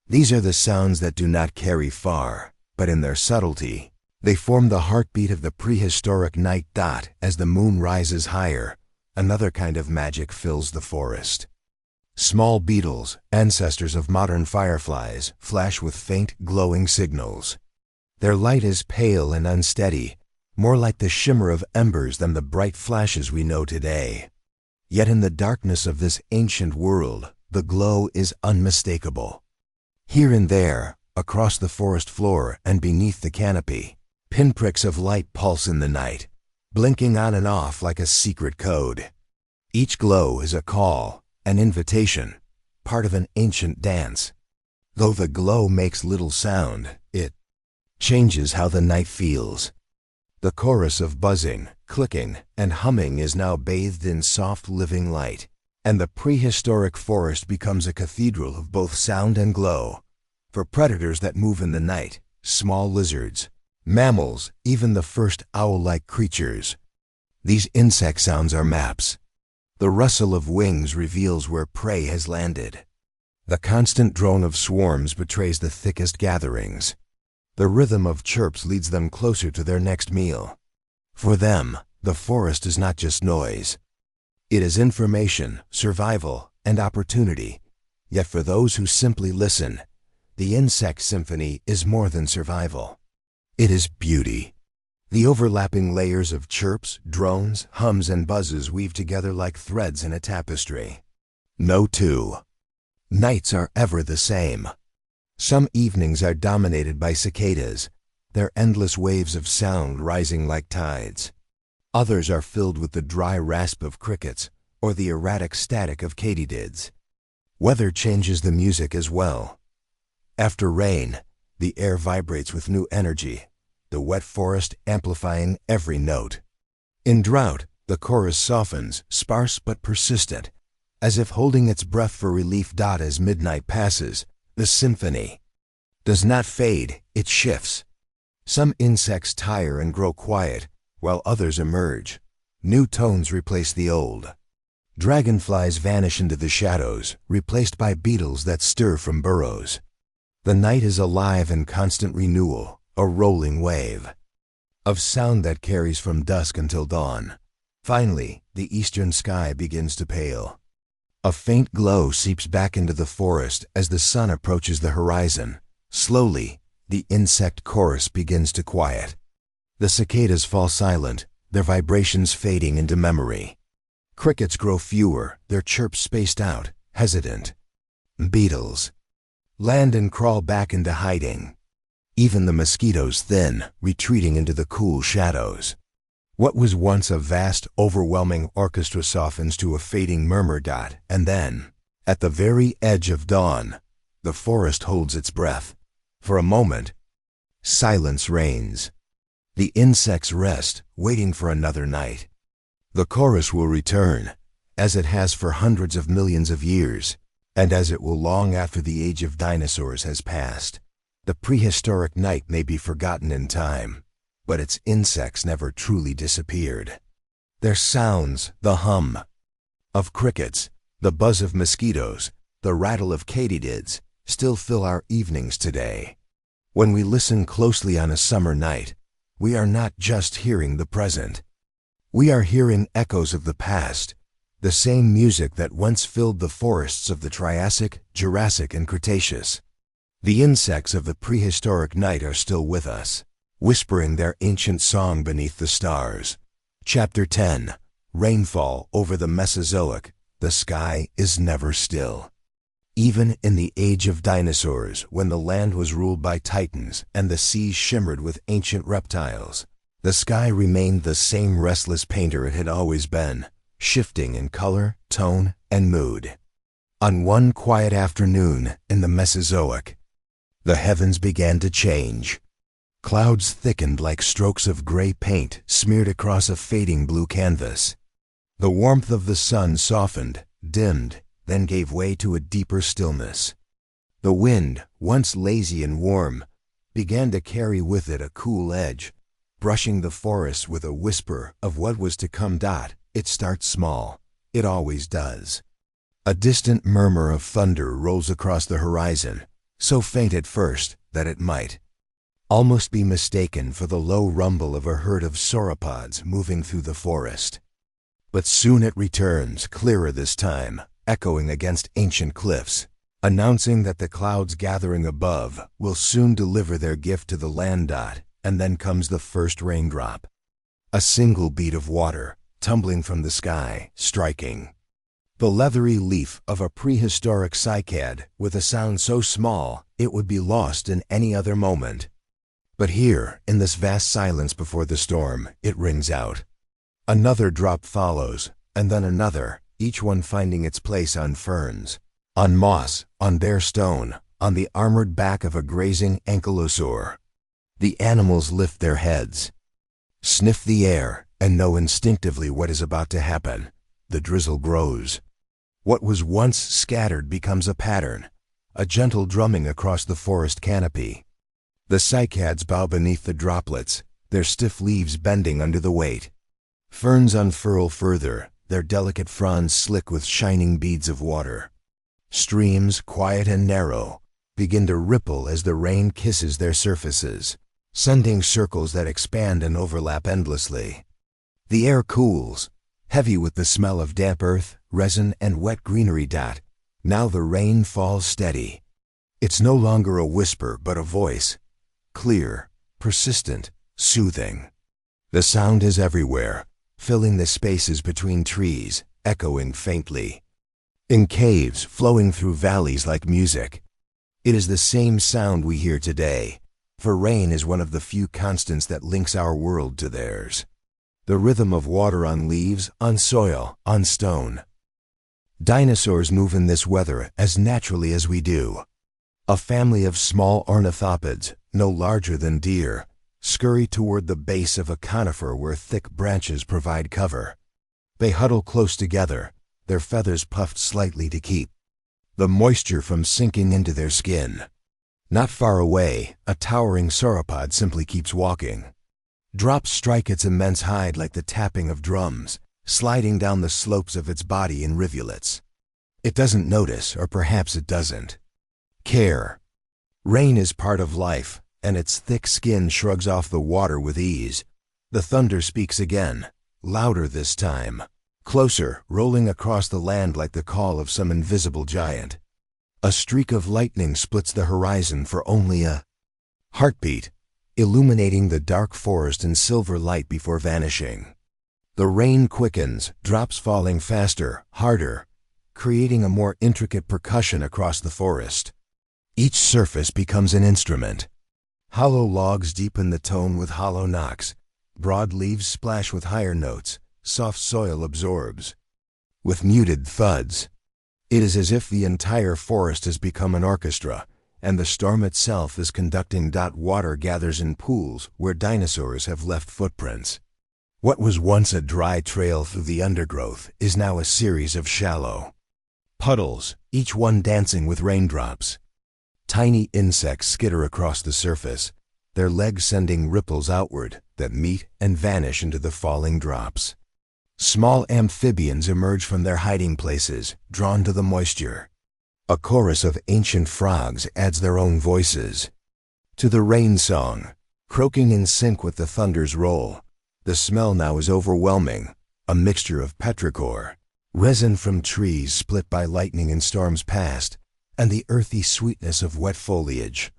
These are the sounds that do not carry far, but in their subtlety, they form the heartbeat of the prehistoric night. As the moon rises higher, another kind of magic fills the forest. Small beetles, ancestors of modern fireflies, flash with faint, glowing signals. Their light is pale and unsteady, more like the shimmer of embers than the bright flashes we know today. Yet in the darkness of this ancient world, the glow is unmistakable. Here and there, across the forest floor and beneath the canopy, pinpricks of light pulse in the night, blinking on and off like a secret code. Each glow is a call, an invitation, part of an ancient dance. Though the glow makes little sound, it changes how the night feels. The chorus of buzzing, clicking, and humming is now bathed in soft living light, and the prehistoric forest becomes a cathedral of both sound and glow. For predators that move in the night, small lizards, mammals, even the first owl-like creatures, these insect sounds are maps. The rustle of wings reveals where prey has landed. The constant drone of swarms betrays the thickest gatherings. The rhythm of chirps leads them closer to their next meal. For them, the forest is not just noise. It is information, survival, and opportunity. Yet for those who simply listen, the insect symphony is more than survival. It is beauty. The overlapping layers of chirps, drones, hums, and buzzes weave together like threads in a tapestry. No two nights are ever the same. Some evenings are dominated by cicadas, their endless waves of sound rising like tides. Others are filled with the dry rasp of crickets or the erratic static of katydids. Weather changes the music as well. After rain, the air vibrates with new energy, the wet forest amplifying every note. In drought, the chorus softens, sparse but persistent, as if holding its breath for relief. As midnight passes, the symphony does not fade, it shifts. Some insects tire and grow quiet, while others emerge. New tones replace the old. Dragonflies vanish into the shadows, replaced by beetles that stir from burrows. The night is alive in constant renewal, a rolling wave of sound that carries from dusk until dawn. Finally, the eastern sky begins to pale. A faint glow seeps back into the forest as the sun approaches the horizon. Slowly, the insect chorus begins to quiet. The cicadas fall silent, their vibrations fading into memory. Crickets grow fewer, their chirps spaced out, hesitant. Beetles land and crawl back into hiding. Even the mosquitoes thin, retreating into the cool shadows. What was once a vast, overwhelming orchestra softens to a fading murmur. And then, at the very edge of dawn, the forest holds its breath. For a moment, silence reigns. The insects rest, waiting for another night. The chorus will return, as it has for hundreds of millions of years, and as it will long after the age of dinosaurs has passed. The prehistoric night may be forgotten in time, but its insects never truly disappeared. Their sounds, the hum of crickets, the buzz of mosquitoes, the rattle of katydids, still fill our evenings today. When we listen closely on a summer night, we are not just hearing the present. We are hearing echoes of the past, the same music that once filled the forests of the Triassic, Jurassic, and Cretaceous. The insects of the prehistoric night are still with us, whispering their ancient song beneath the stars. Chapter 10. Rainfall over the Mesozoic. The sky is never still. Even in the age of dinosaurs, when the land was ruled by titans and the seas shimmered with ancient reptiles, the sky remained the same restless painter it had always been, shifting in color, tone, and mood. On one quiet afternoon in the Mesozoic, the heavens began to change. Clouds thickened like strokes of gray paint smeared across a fading blue canvas. The warmth of the sun softened, dimmed, then gave way to a deeper stillness. The wind, once lazy and warm, began to carry with it a cool edge, brushing the forest with a whisper of what was to come. It starts small. It always does. A distant murmur of thunder rolls across the horizon, so faint at first that it might almost be mistaken for the low rumble of a herd of sauropods moving through the forest. But soon it returns, clearer this time, echoing against ancient cliffs, announcing that the clouds gathering above will soon deliver their gift to the land. And then comes the first raindrop. A single bead of water, tumbling from the sky, striking The leathery leaf of a prehistoric cycad with a sound so small it would be lost in any other moment. But here, in this vast silence before the storm, it rings out. Another drop follows, and then another, each one finding its place on ferns, on moss, on bare stone, on the armored back of a grazing ankylosaur. The animals lift their heads, sniff the air, and know instinctively what is about to happen. The drizzle grows. What was once scattered becomes a pattern, a gentle drumming across the forest canopy. The cycads bow beneath the droplets, their stiff leaves bending under the weight. Ferns unfurl further, their delicate fronds slick with shining beads of water. Streams, quiet and narrow, begin to ripple as the rain kisses their surfaces, sending circles that expand and overlap endlessly. The air cools, heavy with the smell of damp earth, resin, and wet greenery. Now the rain falls steady. It's no longer a whisper but a voice, clear, persistent, soothing. The sound is everywhere, filling the spaces between trees, echoing faintly. In caves, flowing through valleys like music. It is the same sound we hear today, for rain is one of the few constants that links our world to theirs. The rhythm of water on leaves, on soil, on stone. Dinosaurs move in this weather as naturally as we do. A family of small ornithopods, no larger than deer, scurry toward the base of a conifer where thick branches provide cover. They huddle close together, their feathers puffed slightly to keep the moisture from sinking into their skin. Not far away, a towering sauropod simply keeps walking. Drops strike its immense hide like the tapping of drums, sliding down the slopes of its body in rivulets. It doesn't notice, or perhaps it doesn't care. Rain is part of life, and its thick skin shrugs off the water with ease. The thunder speaks again, louder this time, closer, rolling across the land like the call of some invisible giant. A streak of lightning splits the horizon for only a heartbeat, illuminating the dark forest in silver light before vanishing. The rain quickens, drops falling faster, harder, creating a more intricate percussion across the forest. Each surface becomes an instrument. Hollow logs deepen the tone with hollow knocks. Broad leaves splash with higher notes. Soft soil absorbs with muted thuds. It is as if the entire forest has become an orchestra, and the storm itself is conducting. Water gathers in pools where dinosaurs have left footprints. What was once a dry trail through the undergrowth is now a series of shallow puddles, each one dancing with raindrops. Tiny insects skitter across the surface, their legs sending ripples outward that meet and vanish into the falling drops. Small amphibians emerge from their hiding places, drawn to the moisture. A chorus of ancient frogs adds their own voices to the rain song, croaking in sync with the thunder's roll. The smell now is overwhelming, a mixture of petrichor, resin from trees split by lightning in storms past, and the earthy sweetness of wet foliage.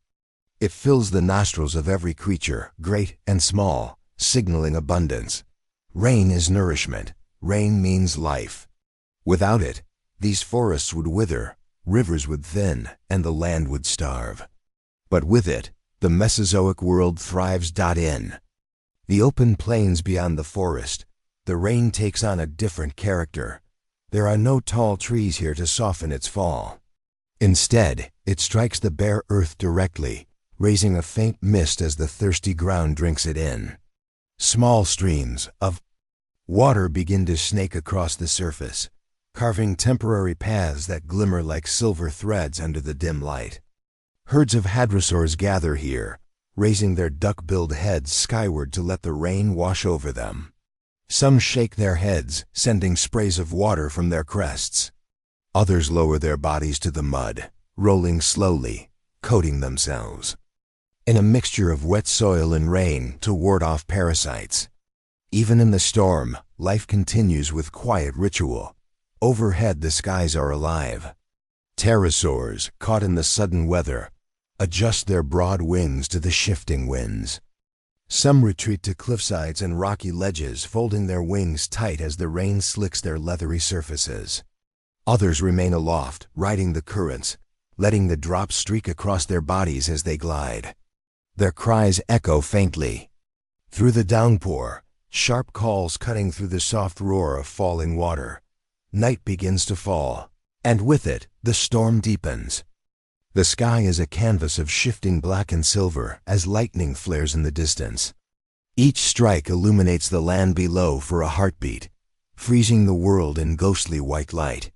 It fills the nostrils of every creature, great and small, signaling abundance. Rain is nourishment. Rain means life. Without it, these forests would wither, rivers would thin, and the land would starve. But with it, the Mesozoic world thrives. In the open plains beyond the forest, the rain takes on a different character. There are no tall trees here to soften its fall. Instead, it strikes the bare earth directly, raising a faint mist as the thirsty ground drinks it in. Small streams of water begin to snake across the surface, carving temporary paths that glimmer like silver threads under the dim light. Herds of hadrosaurs gather here, raising their duck-billed heads skyward to let the rain wash over them. Some shake their heads, sending sprays of water from their crests. Others lower their bodies to the mud, rolling slowly, coating themselves in a mixture of wet soil and rain to ward off parasites. Even in the storm, life continues with quiet ritual. Overhead, the skies are alive. Pterosaurs, caught in the sudden weather, adjust their broad wings to the shifting winds. Some retreat to cliffsides and rocky ledges, folding their wings tight as the rain slicks their leathery surfaces. Others remain aloft, riding the currents, letting the drops streak across their bodies as they glide. Their cries echo faintly. Through the downpour, sharp calls cutting through the soft roar of falling water. Night begins to fall, and with it, the storm deepens. The sky is a canvas of shifting black and silver as lightning flares in the distance. Each strike illuminates the land below for a heartbeat, freezing the world in ghostly white light.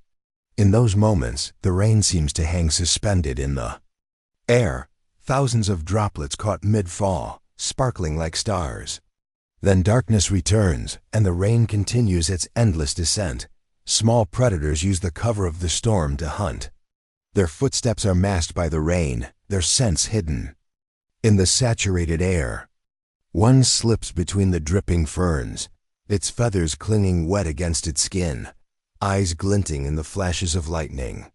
In those moments, the rain seems to hang suspended in the air, thousands of droplets caught mid-fall, sparkling like stars. Then darkness returns, and the rain continues its endless descent. Small predators use the cover of the storm to hunt. Their footsteps are masked by the rain, their scents hidden. In the saturated air, one slips between the dripping ferns, its feathers clinging wet against its skin, eyes glinting in the flashes of lightning.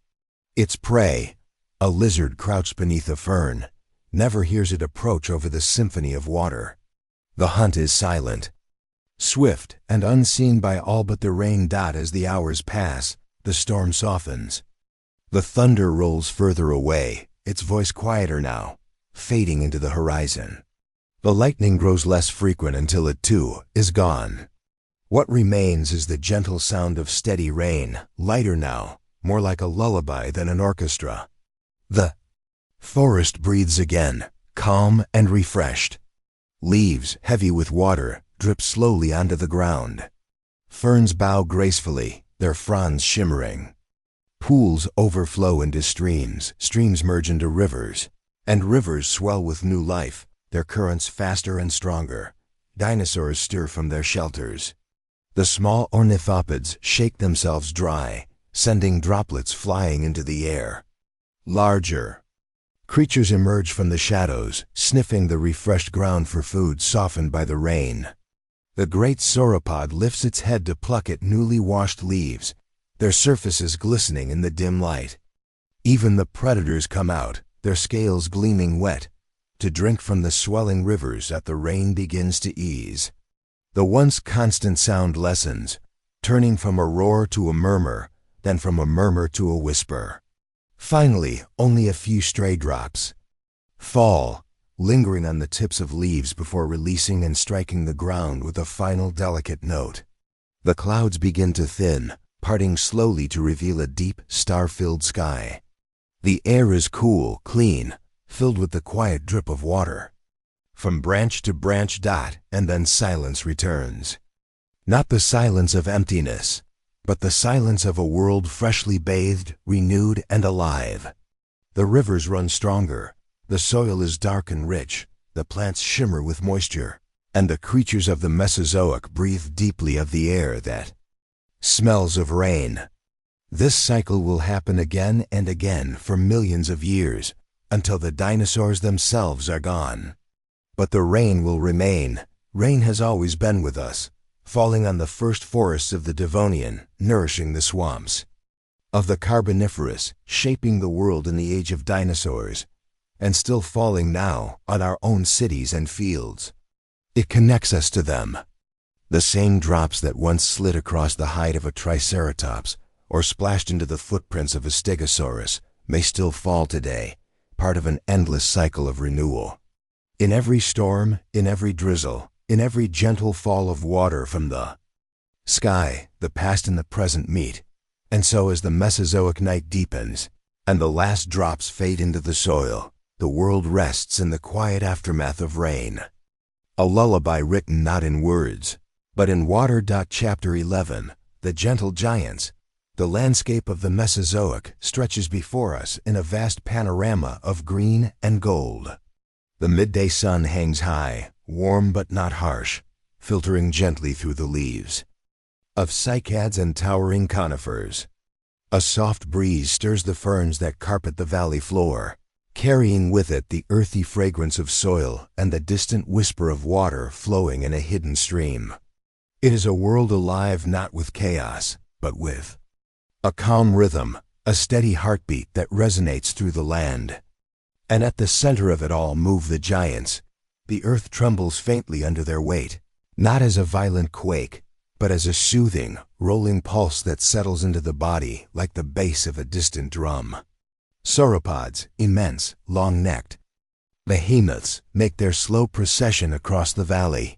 Its prey, a lizard crouched beneath a fern, never hears it approach over the symphony of water. The hunt is silent. Swift and unseen by all but the rain dot as the hours pass, the storm softens. The thunder rolls further away, its voice quieter now, fading into the horizon. The lightning grows less frequent until it, too, is gone. What remains is the gentle sound of steady rain, lighter now, more like a lullaby than an orchestra. The forest breathes again, calm and refreshed. Leaves, heavy with water, drip slowly onto the ground. Ferns bow gracefully, their fronds shimmering. Pools overflow into streams, streams merge into rivers, and rivers swell with new life, their currents faster and stronger. Dinosaurs stir from their shelters. The small ornithopods shake themselves dry, sending droplets flying into the air. Larger creatures emerge from the shadows, sniffing the refreshed ground for food softened by the rain. The great sauropod lifts its head to pluck at newly washed leaves, their surfaces glistening in the dim light. Even the predators come out, their scales gleaming wet, to drink from the swelling rivers that the rain begins to ease. The once constant sound lessens, turning from a roar to a murmur, then from a murmur to a whisper. Finally, only a few stray drops fall, lingering on the tips of leaves before releasing and striking the ground with a final delicate note. The clouds begin to thin, parting slowly to reveal a deep, star-filled sky. The air is cool, clean, filled with the quiet drip of water. From branch to branch dot, and then silence returns. Not the silence of emptiness, but the silence of a world freshly bathed, renewed, and alive. The rivers run stronger, the soil is dark and rich, the plants shimmer with moisture, and the creatures of the Mesozoic breathe deeply of the air that smells of rain. This cycle will happen again and again for millions of years, until the dinosaurs themselves are gone. But the rain will remain. Rain has always been with us, falling on the first forests of the Devonian, nourishing the swamps of the Carboniferous, shaping the world in the age of dinosaurs, and still falling now on our own cities and fields. It connects us to them. The same drops that once slid across the hide of a Triceratops or splashed into the footprints of a Stegosaurus may still fall today, part of an endless cycle of renewal. In every storm, in every drizzle, in every gentle fall of water from the sky, the past and the present meet. And so as the Mesozoic night deepens, and the last drops fade into the soil, the world rests in the quiet aftermath of rain. A lullaby written not in words, but in water. Chapter 11, The Gentle Giants. The landscape of the Mesozoic stretches before us in a vast panorama of green and gold. The midday sun hangs high, warm but not harsh, filtering gently through the leaves of cycads and towering conifers. A soft breeze stirs the ferns that carpet the valley floor, carrying with it the earthy fragrance of soil and the distant whisper of water flowing in a hidden stream. It is a world alive not with chaos, but with a calm rhythm, a steady heartbeat that resonates through the land. And at the center of it all move the giants. The earth trembles faintly under their weight, not as a violent quake, but as a soothing, rolling pulse that settles into the body like the bass of a distant drum. Sauropods, immense, long-necked behemoths, make their slow procession across the valley.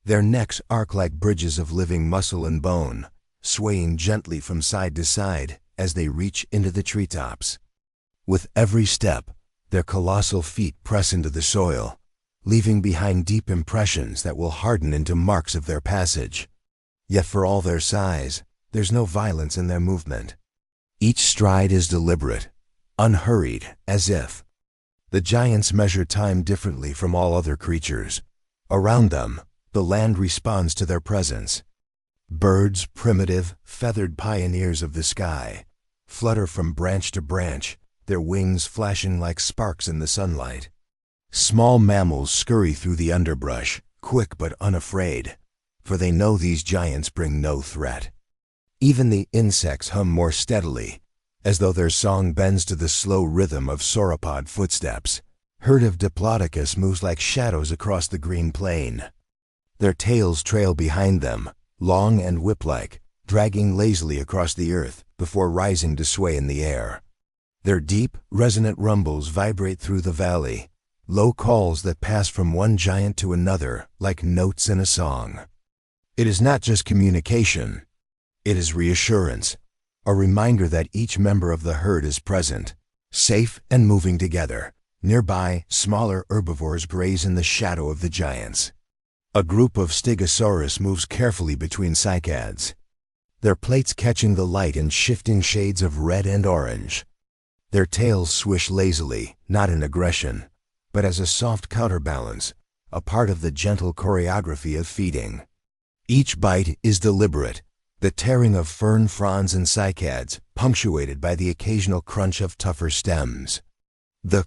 Their necks arc like bridges of living muscle and bone, swaying gently from side to side as they reach into the treetops. With every step, their colossal feet press into the soil, leaving behind deep impressions that will harden into marks of their passage. Yet for all their size, there's no violence in their movement. Each stride is deliberate, unhurried, as if the giants measure time differently from all other creatures. Around them, the land responds to their presence. Birds, primitive, feathered pioneers of the sky, flutter from branch to branch, their wings flashing like sparks in the sunlight. Small mammals scurry through the underbrush, quick but unafraid, for they know these giants bring no threat. Even the insects hum more steadily, as though their song bends to the slow rhythm of sauropod footsteps. Herd of Diplodocus moves like shadows across the green plain. Their tails trail behind them, long and whip-like, dragging lazily across the earth before rising to sway in the air. Their deep, resonant rumbles vibrate through the valley, low calls that pass from one giant to another like notes in a song. It is not just communication. It is reassurance, a reminder that each member of the herd is present, safe and moving together. Nearby, smaller herbivores graze in the shadow of the giants. A group of Stegosaurus moves carefully between cycads, their plates catching the light in shifting shades of red and orange. Their tails swish lazily, not in aggression, but as a soft counterbalance, a part of the gentle choreography of feeding. Each bite is deliberate, the tearing of fern fronds and cycads, punctuated by the occasional crunch of tougher stems. The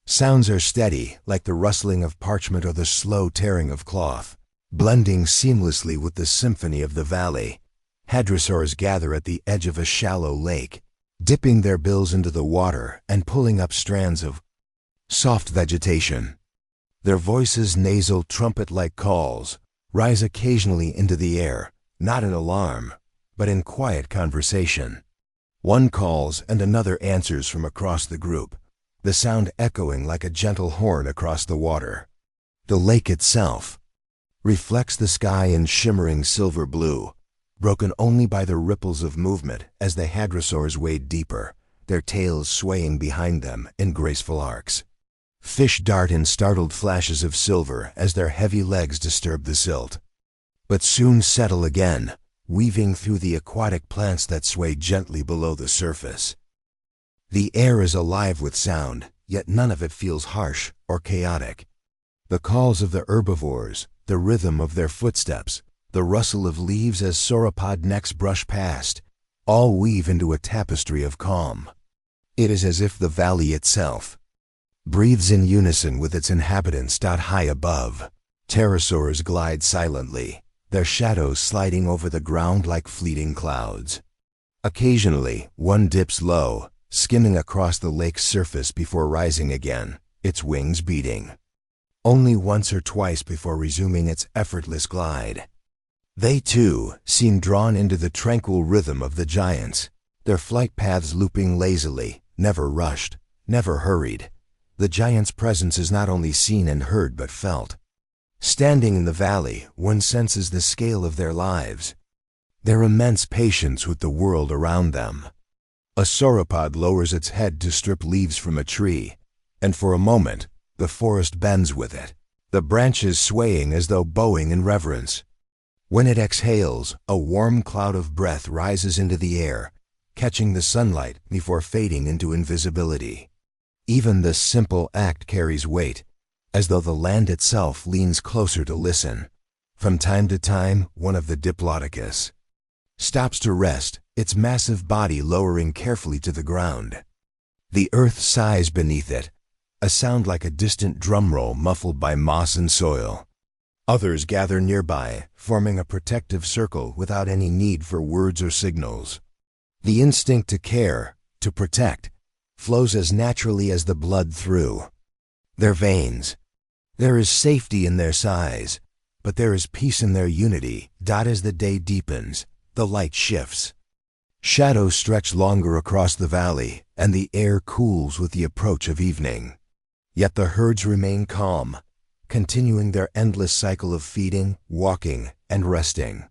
sounds are steady, like the rustling of parchment or the slow tearing of cloth, blending seamlessly with the symphony of the valley. Hadrosaurs gather at the edge of a shallow lake, dipping their bills into the water and pulling up strands of soft vegetation. Their voices, nasal, trumpet-like calls, rise occasionally into the air, not in alarm, but in quiet conversation. One calls and another answers from across the group, the sound echoing like a gentle horn across the water. The lake itself reflects the sky in shimmering silver blue, broken only by the ripples of movement as the hadrosaurs wade deeper, their tails swaying behind them in graceful arcs. Fish dart in startled flashes of silver as their heavy legs disturb the silt, but soon settle again, weaving through the aquatic plants that sway gently below the surface. The air is alive with sound, yet none of it feels harsh or chaotic. The calls of the herbivores, the rhythm of their footsteps, the rustle of leaves as sauropod necks brush past, all weave into a tapestry of calm. It is as if the valley itself breathes in unison with its inhabitants. High above, pterosaurs glide silently, their shadows sliding over the ground like fleeting clouds. Occasionally, one dips low, skimming across the lake's surface before rising again, its wings beating. Only once or twice before resuming its effortless glide. They, too, seem drawn into the tranquil rhythm of the giants, their flight paths looping lazily, never rushed, never hurried. The giants' presence is not only seen and heard but felt. Standing in the valley, one senses the scale of their lives, their immense patience with the world around them. A sauropod lowers its head to strip leaves from a tree, and for a moment, the forest bends with it, the branches swaying as though bowing in reverence. When it exhales, a warm cloud of breath rises into the air, catching the sunlight before fading into invisibility. Even this simple act carries weight, as though the land itself leans closer to listen. From time to time, one of the Diplodocus stops to rest, its massive body lowering carefully to the ground. The earth sighs beneath it, a sound like a distant drum roll muffled by moss and soil. Others gather nearby, forming a protective circle without any need for words or signals. The instinct to care, to protect, flows as naturally as the blood through their veins. There is safety in their size, but there is peace in their unity. As the day deepens, the light shifts. Shadows stretch longer across the valley, and the air cools with the approach of evening. Yet the herds remain calm, continuing their endless cycle of feeding, walking, and resting.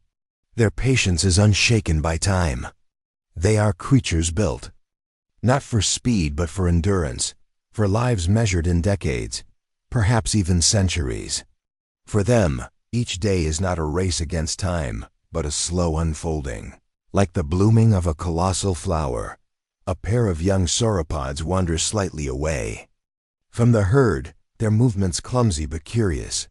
Their patience is unshaken by time. They are creatures built, not for speed but for endurance, for lives measured in decades, perhaps even centuries. For them, each day is not a race against time, but a slow unfolding. Like the blooming of a colossal flower, a pair of young sauropods wander slightly away. From the herd, their movements clumsy but curious.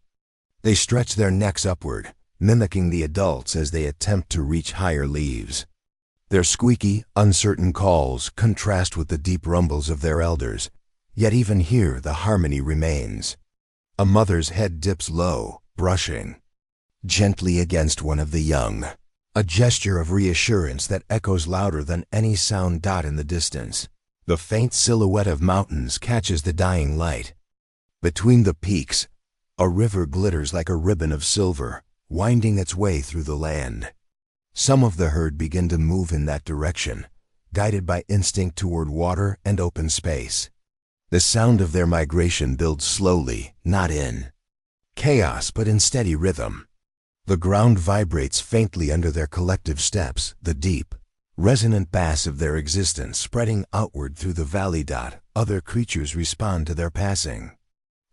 They stretch their necks upward, mimicking the adults as they attempt to reach higher leaves. Their squeaky, uncertain calls contrast with the deep rumbles of their elders, yet even here the harmony remains. A mother's head dips low, brushing gently against one of the young, a gesture of reassurance that echoes louder than any sound. In the distance, the faint silhouette of mountains catches the dying light. Between the peaks, a river glitters like a ribbon of silver, winding its way through the land. Some of the herd begin to move in that direction, guided by instinct toward water and open space. The sound of their migration builds slowly, not in chaos but in steady rhythm. The ground vibrates faintly under their collective steps, the deep, resonant bass of their existence spreading outward through the valley. Other creatures respond to their passing.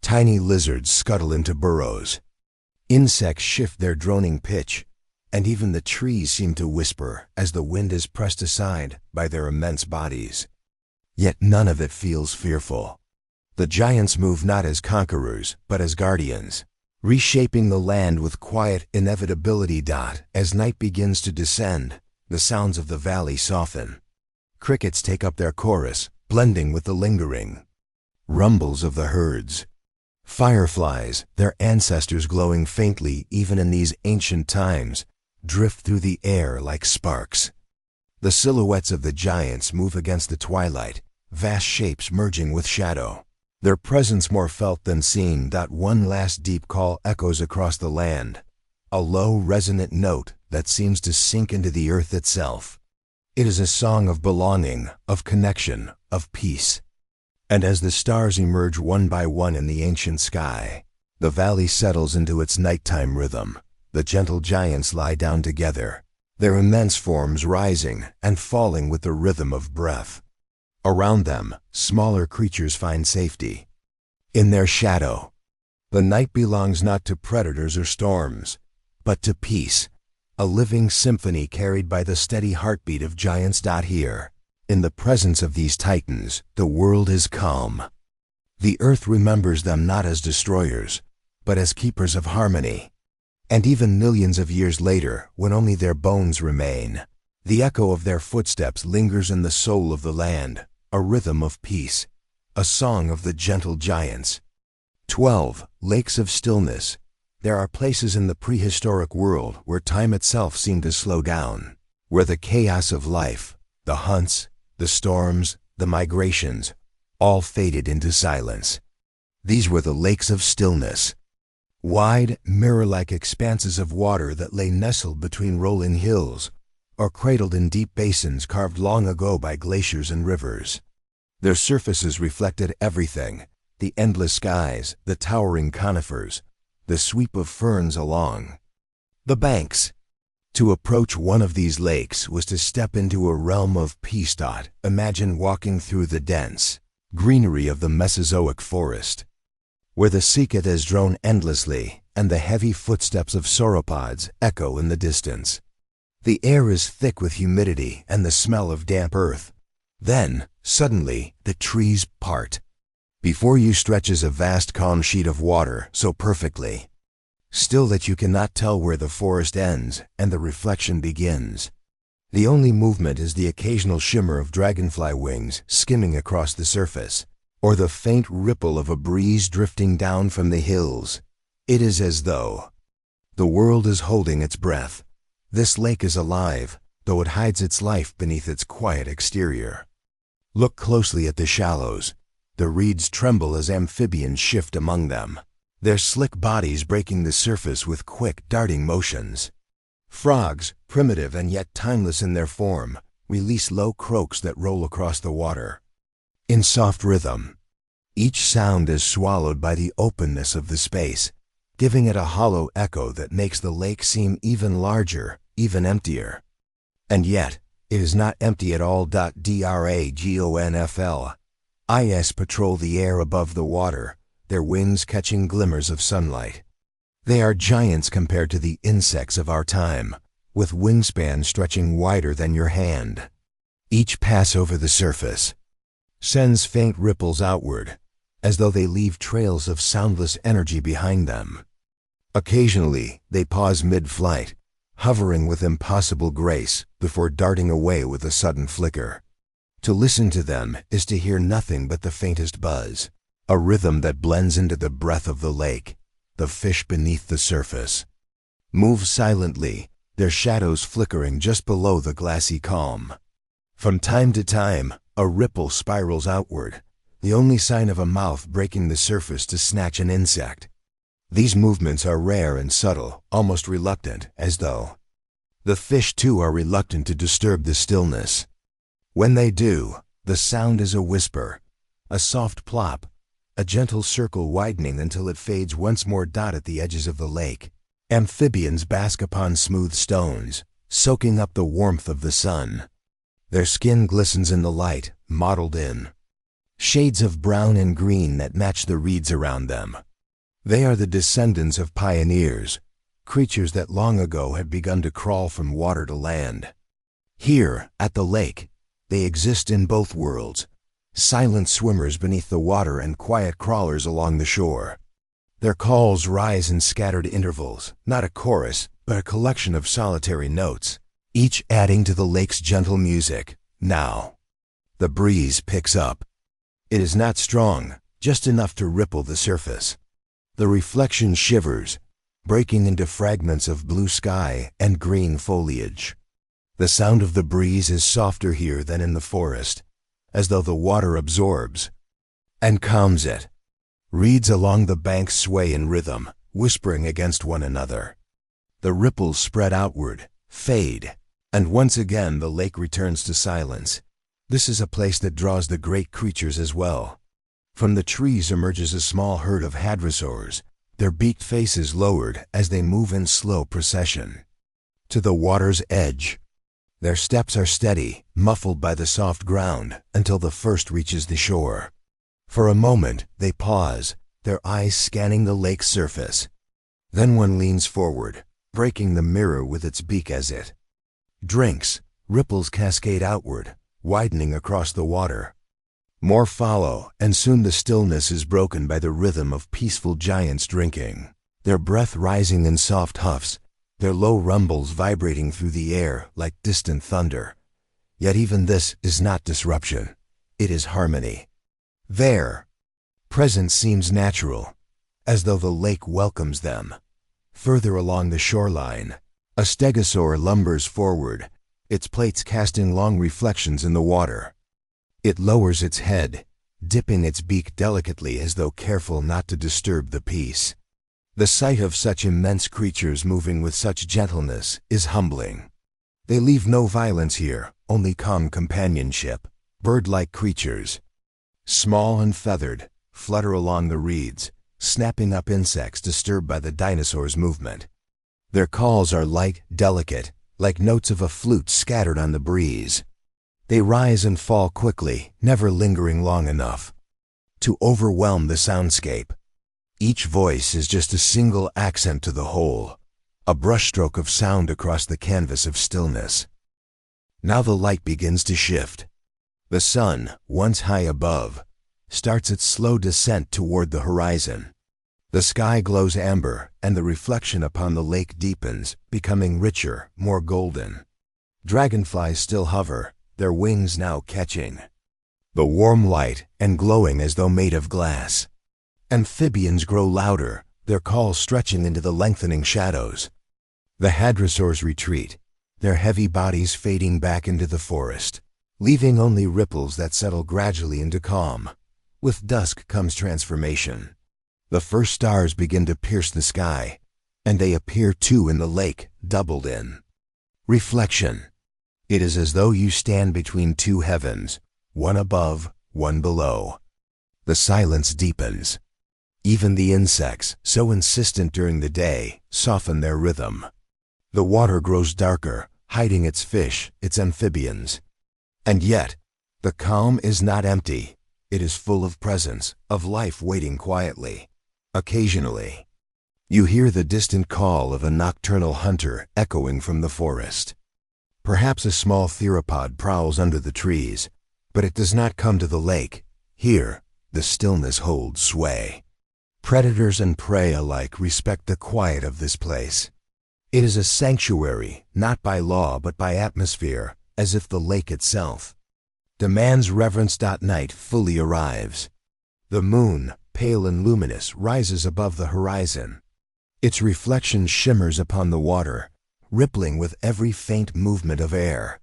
Tiny lizards scuttle into burrows. Insects shift their droning pitch, and even the trees seem to whisper as the wind is pressed aside by their immense bodies. Yet none of it feels fearful. The giants move not as conquerors, but as guardians, reshaping the land with quiet inevitability. As night begins to descend, the sounds of the valley soften. Crickets take up their chorus, blending with the lingering rumbles of the herds. Fireflies, their ancestors glowing faintly even in these ancient times, drift through the air like sparks. The silhouettes of the giants move against the twilight, vast shapes merging with shadow. Their presence more felt than seen. One last deep call echoes across the land, a low, resonant note that seems to sink into the earth itself. It is a song of belonging, of connection, of peace. And as the stars emerge one by one in the ancient sky, the valley settles into its nighttime rhythm. The gentle giants lie down together, their immense forms rising and falling with the rhythm of breath. Around them, smaller creatures find safety in their shadow. The night belongs not to predators or storms, but to peace, a living symphony carried by the steady heartbeat of giants. Here, in the presence of these titans, the world is calm. The earth remembers them not as destroyers, but as keepers of harmony. And even millions of years later, when only their bones remain, the echo of their footsteps lingers in the soul of the land, a rhythm of peace, a song of the gentle giants. 12. Lakes of stillness. There are places in the prehistoric world where time itself seemed to slow down, where the chaos of life, the hunts, the storms, the migrations, all faded into silence. These were the lakes of stillness. Wide, mirror-like expanses of water that lay nestled between rolling hills, or cradled in deep basins carved long ago by glaciers and rivers. Their surfaces reflected everything: the endless skies, the towering conifers, the sweep of ferns along the banks. To approach one of these lakes was to step into a realm of peace. Imagine walking through the dense greenery of the Mesozoic forest, where the cicadas drone endlessly and the heavy footsteps of sauropods echo in the distance. The air is thick with humidity and the smell of damp earth. Then, suddenly, the trees part. Before you stretches a vast calm sheet of water so perfectly still that you cannot tell where the forest ends and the reflection begins. The only movement is the occasional shimmer of dragonfly wings skimming across the surface, or the faint ripple of a breeze drifting down from the hills. It is as though the world is holding its breath. This lake is alive, though it hides its life beneath its quiet exterior. Look closely at the shallows. The reeds tremble as amphibians shift among them. their slick bodies breaking the surface with quick, darting motions. Frogs, primitive and yet timeless in their form, release low croaks that roll across the water. In soft rhythm, each sound is swallowed by the openness of the space, giving it a hollow echo that makes the lake seem even larger, even emptier. And yet, it is not empty at all. Dragonflies patrol the air above the water, their wings catching glimmers of sunlight. They are giants compared to the insects of our time, with wingspans stretching wider than your hand. Each pass over the surface sends faint ripples outward, as though they leave trails of soundless energy behind them. Occasionally, they pause mid-flight, hovering with impossible grace before darting away with a sudden flicker. To listen to them is to hear nothing but the faintest buzz, a rhythm that blends into the breath of the lake, the fish beneath the surface. Move silently, their shadows flickering just below the glassy calm. From time to time, a ripple spirals outward, the only sign of a mouth breaking the surface to snatch an insect. These movements are rare and subtle, almost reluctant, as though the fish too are reluctant to disturb the stillness. When they do, the sound is a whisper, a soft plop, a gentle circle widening until it fades once more. At the edges of the lake, amphibians bask upon smooth stones, soaking up the warmth of the sun. Their skin glistens in the light, mottled in shades of brown and green that match the reeds around them. They are the descendants of pioneers, creatures that long ago had begun to crawl from water to land. Here, at the lake, they exist in both worlds, silent swimmers beneath the water and quiet crawlers along the shore. Their calls rise in scattered intervals, not a chorus, but a collection of solitary notes, each adding to the lake's gentle music. Now, the breeze picks up. It is not strong, just enough to ripple the surface. The reflection shivers, breaking into fragments of blue sky and green foliage. The sound of the breeze is softer here than in the forest, as though the water absorbs and calms it. Reeds along the banks sway in rhythm, whispering against one another. The ripples spread outward, fade, and once again the lake returns to silence. This is a place that draws the great creatures as well. From the trees emerges a small herd of hadrosaurs, their beaked faces lowered as they move in slow procession to the water's edge. Their steps are steady, muffled by the soft ground, until the first reaches the shore. For a moment, they pause, their eyes scanning the lake's surface. Then one leans forward, breaking the mirror with its beak as it drinks. Ripples cascade outward, widening across the water. More follow, and soon the stillness is broken by the rhythm of peaceful giants drinking, their breath rising in soft huffs, their low rumbles vibrating through the air like distant thunder. Yet even this is not disruption. It is harmony. Their presence seems natural, as though the lake welcomes them. Further along the shoreline, a stegosaur lumbers forward, its plates casting long reflections in the water. It lowers its head, dipping its beak delicately as though careful not to disturb the peace. The sight of such immense creatures moving with such gentleness is humbling. They leave no violence here, only calm companionship. Bird-like creatures, small and feathered, flutter along the reeds, snapping up insects disturbed by the dinosaur's movement. Their calls are light, delicate, like notes of a flute scattered on the breeze. They rise and fall quickly, never lingering long enough to overwhelm the soundscape. Each voice is just a single accent to the whole, a brushstroke of sound across the canvas of stillness. Now the light begins to shift. The sun, once high above, starts its slow descent toward the horizon. The sky glows amber, and the reflection upon the lake deepens, becoming richer, more golden. Dragonflies still hover, their wings now catching the warm light and glowing as though made of glass. Amphibians grow louder, their calls stretching into the lengthening shadows. The hadrosaurs retreat, their heavy bodies fading back into the forest, leaving only ripples that settle gradually into calm. With dusk comes transformation. The first stars begin to pierce the sky, and they appear too in the lake, doubled in. Reflection. It is as though you stand between two heavens, one above, one below. The silence deepens. Even the insects, so insistent during the day, soften their rhythm. The water grows darker, hiding its fish, its amphibians. And yet, the calm is not empty. It is full of presence, of life waiting quietly. Occasionally, you hear the distant call of a nocturnal hunter echoing from the forest. Perhaps a small theropod prowls under the trees, but it does not come to the lake. Here, the stillness holds sway. Predators and prey alike respect the quiet of this place. It is a sanctuary, not by law but by atmosphere, as if the lake itself demands reverence. Night fully arrives. The moon, pale and luminous, rises above the horizon. Its reflection shimmers upon the water, rippling with every faint movement of air.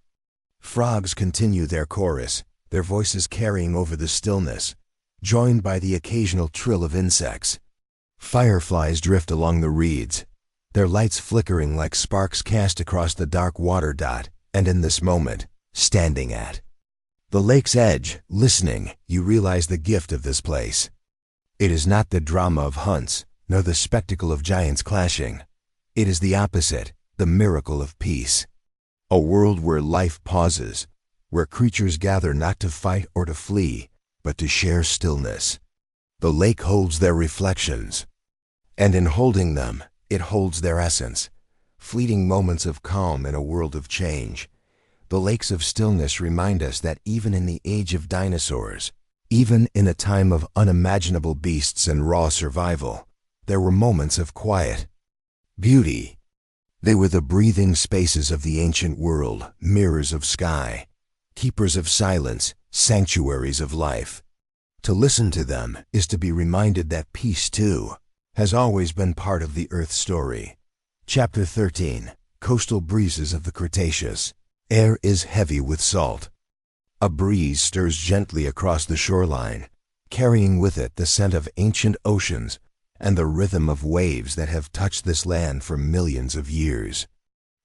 Frogs continue their chorus, their voices carrying over the stillness, joined by the occasional trill of insects. Fireflies drift along the reeds, their lights flickering like sparks cast across the dark water. And in this moment, standing at the lake's edge, listening, you realize the gift of this place. It is not the drama of hunts, nor the spectacle of giants clashing. It is the opposite, the miracle of peace. A world where life pauses, where creatures gather not to fight or to flee, but to share stillness. The lake holds their reflections, and in holding them, it holds their essence. Fleeting moments of calm in a world of change. The lakes of stillness remind us that even in the age of dinosaurs, even in a time of unimaginable beasts and raw survival, there were moments of quiet, beauty. They were the breathing spaces of the ancient world, mirrors of sky, keepers of silence, sanctuaries of life. To listen to them is to be reminded that peace, too, has always been part of the Earth story. Chapter 13. Coastal breezes of the Cretaceous. Air is heavy with salt. A breeze stirs gently across the shoreline, carrying with it the scent of ancient oceans and the rhythm of waves that have touched this land for millions of years.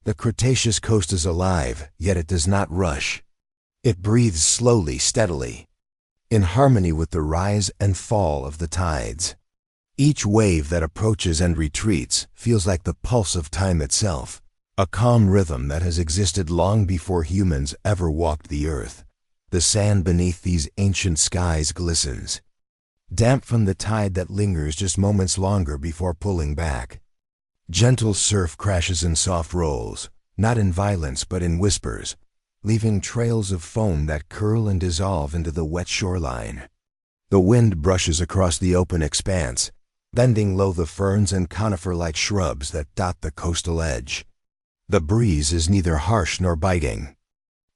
The Cretaceous coast is alive, yet it does not rush. It breathes slowly, steadily, in harmony with the rise and fall of the tides. Each wave that approaches and retreats feels like the pulse of time itself, a calm rhythm that has existed long before humans ever walked the earth. The sand beneath these ancient skies glistens, damp from the tide that lingers just moments longer before pulling back. Gentle surf crashes in soft rolls, not in violence but in whispers, leaving trails of foam that curl and dissolve into the wet shoreline. The wind brushes across the open expanse, bending low the ferns and conifer-like shrubs that dot the coastal edge. The breeze is neither harsh nor biting.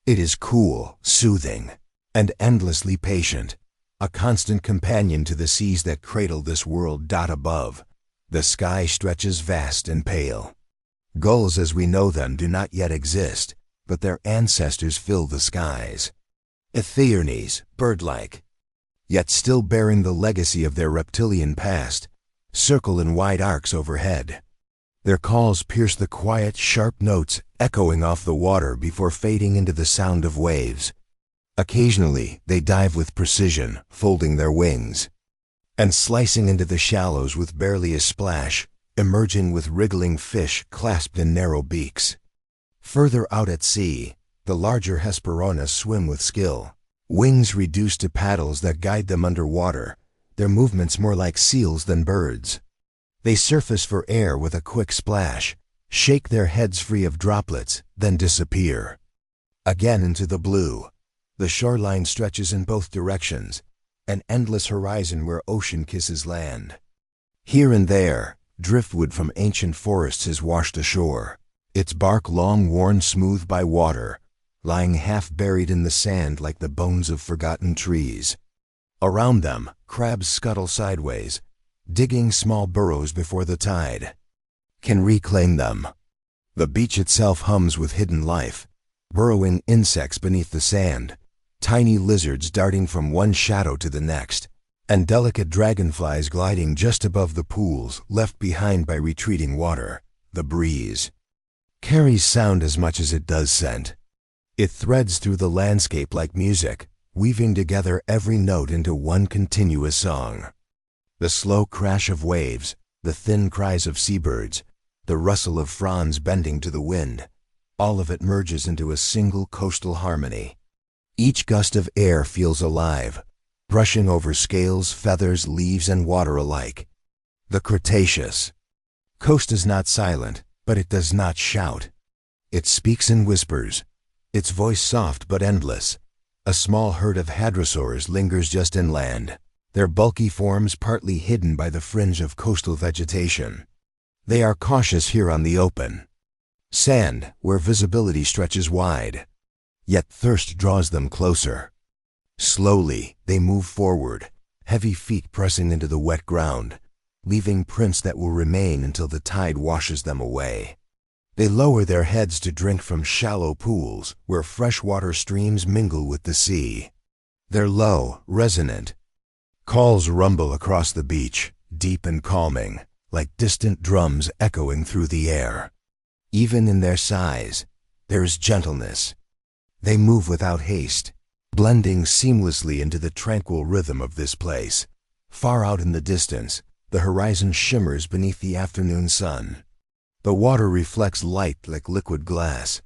It is cool, soothing, and endlessly patient, a constant companion to the seas that cradle this world. Above, the sky stretches vast and pale. Gulls as we know them do not yet exist, but their ancestors fill the skies. Etheirnes, bird-like, yet still bearing the legacy of their reptilian past, circle in wide arcs overhead. Their calls pierce the quiet, sharp notes echoing off the water before fading into the sound of waves. Occasionally, they dive with precision, folding their wings, and slicing into the shallows with barely a splash, emerging with wriggling fish clasped in narrow beaks. Further out at sea, the larger Hesperornis swim with skill, wings reduced to paddles that guide them underwater, their movements more like seals than birds. They surface for air with a quick splash, shake their heads free of droplets, then disappear. Again into the blue. The shoreline stretches in both directions, an endless horizon where ocean kisses land. Here and there, driftwood from ancient forests is washed ashore, its bark long worn smooth by water, lying half buried in the sand like the bones of forgotten trees. Around them, crabs scuttle sideways, digging small burrows before the tide can reclaim them. The beach itself hums with hidden life, burrowing insects beneath the sand, tiny lizards darting from one shadow to the next, and delicate dragonflies gliding just above the pools left behind by retreating water. The breeze carries sound as much as it does scent. It threads through the landscape like music, weaving together every note into one continuous song. The slow crash of waves, the thin cries of seabirds, the rustle of fronds bending to the wind, all of it merges into a single coastal harmony. Each gust of air feels alive, brushing over scales, feathers, leaves, and water alike. The Cretaceous coast is not silent, but it does not shout. It speaks in whispers, its voice soft but endless. A small herd of hadrosaurs lingers just inland, their bulky forms partly hidden by the fringe of coastal vegetation. They are cautious here on the open sand, where visibility stretches wide. Yet thirst draws them closer. Slowly, they move forward, heavy feet pressing into the wet ground, leaving prints that will remain until the tide washes them away. They lower their heads to drink from shallow pools where freshwater streams mingle with the sea. Their low, resonant calls rumble across the beach, deep and calming, like distant drums echoing through the air. Even in their size, there is gentleness. They move without haste, blending seamlessly into the tranquil rhythm of this place. Far out in the distance, the horizon shimmers beneath the afternoon sun. The water reflects light like liquid glass,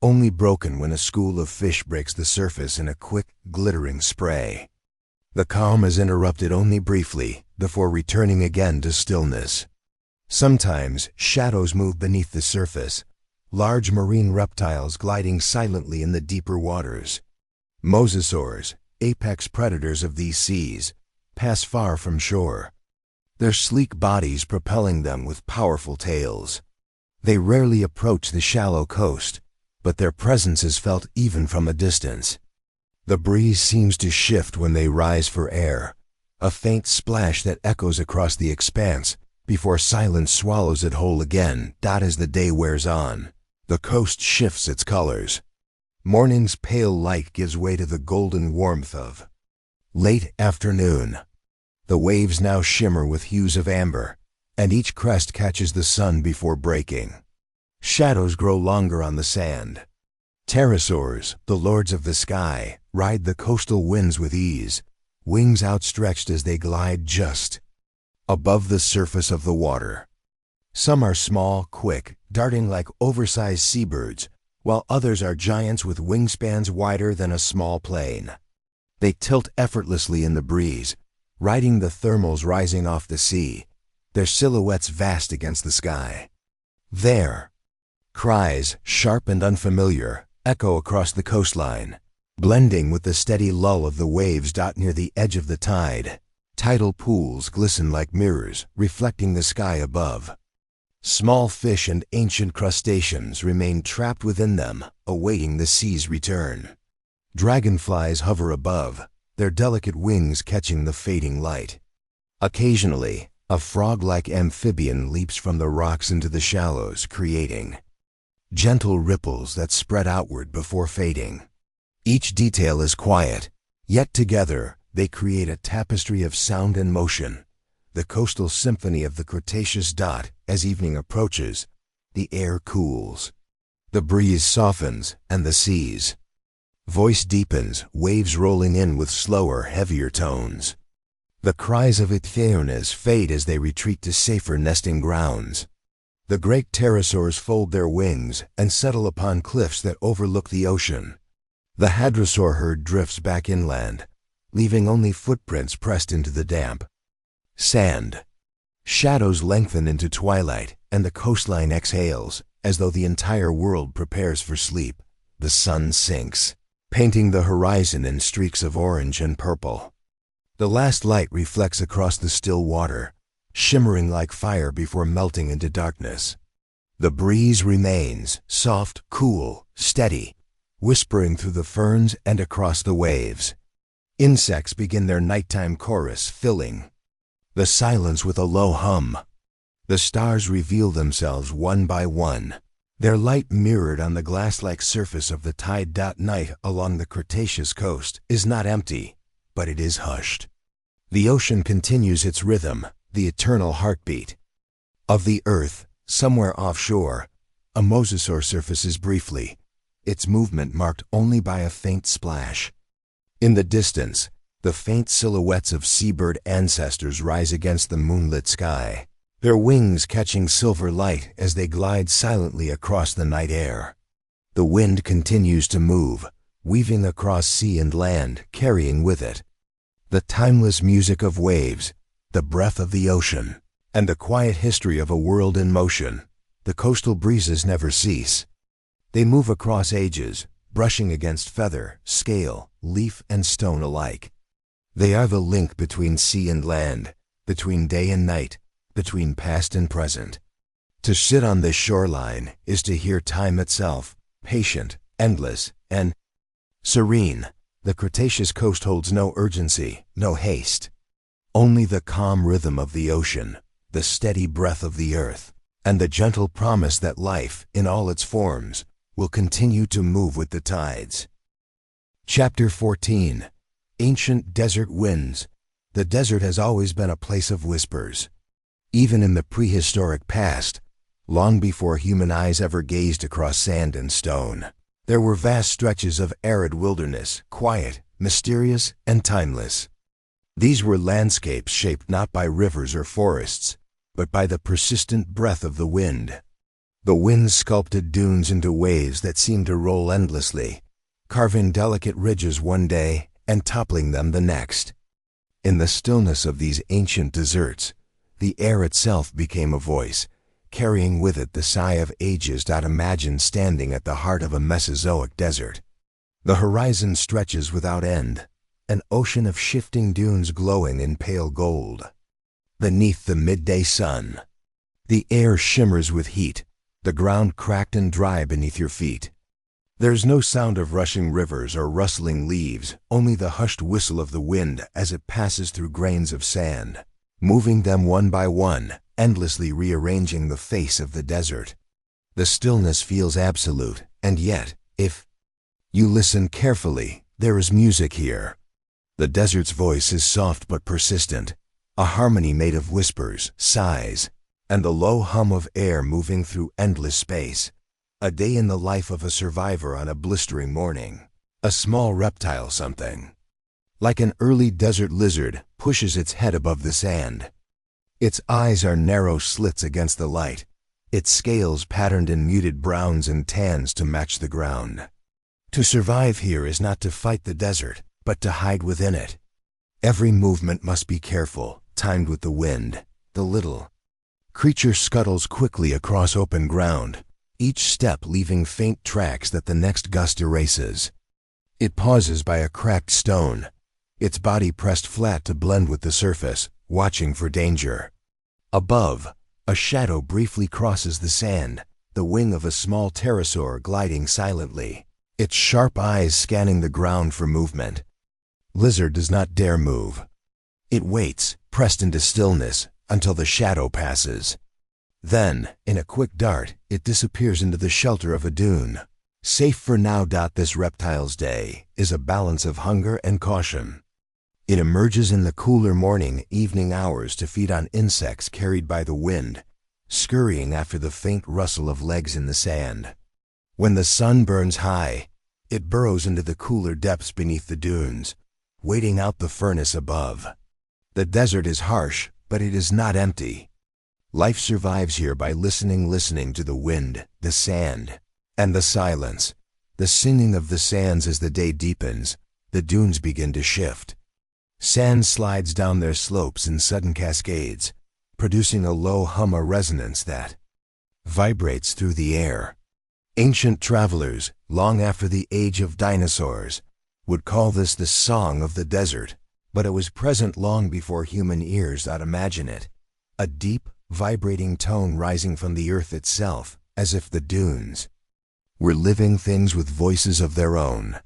only broken when a school of fish breaks the surface in a quick, glittering spray. The calm is interrupted only briefly, before returning again to stillness. Sometimes, shadows move beneath the surface, large marine reptiles gliding silently in the deeper waters. Mosasaurs, apex predators of these seas, pass far from shore, their sleek bodies propelling them with powerful tails. They rarely approach the shallow coast, but their presence is felt even from a distance. The breeze seems to shift when they rise for air, a faint splash that echoes across the expanse before silence swallows it whole again. As the day wears on, the coast shifts its colors. Morning's pale light gives way to the golden warmth of late afternoon. The waves now shimmer with hues of amber, and each crest catches the sun before breaking. Shadows grow longer on the sand. Pterosaurs, the lords of the sky, ride the coastal winds with ease, wings outstretched as they glide just above the surface of the water. Some are small, quick, darting like oversized seabirds, while others are giants with wingspans wider than a small plane. They tilt effortlessly in the breeze, riding the thermals rising off the sea, their silhouettes vast against the sky. Their cries, sharp and unfamiliar, echo across the coastline, blending with the steady lull of the waves. Near the edge of the tide, tidal pools glisten like mirrors, reflecting the sky above. Small fish and ancient crustaceans remain trapped within them, awaiting the sea's return. Dragonflies hover above, their delicate wings catching the fading light. Occasionally, a frog-like amphibian leaps from the rocks into the shallows, creating gentle ripples that spread outward before fading. Each detail is quiet, yet together they create a tapestry of sound and motion, the coastal symphony of the Cretaceous. As evening approaches, the air cools. The breeze softens, and the sea's voice deepens, waves rolling in with slower, heavier tones. The cries of ichthyones fade as they retreat to safer nesting grounds. The great pterosaurs fold their wings and settle upon cliffs that overlook the ocean. The hadrosaur herd drifts back inland, leaving only footprints pressed into the damp sand. Shadows lengthen into twilight, and the coastline exhales, as though the entire world prepares for sleep. The sun sinks, painting the horizon in streaks of orange and purple. The last light reflects across the still water, shimmering like fire before melting into darkness. The breeze remains, soft, cool, steady, whispering through the ferns and across the waves. Insects begin their nighttime chorus, filling the silence with a low hum. The stars reveal themselves one by one, their light mirrored on the glass-like surface of the tide. Night along the Cretaceous coast is not empty, but it is hushed. The ocean continues its rhythm, the eternal heartbeat. Of the earth, somewhere offshore, a mosasaur surfaces briefly, its movement marked only by a faint splash. In the distance, the faint silhouettes of seabird ancestors rise against the moonlit sky, their wings catching silver light as they glide silently across the night air. The wind continues to move, weaving across sea and land, carrying with it the timeless music of waves, the breath of the ocean, and the quiet history of a world in motion. The coastal breezes never cease. They move across ages, brushing against feather, scale, leaf, and stone alike. They are the link between sea and land, between day and night, between past and present. To sit on this shoreline is to hear time itself, patient, endless, and serene. The Cretaceous coast holds no urgency, no haste. Only the calm rhythm of the ocean, the steady breath of the earth, and the gentle promise that life, in all its forms, will continue to move with the tides. Chapter 14. Ancient Desert Winds. The desert has always been a place of whispers. Even in the prehistoric past, long before human eyes ever gazed across sand and stone, there were vast stretches of arid wilderness, quiet, mysterious, and timeless. These were landscapes shaped not by rivers or forests, but by the persistent breath of the wind. The wind sculpted dunes into waves that seemed to roll endlessly, carving delicate ridges one day and toppling them the next. In the stillness of these ancient deserts, the air itself became a voice, carrying with it the sigh of ages. Imagine standing at the heart of a Mesozoic desert. The horizon stretches without end, an ocean of shifting dunes glowing in pale gold. Beneath the midday sun, the air shimmers with heat, the ground cracked and dry beneath your feet. There's no sound of rushing rivers or rustling leaves, only the hushed whistle of the wind as it passes through grains of sand, moving them one by one, endlessly rearranging the face of the desert. The stillness feels absolute, and yet, if you listen carefully, there is music here. The desert's voice is soft but persistent, a harmony made of whispers, sighs, and the low hum of air moving through endless space. A day in the life of a survivor on a blistering morning. A small reptile, something like an early desert lizard, pushes its head above the sand. Its eyes are narrow slits against the light, its scales patterned in muted browns and tans to match the ground. To survive here is not to fight the desert, but to hide within it. Every movement must be careful, timed with the wind. The little creature scuttles quickly across open ground, each step leaving faint tracks that the next gust erases. It pauses by a cracked stone, its body pressed flat to blend with the surface, watching for danger. Above, a shadow briefly crosses the sand, the wing of a small pterosaur gliding silently, its sharp eyes scanning the ground for movement. Lizard does not dare move. It waits, pressed into stillness, until the shadow passes. Then, in a quick dart, it disappears into the shelter of a dune. Safe for now. This reptile's day is a balance of hunger and caution. It emerges in the cooler morning, evening hours to feed on insects carried by the wind, scurrying after the faint rustle of legs in the sand. When the sun burns high, it burrows into the cooler depths beneath the dunes, waiting out the furnace above. The desert is harsh, but it is not empty. Life survives here by listening to the wind, the sand, and the silence. The singing of the sands as the day deepens, the dunes begin to shift. Sand slides down their slopes in sudden cascades, producing a low hum, a resonance that vibrates through the air. Ancient travelers, long after the age of dinosaurs, would call this the song of the desert, but it was present long before human ears could imagine it. A deep, vibrating tone rising from the earth itself, as if the dunes were living things with voices of their own.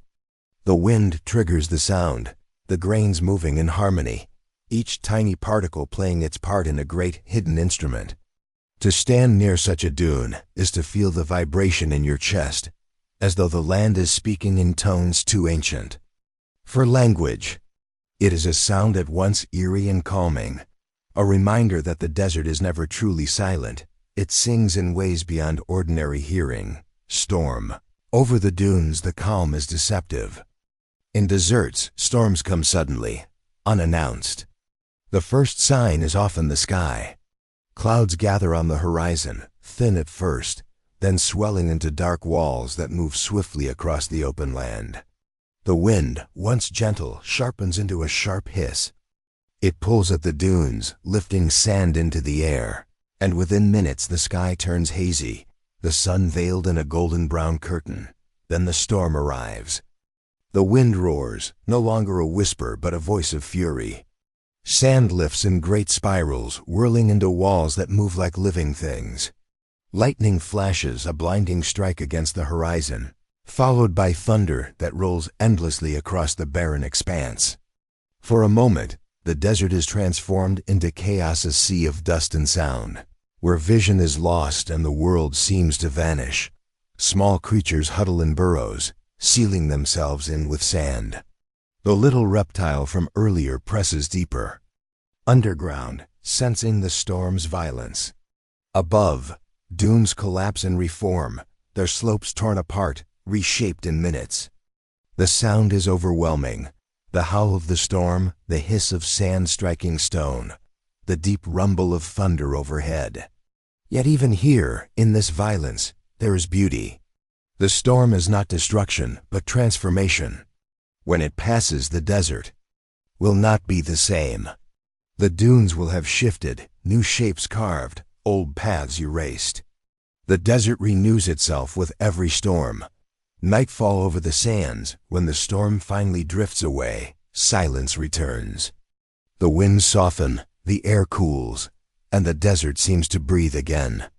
The wind triggers the sound, the grains moving in harmony, each tiny particle playing its part in a great hidden instrument. To stand near such a dune is to feel the vibration in your chest, as though the land is speaking in tones too ancient for language. It is a sound at once eerie and calming, a reminder that the desert is never truly silent. It sings in ways beyond ordinary hearing. Storm. Over the dunes, the calm is deceptive. In deserts, storms come suddenly, unannounced. The first sign is often the sky. Clouds gather on the horizon, thin at first, then swelling into dark walls that move swiftly across the open land. The wind, once gentle, sharpens into a sharp hiss. It pulls at the dunes, lifting sand into the air, and within minutes the sky turns hazy, the sun veiled in a golden-brown curtain. Then the storm arrives. The wind roars, no longer a whisper but a voice of fury. Sand lifts in great spirals, whirling into walls that move like living things. Lightning flashes, a blinding strike against the horizon, followed by thunder that rolls endlessly across the barren expanse. For a moment, the desert is transformed into chaos, a sea of dust and sound, where vision is lost and the world seems to vanish. Small creatures huddle in burrows, sealing themselves in with sand. The little reptile from earlier presses deeper. Underground, sensing the storm's violence. Above, dunes collapse and reform, their slopes torn apart, reshaped in minutes. The sound is overwhelming. The howl of the storm, the hiss of sand striking stone, the deep rumble of thunder overhead. Yet even here, in this violence, there is beauty. The storm is not destruction, but transformation. When it passes, the desert will not be the same. The dunes will have shifted, new shapes carved, old paths erased. The desert renews itself with every storm. Nightfall over the sands, when the storm finally drifts away, silence returns. The winds soften, the air cools, and the desert seems to breathe again.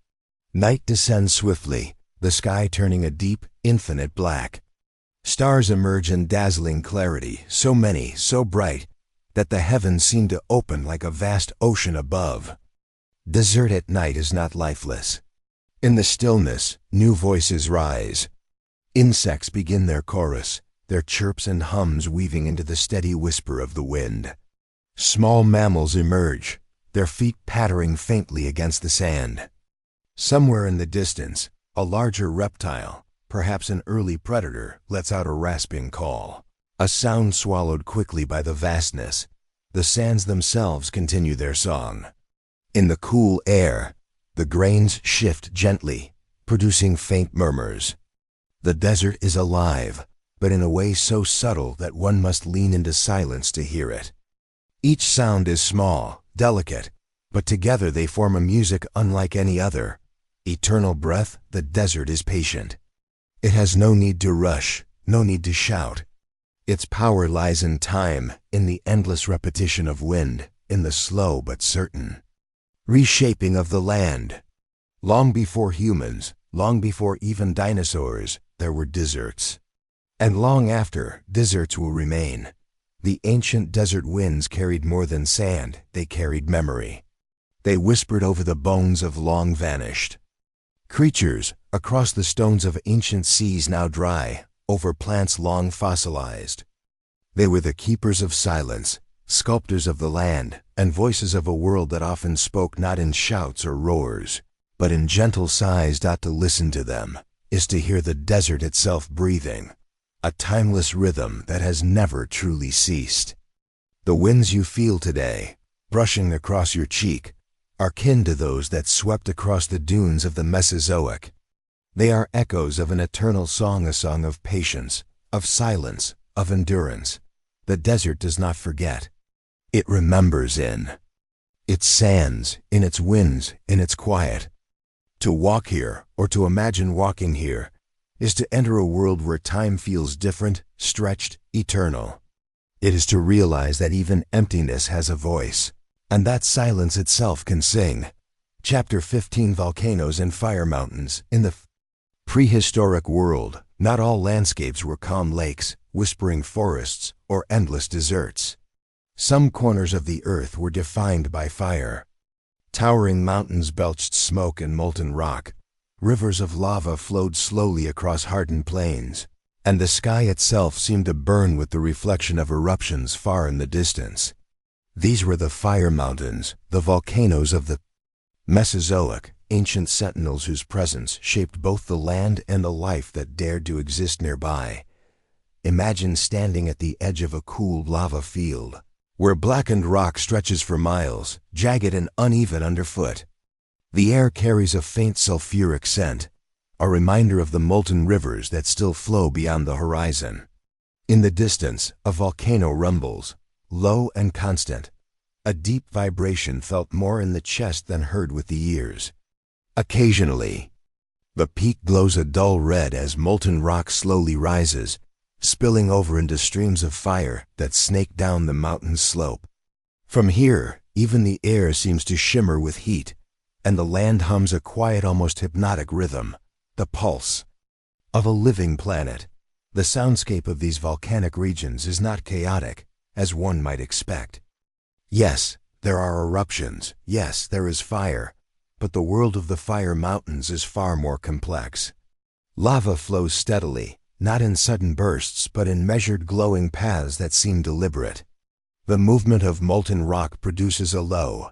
Night descends swiftly, the sky turning a deep, infinite black. Stars emerge in dazzling clarity, so many, so bright, that the heavens seem to open like a vast ocean above. Desert at night is not lifeless. In the stillness, new voices rise. Insects begin their chorus, their chirps and hums weaving into the steady whisper of the wind. Small mammals emerge, their feet pattering faintly against the sand. Somewhere in the distance, a larger reptile, perhaps an early predator, lets out a rasping call. A sound swallowed quickly by the vastness. The sands themselves continue their song. In the cool air, the grains shift gently, producing faint murmurs. The desert is alive, but in a way so subtle that one must lean into silence to hear it. Each sound is small, delicate, but together they form a music unlike any other. Eternal breath, the desert is patient. It has no need to rush, no need to shout. Its power lies in time, in the endless repetition of wind, in the slow but certain reshaping of the land. Long before humans, long before even dinosaurs, there were deserts. And long after, deserts will remain. The ancient desert winds carried more than sand, they carried memory. They whispered over the bones of long vanished creatures, across the stones of ancient seas now dry, over plants long fossilized. They were the keepers of silence, sculptors of the land, and voices of a world that often spoke not in shouts or roars, but in gentle sighs. To listen to them is to hear the desert itself breathing, a timeless rhythm that has never truly ceased. The winds you feel today, brushing across your cheek, are kin to those that swept across the dunes of the Mesozoic. They are echoes of an eternal song, a song of patience, of silence, of endurance. The desert does not forget. It remembers in its sands, in its winds, in its quiet. To walk here, or to imagine walking here, is to enter a world where time feels different, stretched, eternal. It is to realize that even emptiness has a voice, and that silence itself can sing. Chapter 15: Volcanoes and Fire Mountains. In the prehistoric world, not all landscapes were calm lakes, whispering forests, or endless deserts. Some corners of the earth were defined by fire. Towering mountains belched smoke and molten rock. Rivers of lava flowed slowly across hardened plains. and the sky itself seemed to burn with the reflection of eruptions far in the distance. These were the fire mountains, the volcanoes of the Mesozoic, ancient sentinels whose presence shaped both the land and the life that dared to exist nearby. Imagine standing at the edge of a cool lava field, where blackened rock stretches for miles, jagged and uneven underfoot. The air carries a faint sulfuric scent, a reminder of the molten rivers that still flow beyond the horizon. In the distance, a volcano rumbles, low and constant. A deep vibration felt more in the chest than heard with the ears. Occasionally, the peak glows a dull red as molten rock slowly rises, spilling over into streams of fire that snake down the mountain's slope. From here, even the air seems to shimmer with heat, and the land hums a quiet, almost hypnotic rhythm, the pulse of a living planet. The soundscape of these volcanic regions is not chaotic, as one might expect. Yes, there are eruptions, yes, there is fire, but the world of the fire mountains is far more complex. Lava flows steadily, not in sudden bursts but in measured glowing paths that seem deliberate. The movement of molten rock produces a low,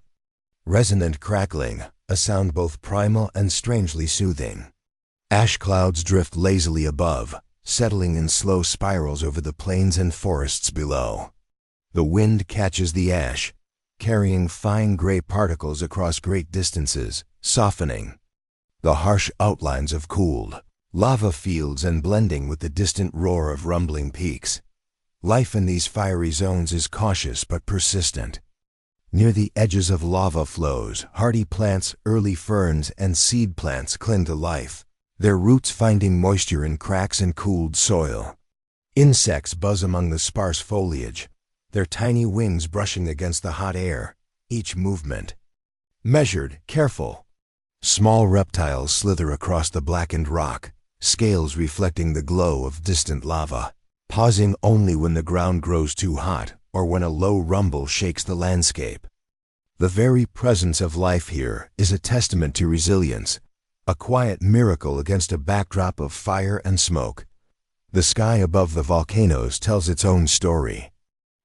resonant crackling, a sound both primal and strangely soothing. Ash clouds drift lazily above, settling in slow spirals over the plains and forests below. The wind catches the ash, carrying fine gray particles across great distances, softening the harsh outlines of cooled lava fields and blending with the distant roar of rumbling peaks. Life in these fiery zones is cautious but persistent. Near the edges of lava flows, hardy plants, early ferns, and seed plants cling to life, their roots finding moisture in cracks and cooled soil. Insects buzz among the sparse foliage, their tiny wings brushing against the hot air, each movement measured, careful. Small reptiles slither across the blackened rock, scales reflecting the glow of distant lava, pausing only when the ground grows too hot or when a low rumble shakes the landscape. The very presence of life here is a testament to resilience, a quiet miracle against a backdrop of fire and smoke. The sky above the volcanoes tells its own story.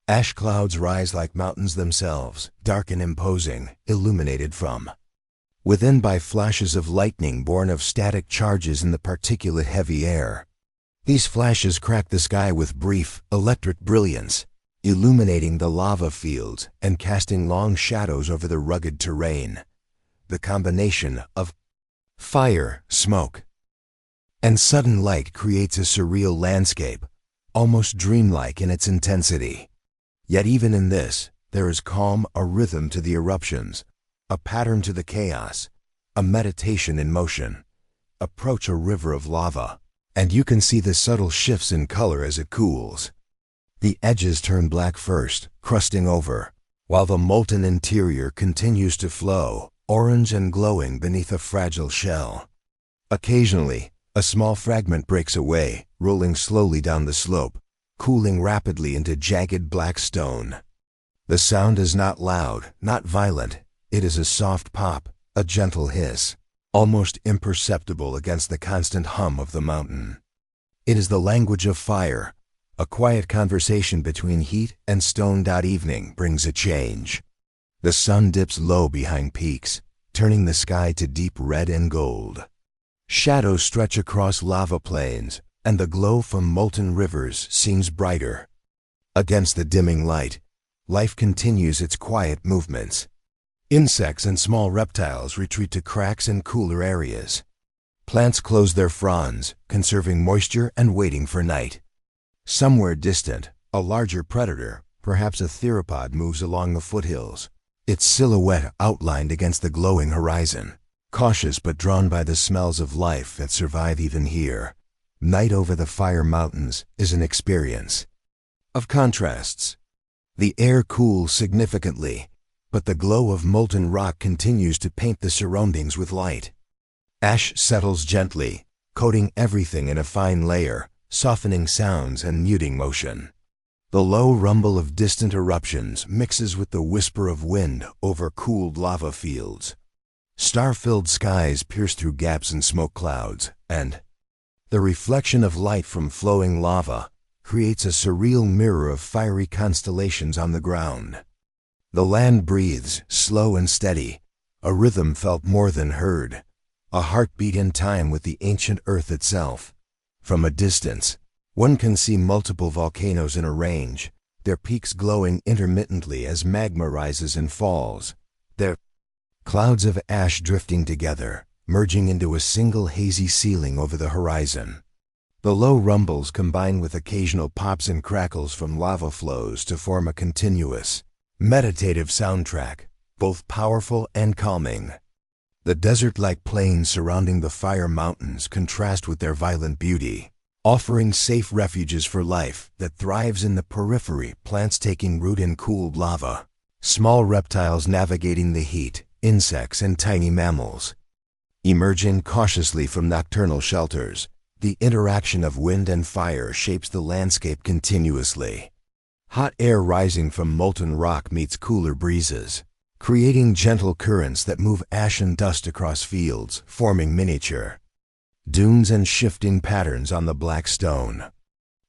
Ash clouds rise like mountains themselves, dark and imposing, illuminated from within by flashes of lightning born of static charges in the particulate-heavy air. These flashes crack the sky with brief, electric brilliance, illuminating the lava fields and casting long shadows over the rugged terrain. The combination of fire, smoke, and sudden light creates a surreal landscape, almost dreamlike in its intensity. Yet even in this, there is calm, a rhythm to the eruptions, a pattern to the chaos, a meditation in motion. Approach a river of lava, and you can see the subtle shifts in color as it cools. The edges turn black first, crusting over, while the molten interior continues to flow, orange and glowing beneath a fragile shell. Occasionally, a small fragment breaks away, rolling slowly down the slope, cooling rapidly into jagged black stone. The sound is not loud, not violent. It is a soft pop, a gentle hiss, almost imperceptible against the constant hum of the mountain. It is the language of fire. A quiet conversation between heat and stone. Evening brings a change. The sun dips low behind peaks, turning the sky to deep red and gold. Shadows stretch across lava plains, and the glow from molten rivers seems brighter. Against the dimming light, life continues its quiet movements. Insects and small reptiles retreat to cracks and cooler areas. Plants close their fronds, conserving moisture and waiting for night. Somewhere distant, a larger predator, perhaps a theropod, moves along the foothills, its silhouette outlined against the glowing horizon. Cautious but drawn by the smells of life that survive even here, night over the fire mountains is an experience of contrasts. The air cools significantly, but the glow of molten rock continues to paint the surroundings with light. Ash settles gently, coating everything in a fine layer, softening sounds and muting motion. The low rumble of distant eruptions mixes with the whisper of wind over cooled lava fields. Star-filled skies pierce through gaps in smoke clouds, and The reflection of light from flowing lava creates a surreal mirror of fiery constellations on the ground. The land breathes, slow and steady, a rhythm felt more than heard, a heartbeat in time with the ancient earth itself. From a distance, one can see multiple volcanoes in a range, their peaks glowing intermittently as magma rises and falls, their clouds of ash drifting together, merging into a single hazy ceiling over the horizon. The low rumbles combine with occasional pops and crackles from lava flows to form a continuous, meditative soundtrack, both powerful and calming. The desert-like plains surrounding the fire mountains contrast with their violent beauty, offering safe refuges for life that thrives in the periphery, plants taking root in cooled lava, small reptiles navigating the heat, insects and tiny mammals emerging cautiously from nocturnal shelters. The interaction of wind and fire shapes the landscape continuously. Hot air rising from molten rock meets cooler breezes, creating gentle currents that move ash and dust across fields, forming miniature dunes and shifting patterns on the black stone.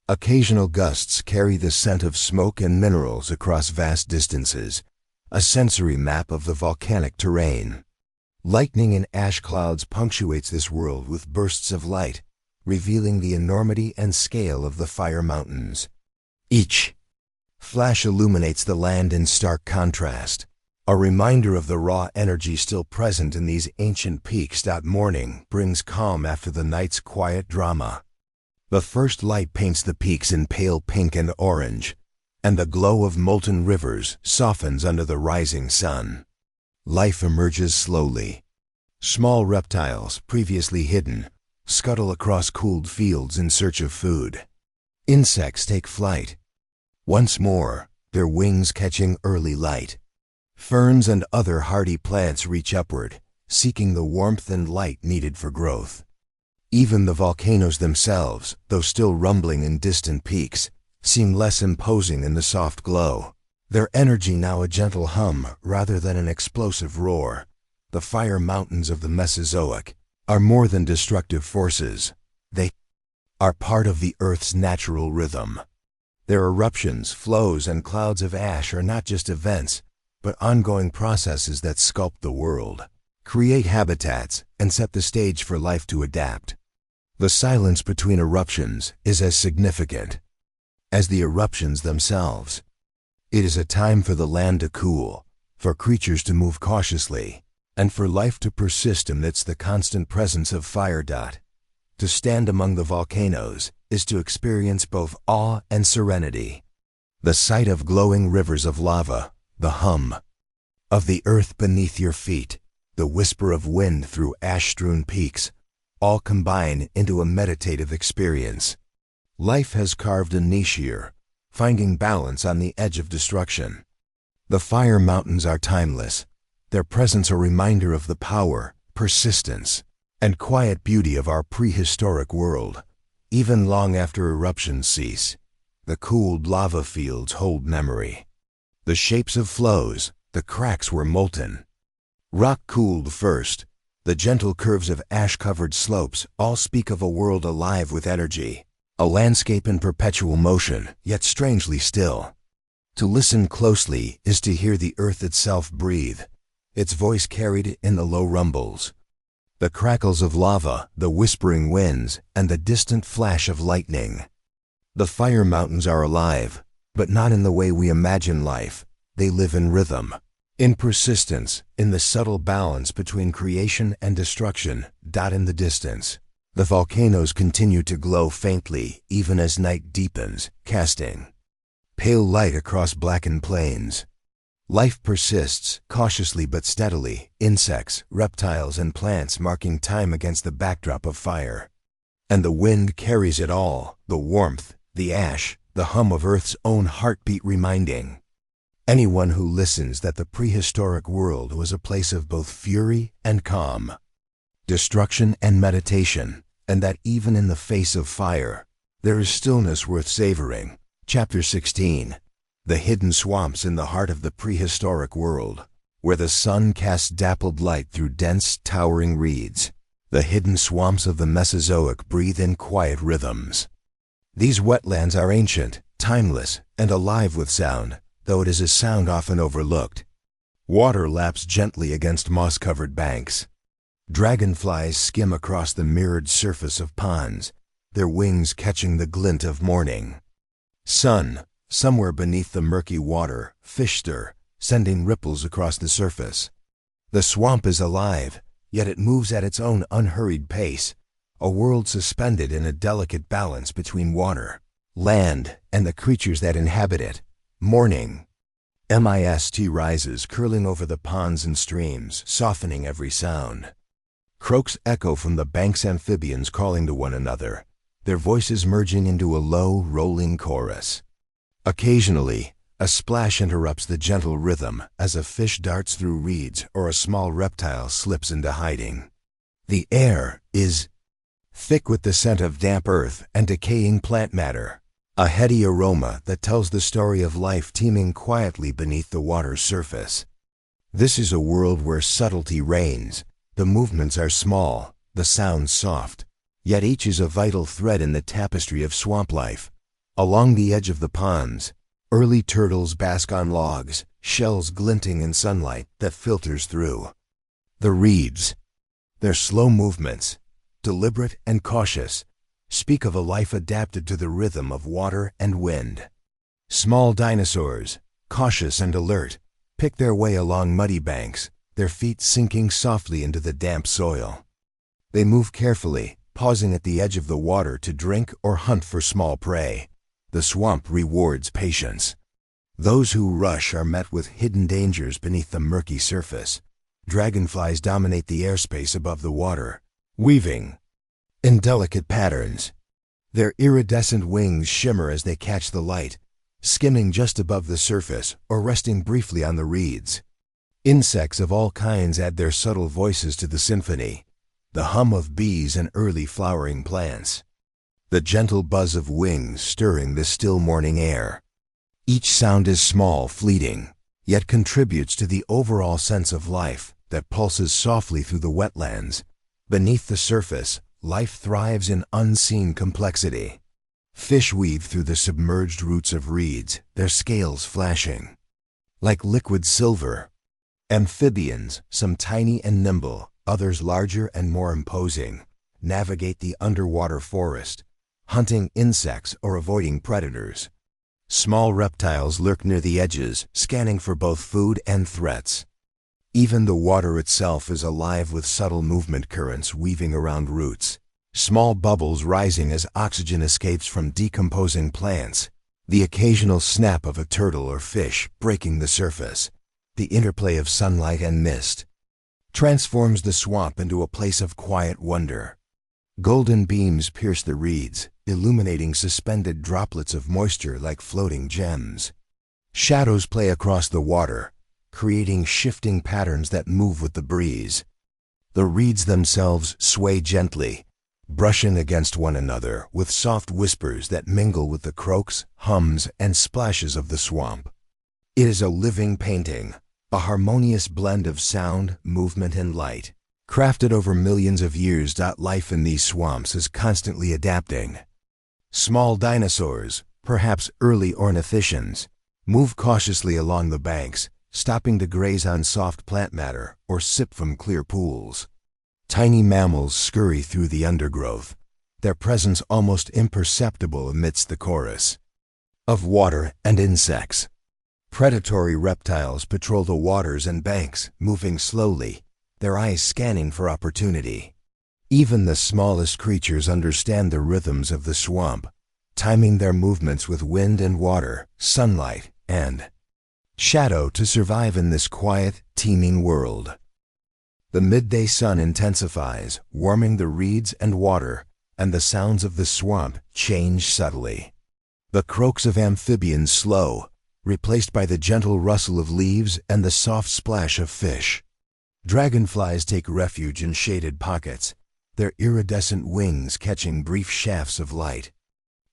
Occasional gusts carry the scent of smoke and minerals across vast distances, a sensory map of the volcanic terrain. Lightning and ash clouds punctuates this world with bursts of light, revealing the enormity and scale of the fire mountains. Each flash illuminates the land in stark contrast, a reminder of the raw energy still present in these ancient peaks. Morning brings calm after the night's quiet drama. The first light paints the peaks in pale pink and orange, and the glow of molten rivers softens under the rising sun. Life emerges slowly. Small reptiles, previously hidden, scuttle across cooled fields in search of food. Insects take flight, once more, their wings catching early light. Ferns and other hardy plants reach upward, seeking the warmth and light needed for growth. Even the volcanoes themselves, though still rumbling in distant peaks, seem less imposing in the soft glow, their energy now a gentle hum rather than an explosive roar. The fire mountains of the Mesozoic are more than destructive forces. They are part of the Earth's natural rhythm. Their eruptions, flows, and clouds of ash are not just events, but ongoing processes that sculpt the world, create habitats, and set the stage for life to adapt. The silence between eruptions is as significant as the eruptions themselves. It is a time for the land to cool, for creatures to move cautiously, and for life to persist amidst the constant presence of fire. To stand among the volcanoes is to experience both awe and serenity. The sight of glowing rivers of lava, the hum of the earth beneath your feet, the whisper of wind through ash-strewn peaks, all combine into a meditative experience. Life has carved a niche here, finding balance on the edge of destruction. The fire mountains are timeless, their presence a reminder of the power, persistence, and quiet beauty of our prehistoric world. Even long after eruptions cease, the cooled lava fields hold memory. The shapes of flows, the cracks were molten. Rock cooled first, the gentle curves of ash-covered slopes all speak of a world alive with energy, a landscape in perpetual motion, yet strangely still. To listen closely is to hear the earth itself breathe, its voice carried in the low rumbles. The crackles of lava, the whispering winds, and the distant flash of lightning. The fire mountains are alive, but not in the way we imagine life. They live in rhythm, in persistence, in the subtle balance between creation and destruction. In the distance, the volcanoes continue to glow faintly even as night deepens, casting pale light across blackened plains. Life persists, cautiously but steadily, insects, reptiles, and plants marking time against the backdrop of fire. And the wind carries it all, the warmth, the ash, the hum of Earth's own heartbeat, reminding anyone who listens that the prehistoric world was a place of both fury and calm, destruction and meditation, and that even in the face of fire, there is stillness worth savoring. Chapter 16. The hidden swamps in the heart of the prehistoric world, where the sun casts dappled light through dense, towering reeds. The hidden swamps of the Mesozoic breathe in quiet rhythms. These wetlands are ancient, timeless, and alive with sound, though it is a sound often overlooked. Water laps gently against moss-covered banks. Dragonflies skim across the mirrored surface of ponds, their wings catching the glint of morning. Sun, somewhere beneath the murky water, fish stir, sending ripples across the surface. The swamp is alive, yet it moves at its own unhurried pace, a world suspended in a delicate balance between water, land, and the creatures that inhabit it. Morning. Mist rises, curling over the ponds and streams, softening every sound. Croaks echo from the bank's amphibians calling to one another, their voices merging into a low, rolling chorus. Occasionally, a splash interrupts the gentle rhythm as a fish darts through reeds or a small reptile slips into hiding. The air is thick with the scent of damp earth and decaying plant matter, a heady aroma that tells the story of life teeming quietly beneath the water's surface. This is a world where subtlety reigns. The movements are small, the sounds soft, yet each is a vital thread in the tapestry of swamp life. Along the edge of the ponds, early turtles bask on logs, shells glinting in sunlight that filters through. The reeds, their slow movements, deliberate and cautious, speak of a life adapted to the rhythm of water and wind. Small dinosaurs, cautious and alert, pick their way along muddy banks, their feet sinking softly into the damp soil. They move carefully, pausing at the edge of the water to drink or hunt for small prey. The swamp rewards patience. Those who rush are met with hidden dangers beneath the murky surface. Dragonflies dominate the airspace above the water, weaving in delicate patterns. Their iridescent wings shimmer as they catch the light, skimming just above the surface or resting briefly on the reeds. Insects of all kinds add their subtle voices to the symphony, the hum of bees and early flowering plants, the gentle buzz of wings stirring the still morning air. Each sound is small, fleeting, yet contributes to the overall sense of life that pulses softly through the wetlands. Beneath the surface, life thrives in unseen complexity. Fish weave through the submerged roots of reeds, their scales flashing like liquid silver. Amphibians, some tiny and nimble, others larger and more imposing, navigate the underwater forest, hunting insects or avoiding predators. Small reptiles lurk near the edges, scanning for both food and threats. Even the water itself is alive with subtle movement currents weaving around roots, small bubbles rising as oxygen escapes from decomposing plants, the occasional snap of a turtle or fish breaking the surface. The interplay of sunlight and mist transforms the swamp into a place of quiet wonder. Golden beams pierce the reeds, illuminating suspended droplets of moisture like floating gems. Shadows play across the water, creating shifting patterns that move with the breeze. The reeds themselves sway gently, brushing against one another with soft whispers that mingle with the croaks, hums, and splashes of the swamp. It is a living painting, a harmonious blend of sound, movement, and light. Crafted over millions of years, life in these swamps is constantly adapting. Small dinosaurs, perhaps early ornithischians, move cautiously along the banks, stopping to graze on soft plant matter or sip from clear pools. Tiny mammals scurry through the undergrowth, their presence almost imperceptible amidst the chorus of water and insects. Predatory reptiles patrol the waters and banks, moving slowly, their eyes scanning for opportunity. Even the smallest creatures understand the rhythms of the swamp, timing their movements with wind and water, sunlight and shadow to survive in this quiet, teeming world. The midday sun intensifies, warming the reeds and water, and the sounds of the swamp change subtly. The croaks of amphibians slow, replaced by the gentle rustle of leaves and the soft splash of fish. Dragonflies take refuge in shaded pockets, their iridescent wings catching brief shafts of light.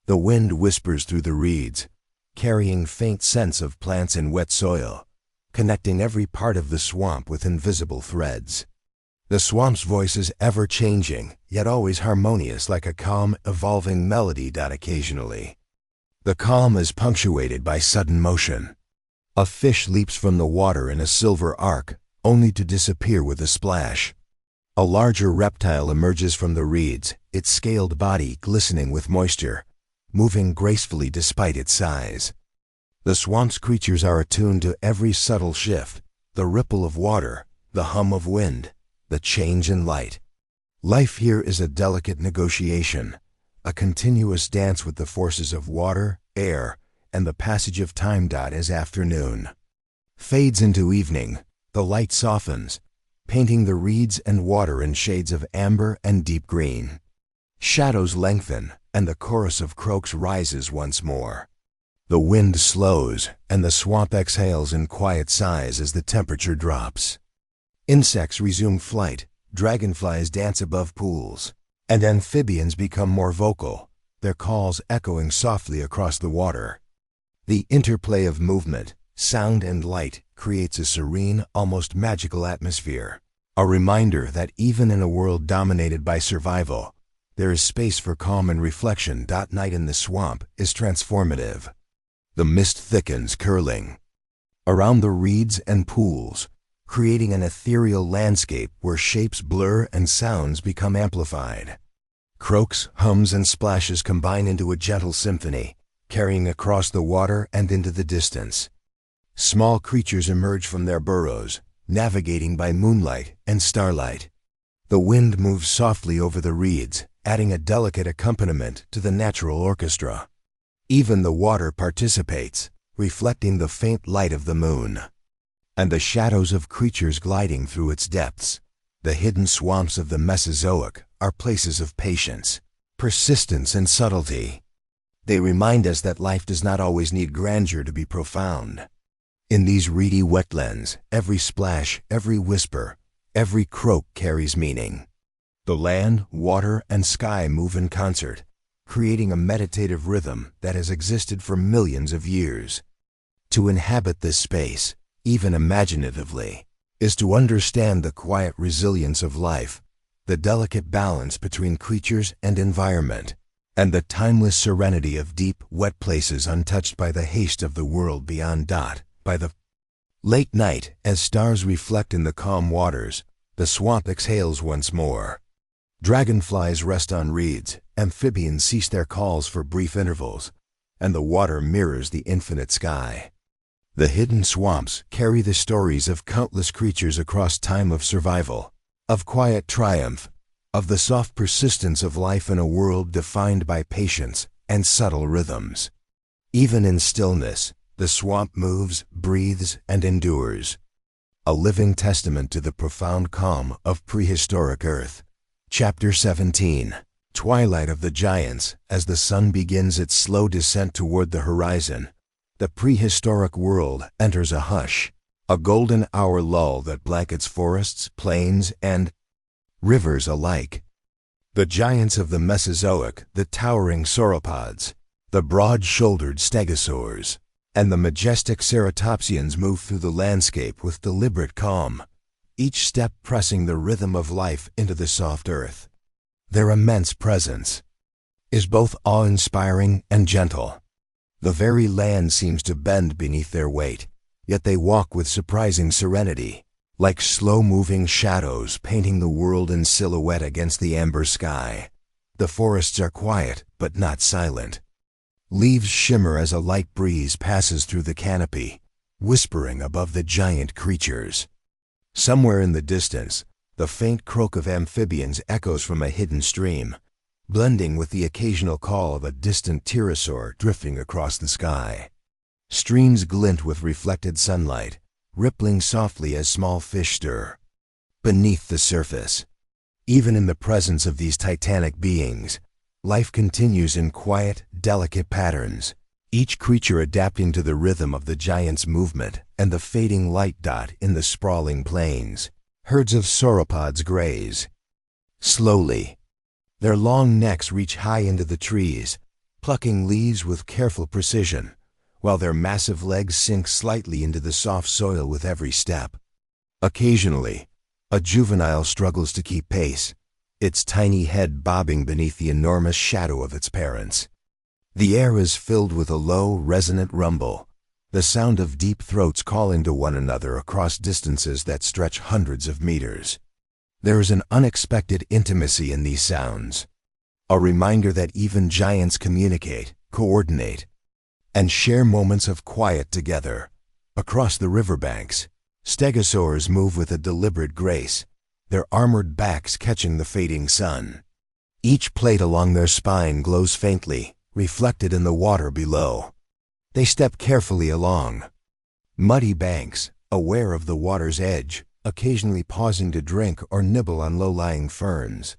The wind whispers through the reeds, carrying faint scents of plants in wet soil, connecting every part of the swamp with invisible threads. The swamp's voice is ever-changing, yet always harmonious like a calm, evolving melody. Occasionally, the calm is punctuated by sudden motion. A fish leaps from the water in a silver arc, only to disappear with a splash. A larger reptile emerges from the reeds, its scaled body glistening with moisture, moving gracefully despite its size. The swamp's creatures are attuned to every subtle shift, the ripple of water, the hum of wind, the change in light. Life here is a delicate negotiation, a continuous dance with the forces of water, air, and the passage of time. As afternoon fades into evening, the light softens, painting the reeds and water in shades of amber and deep green. Shadows lengthen, and the chorus of croaks rises once more. The wind slows, and the swamp exhales in quiet sighs as the temperature drops. Insects resume flight, dragonflies dance above pools, and amphibians become more vocal, their calls echoing softly across the water. The interplay of movement, sound, and light creates a serene, almost magical atmosphere, a reminder that even in a world dominated by survival, there is space for calm and reflection. Night in the swamp is transformative. The mist thickens, curling around the reeds and pools, creating an ethereal landscape where shapes blur and sounds become amplified. Croaks, hums, and splashes combine into a gentle symphony, carrying across the water and into the distance. Small creatures emerge from their burrows, navigating by moonlight and starlight. The wind moves softly over the reeds, adding a delicate accompaniment to the natural orchestra. Even the water participates, reflecting the faint light of the moon. And the shadows of creatures gliding through its depths, the hidden swamps of the Mesozoic, are places of patience, persistence, and subtlety. They remind us that life does not always need grandeur to be profound. In these reedy wetlands, every splash, every whisper, every croak carries meaning. The land, water, and sky move in concert, creating a meditative rhythm that has existed for millions of years. To inhabit this space, even imaginatively, is to understand the quiet resilience of life, the delicate balance between creatures and environment, and the timeless serenity of deep, wet places untouched by the haste of the world beyond. By the late night, as stars reflect in the calm waters, the swamp exhales once more. Dragonflies rest on reeds, amphibians cease their calls for brief intervals, and the water mirrors the infinite sky. The hidden swamps carry the stories of countless creatures across time, of survival, of quiet triumph, of the soft persistence of life in a world defined by patience and subtle rhythms. Even in stillness, the swamp moves, breathes, and endures, a living testament to the profound calm of prehistoric Earth. Chapter 17. Twilight of the Giants. As the sun begins its slow descent toward the horizon, the prehistoric world enters a hush, a golden hour lull that blankets forests, plains, and rivers alike. The giants of the Mesozoic, the towering sauropods, the broad-shouldered stegosaurs, and the majestic ceratopsians move through the landscape with deliberate calm, each step pressing the rhythm of life into the soft earth. Their immense presence is both awe-inspiring and gentle. The very land seems to bend beneath their weight, yet they walk with surprising serenity, like slow-moving shadows painting the world in silhouette against the amber sky. The forests are quiet, but not silent. Leaves shimmer as a light breeze passes through the canopy, whispering above the giant creatures. Somewhere in the distance, the faint croak of amphibians echoes from a hidden stream, blending with the occasional call of a distant pterosaur drifting across the sky. Streams glint with reflected sunlight, rippling softly as small fish stir beneath the surface. Even in the presence of these titanic beings, life continues in quiet, delicate patterns, each creature adapting to the rhythm of the giant's movement and the fading light. In the sprawling plains, herds of sauropods graze slowly. Their long necks reach high into the trees, plucking leaves with careful precision, while their massive legs sink slightly into the soft soil with every step. Occasionally, A juvenile struggles to keep pace, its tiny head bobbing beneath the enormous shadow of its parents. The air is filled with a low, resonant rumble, the sound of deep throats calling to one another across distances that stretch hundreds of meters. There is an unexpected intimacy in these sounds, a reminder that even giants communicate, coordinate, and share moments of quiet together. Across the riverbanks, stegosaurs move with a deliberate grace, their armored backs catching the fading sun. Each plate along their spine glows faintly, reflected in the water below. They step carefully along muddy banks, aware of the water's edge, occasionally pausing to drink or nibble on low-lying ferns.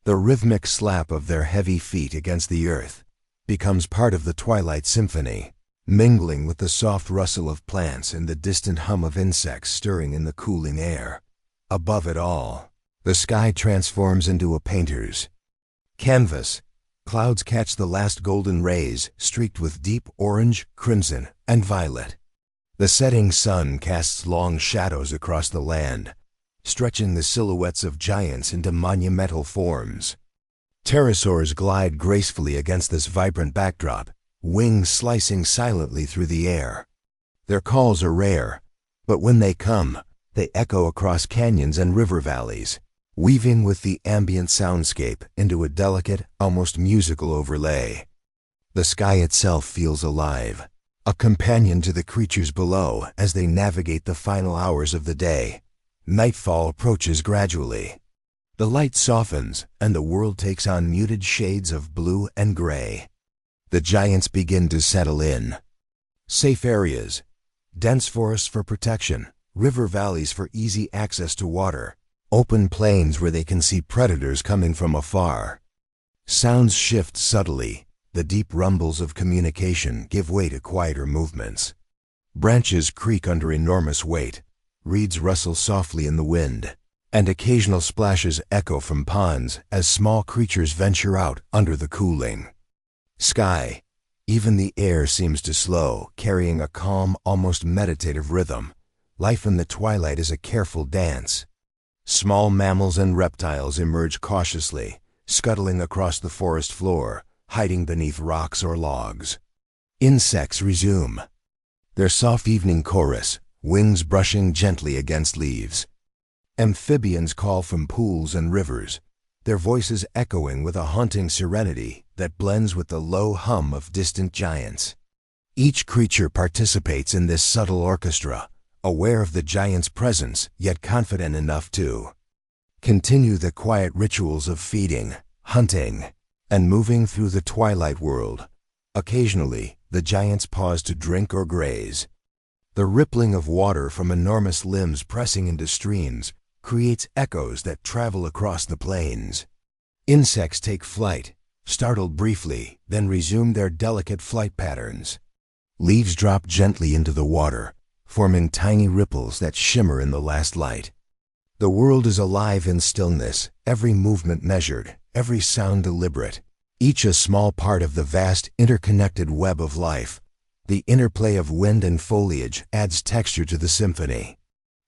The rhythmic slap of their heavy feet against the earth becomes part of the twilight symphony, mingling with the soft rustle of plants and the distant hum of insects stirring in the cooling air. Above it all, the sky transforms into a painter's canvas. Clouds catch the last golden rays, streaked with deep orange, crimson, and violet. The setting sun casts long shadows across the land, stretching the silhouettes of giants into monumental forms. Pterosaurs glide gracefully against this vibrant backdrop, wings slicing silently through the air. Their calls are rare, but when they come, they echo across canyons and river valleys, weaving with the ambient soundscape into a delicate, almost musical overlay. The sky itself feels alive, a companion to the creatures below as they navigate the final hours of the day. Nightfall approaches gradually. The light softens, and the world takes on muted shades of blue and gray. The giants begin to settle in. Safe areas, dense forests for protection, river valleys for easy access to water, open plains where they can see predators coming from afar. Sounds shift subtly. The deep rumbles of communication give way to quieter movements. Branches creak under enormous weight, reeds rustle softly in the wind, and occasional splashes echo from ponds as small creatures venture out under the cooling sky. Even the air seems to slow, carrying a calm, almost meditative rhythm. Life in the twilight is a careful dance. Small mammals and reptiles emerge cautiously, scuttling across the forest floor, hiding beneath rocks or logs. Insects resume their soft evening chorus, wings brushing gently against leaves. Amphibians call from pools and rivers, their voices echoing with a haunting serenity that blends with the low hum of distant giants. Each creature participates in this subtle orchestra, aware of the giant's presence, yet confident enough to continue the quiet rituals of feeding, hunting, and moving through the twilight world. Occasionally, the giants pause to drink or graze. The rippling of water from enormous limbs pressing into streams creates echoes that travel across the plains. Insects take flight, startled briefly, then resume their delicate flight patterns. Leaves drop gently into the water, forming tiny ripples that shimmer in the last light. The world is alive in stillness, every movement measured, every sound deliberate, each a small part of the vast, interconnected web of life. The interplay of wind and foliage adds texture to the symphony.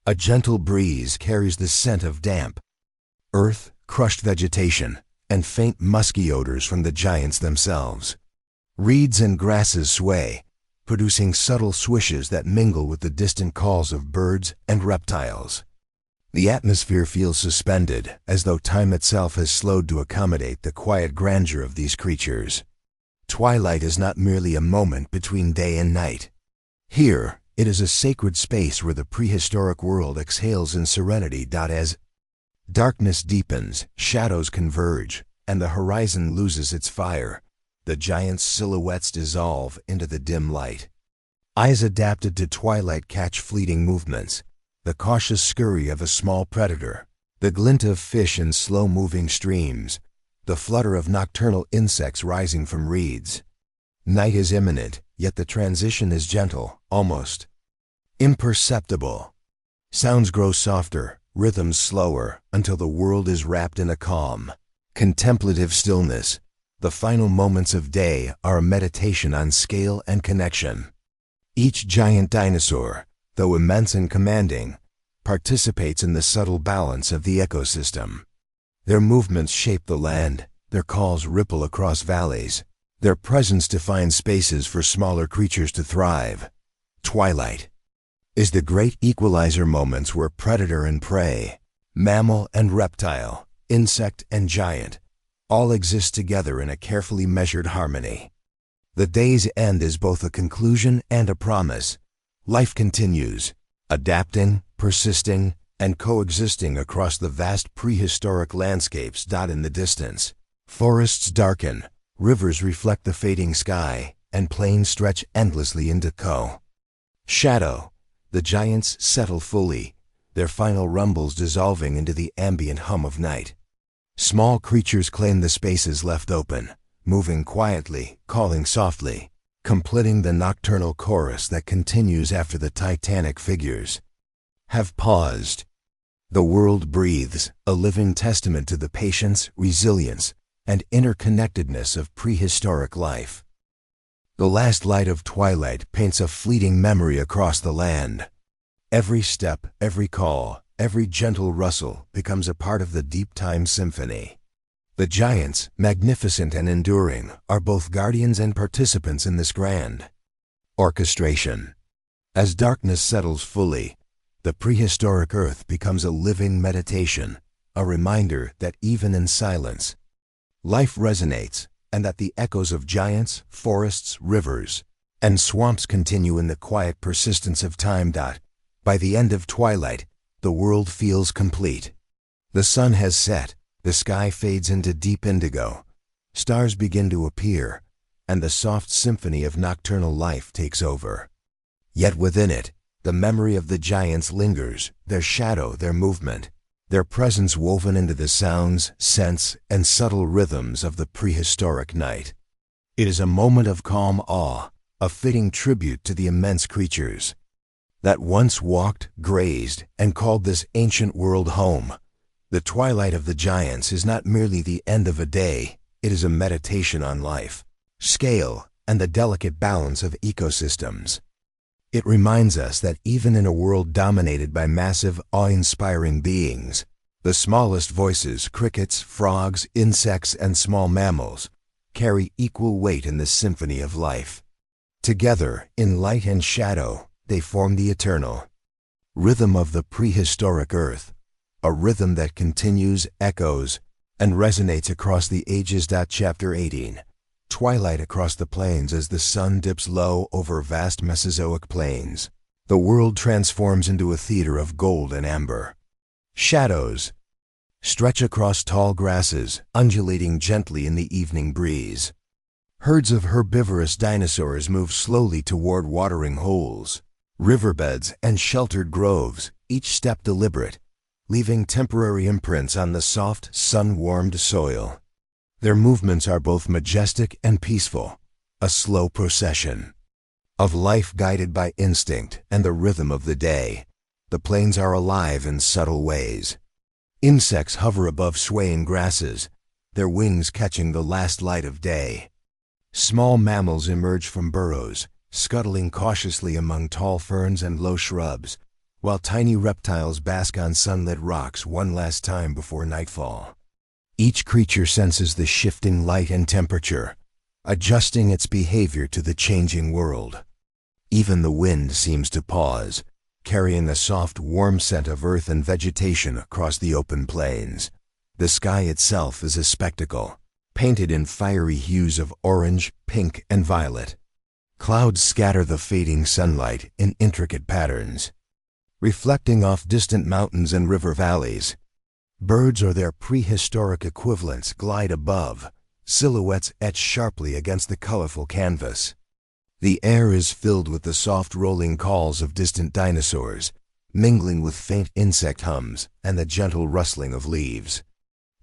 A gentle breeze carries the scent of damp earth, crushed vegetation, and faint musky odors from the giants themselves. Reeds and grasses sway, producing subtle swishes that mingle with the distant calls of birds and reptiles. The atmosphere feels suspended, as though time itself has slowed to accommodate the quiet grandeur of these creatures. Twilight is not merely a moment between day and night. Here, it is a sacred space where the prehistoric world exhales in serenity. As darkness deepens, shadows converge, and the horizon loses its fire, the giants' silhouettes dissolve into the dim light. Eyes adapted to twilight catch fleeting movements, the cautious scurry of a small predator, the glint of fish in slow-moving streams, the flutter of nocturnal insects rising from reeds. Night is imminent, yet the transition is gentle, almost imperceptible. Sounds grow softer, rhythms slower, until the world is wrapped in a calm, contemplative stillness. The final moments of day are a meditation on scale and connection. Each giant dinosaur, though immense and commanding, participates in the subtle balance of the ecosystem. Their movements shape the land, their calls ripple across valleys, their presence defines spaces for smaller creatures to thrive. Twilight is the great equalizer, moments where predator and prey, mammal and reptile, insect and giant, all exist together in a carefully measured harmony. The day's end is both a conclusion and a promise. Life continues, adapting, persisting, and coexisting across the vast prehistoric landscapes in the distance. Forests darken, rivers reflect the fading sky, and plains stretch endlessly into shadow. The giants settle fully, their final rumbles dissolving into the ambient hum of night. Small creatures claim the spaces left open, moving quietly, calling softly, completing the nocturnal chorus that continues after the titanic figures have paused. The world breathes, a living testament to the patience, resilience, and interconnectedness of prehistoric life. The last light of twilight paints a fleeting memory across the land. Every step, every call, every gentle rustle becomes a part of the deep time symphony. The giants, magnificent and enduring, are both guardians and participants in this grand orchestration. As darkness settles fully, the prehistoric earth becomes a living meditation, a reminder that even in silence, life resonates, and that the echoes of giants, forests, rivers, and swamps continue in the quiet persistence of time. By the end of twilight, the world feels complete. The sun has set, the sky fades into deep indigo, stars begin to appear, and the soft symphony of nocturnal life takes over. Yet within it, the memory of the giants lingers, their shadow, their movement, their presence woven into the sounds, scents, and subtle rhythms of the prehistoric night. It is a moment of calm awe, a fitting tribute to the immense creatures that once walked, grazed, and called this ancient world home. The twilight of the giants is not merely the end of a day, it is a meditation on life, scale, and the delicate balance of ecosystems. It reminds us that even in a world dominated by massive, awe-inspiring beings, the smallest voices, crickets, frogs, insects, and small mammals, carry equal weight in the symphony of life. Together, in light and shadow, they form the eternal rhythm of the prehistoric earth, a rhythm that continues, echoes, and resonates across the ages. Chapter 18. Twilight across the plains. As the sun dips low over vast Mesozoic plains, the world transforms into a theater of gold and amber. Shadows stretch across tall grasses, undulating gently in the evening breeze. Herds of herbivorous dinosaurs move slowly toward watering holes, riverbeds, and sheltered groves, each step deliberate, leaving temporary imprints on the soft, sun-warmed soil. Their movements are both majestic and peaceful, a slow procession of life guided by instinct and the rhythm of the day. The plains are alive in subtle ways. Insects hover above swaying grasses, their wings catching the last light of day. Small mammals emerge from burrows, scuttling cautiously among tall ferns and low shrubs, while tiny reptiles bask on sunlit rocks one last time before nightfall. Each creature senses the shifting light and temperature, adjusting its behavior to the changing world. Even the wind seems to pause, carrying the soft, warm scent of earth and vegetation across the open plains. The sky itself is a spectacle, painted in fiery hues of orange, pink, and violet. Clouds scatter the fading sunlight in intricate patterns, reflecting off distant mountains and river valleys. Birds or their prehistoric equivalents glide above, silhouettes etched sharply against the colorful canvas. The air is filled with the soft rolling calls of distant dinosaurs, mingling with faint insect hums and the gentle rustling of leaves.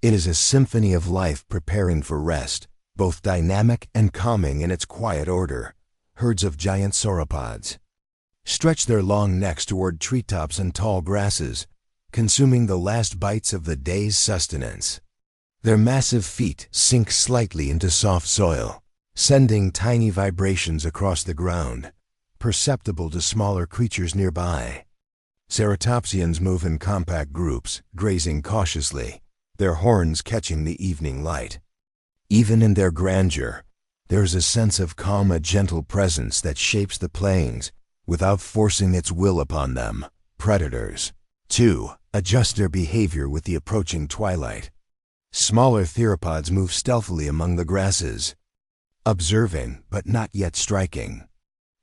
It is a symphony of life preparing for rest, both dynamic and calming in its quiet order. Herds of giant sauropods stretch their long necks toward treetops and tall grasses, consuming the last bites of the day's sustenance. Their massive feet sink slightly into soft soil, sending tiny vibrations across the ground, perceptible to smaller creatures nearby. Ceratopsians move in compact groups, grazing cautiously, their horns catching the evening light. Even in their grandeur, there's a sense of calm, a gentle presence that shapes the plains without forcing its will upon them. Predators, too, adjust their behavior with the approaching twilight. Smaller theropods move stealthily among the grasses, observing but not yet striking.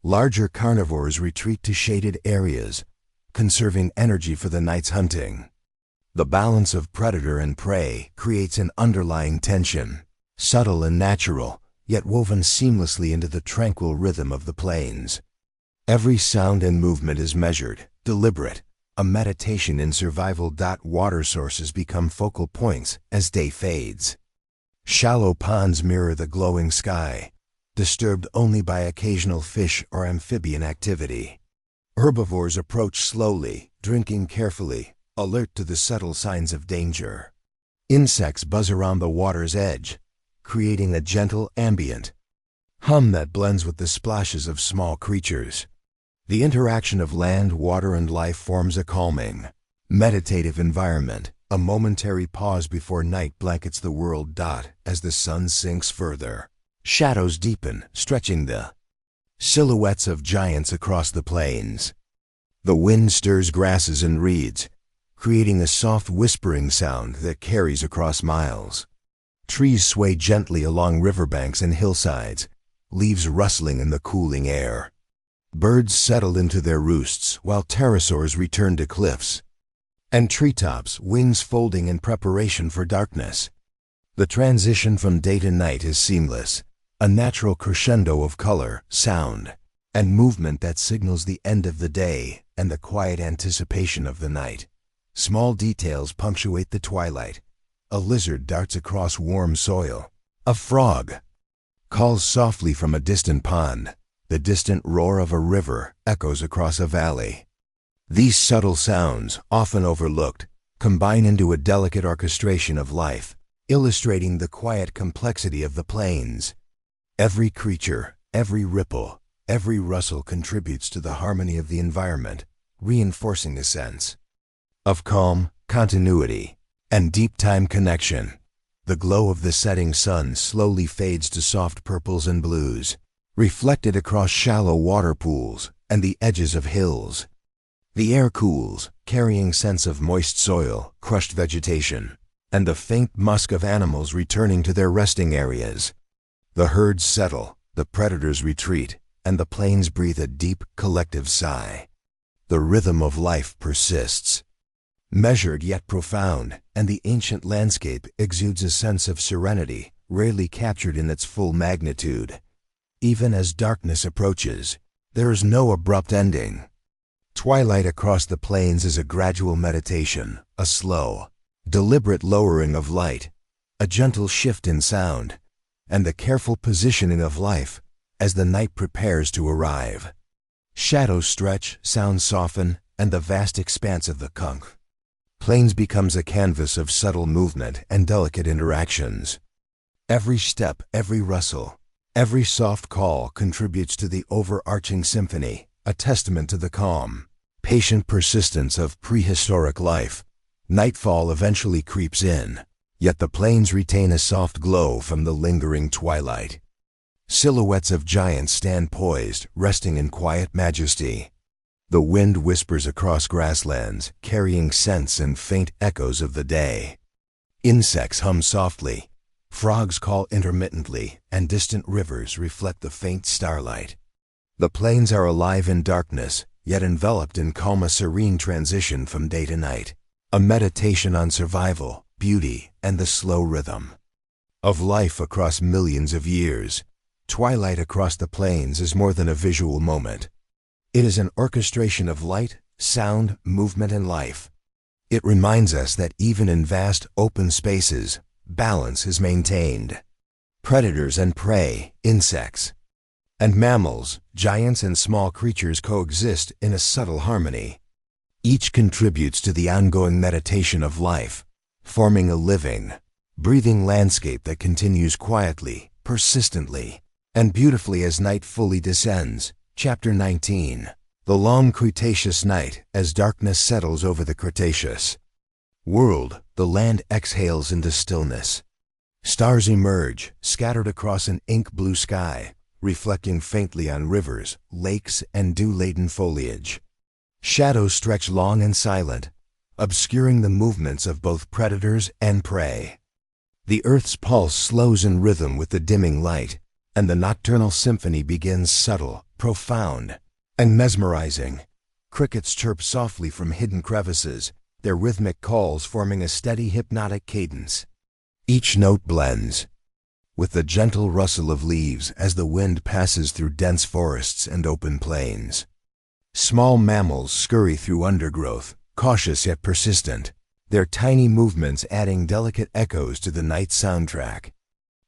Larger carnivores retreat to shaded areas, conserving energy for the night's hunting. The balance of predator and prey creates an underlying tension, subtle and natural, yet woven seamlessly into the tranquil rhythm of the plains. Every sound and movement is measured, deliberate, a meditation in survival. Water sources become focal points as day fades. Shallow ponds mirror the glowing sky, disturbed only by occasional fish or amphibian activity. Herbivores approach slowly, drinking carefully, alert to the subtle signs of danger. Insects buzz around the water's edge, creating a gentle ambient hum that blends with the splashes of small creatures. The interaction of land, water, and life forms a calming, meditative environment, a momentary pause before night blankets the world. As the sun sinks further, shadows deepen, stretching the silhouettes of giants across the plains. The wind stirs grasses and reeds, creating a soft whispering sound that carries across miles. Trees sway gently along riverbanks and hillsides, leaves rustling in the cooling air. Birds settle into their roosts while pterosaurs return to cliffs, and treetops, wings folding in preparation for darkness. The transition from day to night is seamless, a natural crescendo of color, sound, and movement that signals the end of the day and the quiet anticipation of the night. Small details punctuate the twilight. A lizard darts across warm soil. A frog calls softly from a distant pond. The distant roar of a river echoes across a valley. These subtle sounds, often overlooked, combine into a delicate orchestration of life, illustrating the quiet complexity of the plains. Every creature, every ripple, every rustle contributes to the harmony of the environment, reinforcing a sense of calm, continuity, and deep time connection. The glow of the setting sun slowly fades to soft purples and blues, reflected across shallow water pools and the edges of hills. The air cools, carrying scents of moist soil, crushed vegetation, and the faint musk of animals returning to their resting areas. The herds settle, the predators retreat, and the plains breathe a deep, collective sigh. The rhythm of life persists, measured yet profound, and the ancient landscape exudes a sense of serenity, rarely captured in its full magnitude. Even as darkness approaches, there is no abrupt ending. Twilight across the plains is a gradual meditation, a slow, deliberate lowering of light, a gentle shift in sound, and the careful positioning of life as the night prepares to arrive. Shadows stretch, sounds soften, and the vast expanse of the plains becomes a canvas of subtle movement and delicate interactions. Every step, every rustle, every soft call contributes to the overarching symphony, a testament to the calm, patient persistence of prehistoric life. Nightfall eventually creeps in, yet the plains retain a soft glow from the lingering twilight. Silhouettes of giants stand poised, resting in quiet majesty. The wind whispers across grasslands, carrying scents and faint echoes of the day. Insects hum softly, frogs call intermittently, and distant rivers reflect the faint starlight. The plains are alive in darkness, yet enveloped in calm, a serene transition from day to night, a meditation on survival, beauty, and the slow rhythm of life across millions of years. Twilight across the plains is more than a visual moment. It is an orchestration of light, sound, movement, and life. It reminds us that even in vast, open spaces, balance is maintained. Predators and prey, insects and mammals, giants and small creatures coexist in a subtle harmony. Each contributes to the ongoing meditation of life, forming a living, breathing landscape that continues quietly, persistently, and beautifully as night fully descends. Chapter 19. The long Cretaceous night as darkness settles over the Cretaceous world, the land exhales into stillness. Stars emerge, scattered across an ink-blue sky, reflecting faintly on rivers, lakes, and dew-laden foliage. Shadows stretch long and silent, obscuring the movements of both predators and prey. The Earth's pulse slows in rhythm with the dimming light, and the nocturnal symphony begins subtle, profound, and mesmerizing. Crickets chirp softly from hidden crevices, their rhythmic calls forming a steady hypnotic cadence. Each note blends with the gentle rustle of leaves as the wind passes through dense forests and open plains. Small mammals scurry through undergrowth, cautious yet persistent, their tiny movements adding delicate echoes to the night soundtrack.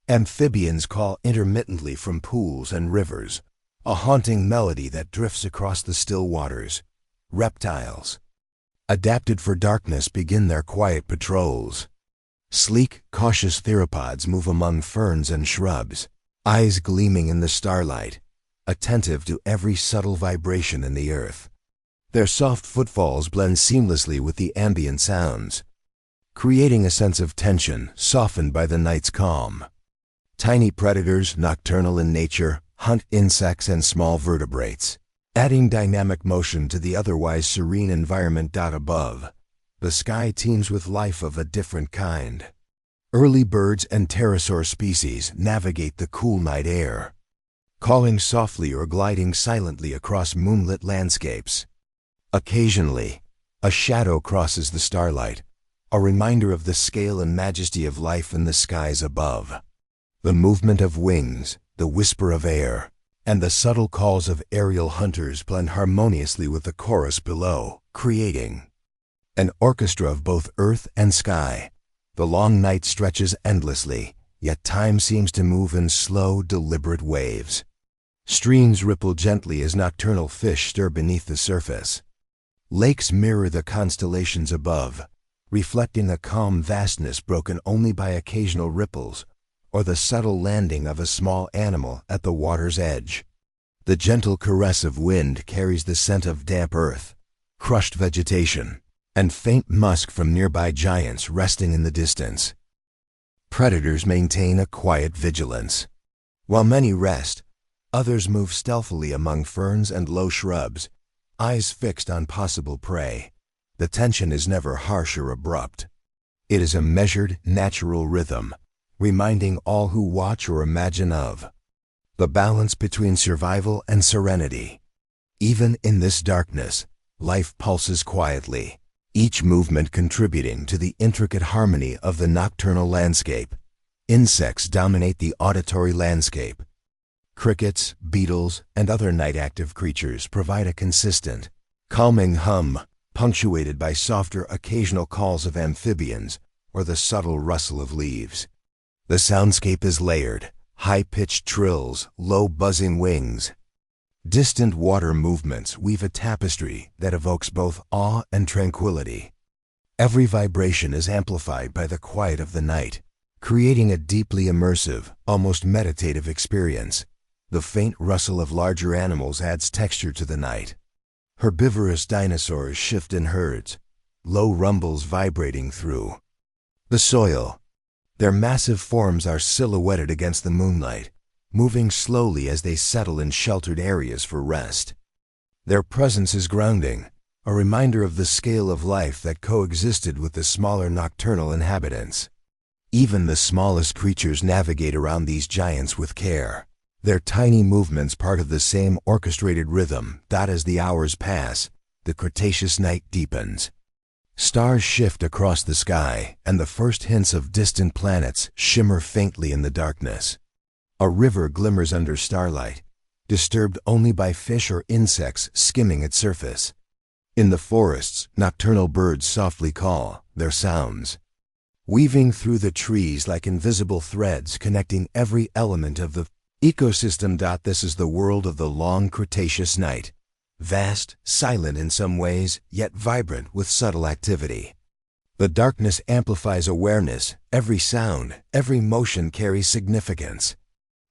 Amphibians call intermittently from pools and rivers, a haunting melody that drifts across the still waters. Reptiles, adapted for darkness, begin their quiet patrols. Sleek, cautious theropods move among ferns and shrubs, eyes gleaming in the starlight, attentive to every subtle vibration in the earth. Their soft footfalls blend seamlessly with the ambient sounds, creating a sense of tension softened by the night's calm. Tiny predators, nocturnal in nature, hunt insects and small vertebrates, adding dynamic motion to the otherwise serene environment. Above, the sky teems with life of a different kind. Early birds and pterosaur species navigate the cool night air, calling softly or gliding silently across moonlit landscapes. Occasionally, a shadow crosses the starlight, a reminder of the scale and majesty of life in the skies above. The movement of wings, the whisper of air, and the subtle calls of aerial hunters blend harmoniously with the chorus below, creating an orchestra of both earth and sky. The long night stretches endlessly, yet time seems to move in slow, deliberate waves. Streams ripple gently as nocturnal fish stir beneath the surface. Lakes mirror the constellations above, reflecting a calm vastness broken only by occasional ripples or the subtle landing of a small animal at the water's edge. The gentle caress of wind carries the scent of damp earth, crushed vegetation, and faint musk from nearby giants resting in the distance. Predators maintain a quiet vigilance. While many rest, others move stealthily among ferns and low shrubs, eyes fixed on possible prey. The tension is never harsh or abrupt. It is a measured, natural rhythm, reminding all who watch or imagine of the balance between survival and serenity. Even in this darkness, life pulses quietly, each movement contributing to the intricate harmony of the nocturnal landscape. Insects dominate the auditory landscape. Crickets, beetles, and other night-active creatures provide a consistent, calming hum, punctuated by softer occasional calls of amphibians or the subtle rustle of leaves. The soundscape is layered, high-pitched trills, low buzzing wings. Distant water movements weave a tapestry that evokes both awe and tranquility. Every vibration is amplified by the quiet of the night, creating a deeply immersive, almost meditative experience. The faint rustle of larger animals adds texture to the night. Herbivorous dinosaurs shift in herds, low rumbles vibrating through the soil. Their massive forms are silhouetted against the moonlight, moving slowly as they settle in sheltered areas for rest. Their presence is grounding, a reminder of the scale of life that coexisted with the smaller nocturnal inhabitants. Even the smallest creatures navigate around these giants with care, their tiny movements part of the same orchestrated rhythm. As the hours pass, the Cretaceous night deepens. Stars shift across the sky, and the first hints of distant planets shimmer faintly in the darkness. A river glimmers under starlight, disturbed only by fish or insects skimming its surface. In the forests, nocturnal birds softly call, their sounds weaving through the trees like invisible threads connecting every element of the ecosystem. This is the world of the long Cretaceous night. Vast, silent in some ways, yet vibrant with subtle activity. The darkness amplifies awareness. Every sound, every motion carries significance.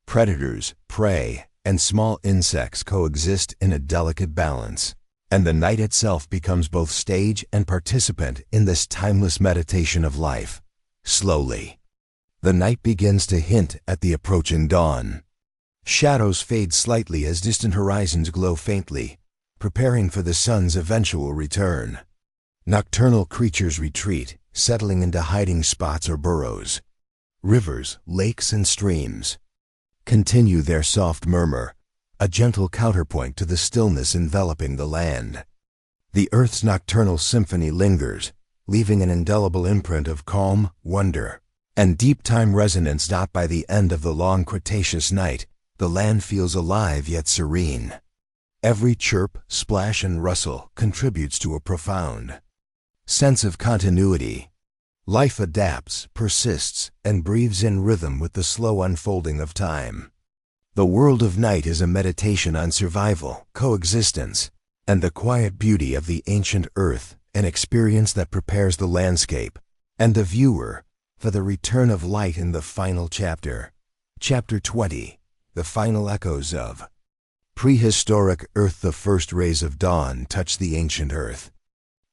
Predators, prey, and small insects coexist in a delicate balance, and the night itself becomes both stage and participant in this timeless meditation of life. Slowly, the night begins to hint at the approaching dawn. Shadows fade slightly as distant horizons glow faintly, preparing for the sun's eventual return. Nocturnal creatures retreat, settling into hiding spots or burrows. Rivers, lakes, and streams continue their soft murmur, a gentle counterpoint to the stillness enveloping the land. The earth's nocturnal symphony lingers, leaving an indelible imprint of calm, wonder, and deep time resonance. By the end of the long Cretaceous night, the land feels alive yet serene. Every chirp, splash, and rustle contributes to a profound sense of continuity. Life adapts, persists, and breathes in rhythm with the slow unfolding of time. The world of night is a meditation on survival, coexistence, and the quiet beauty of the ancient earth, an experience that prepares the landscape and the viewer for the return of light in the final chapter. Chapter 20. The final echoes of prehistoric Earth. The first rays of dawn touch the ancient earth,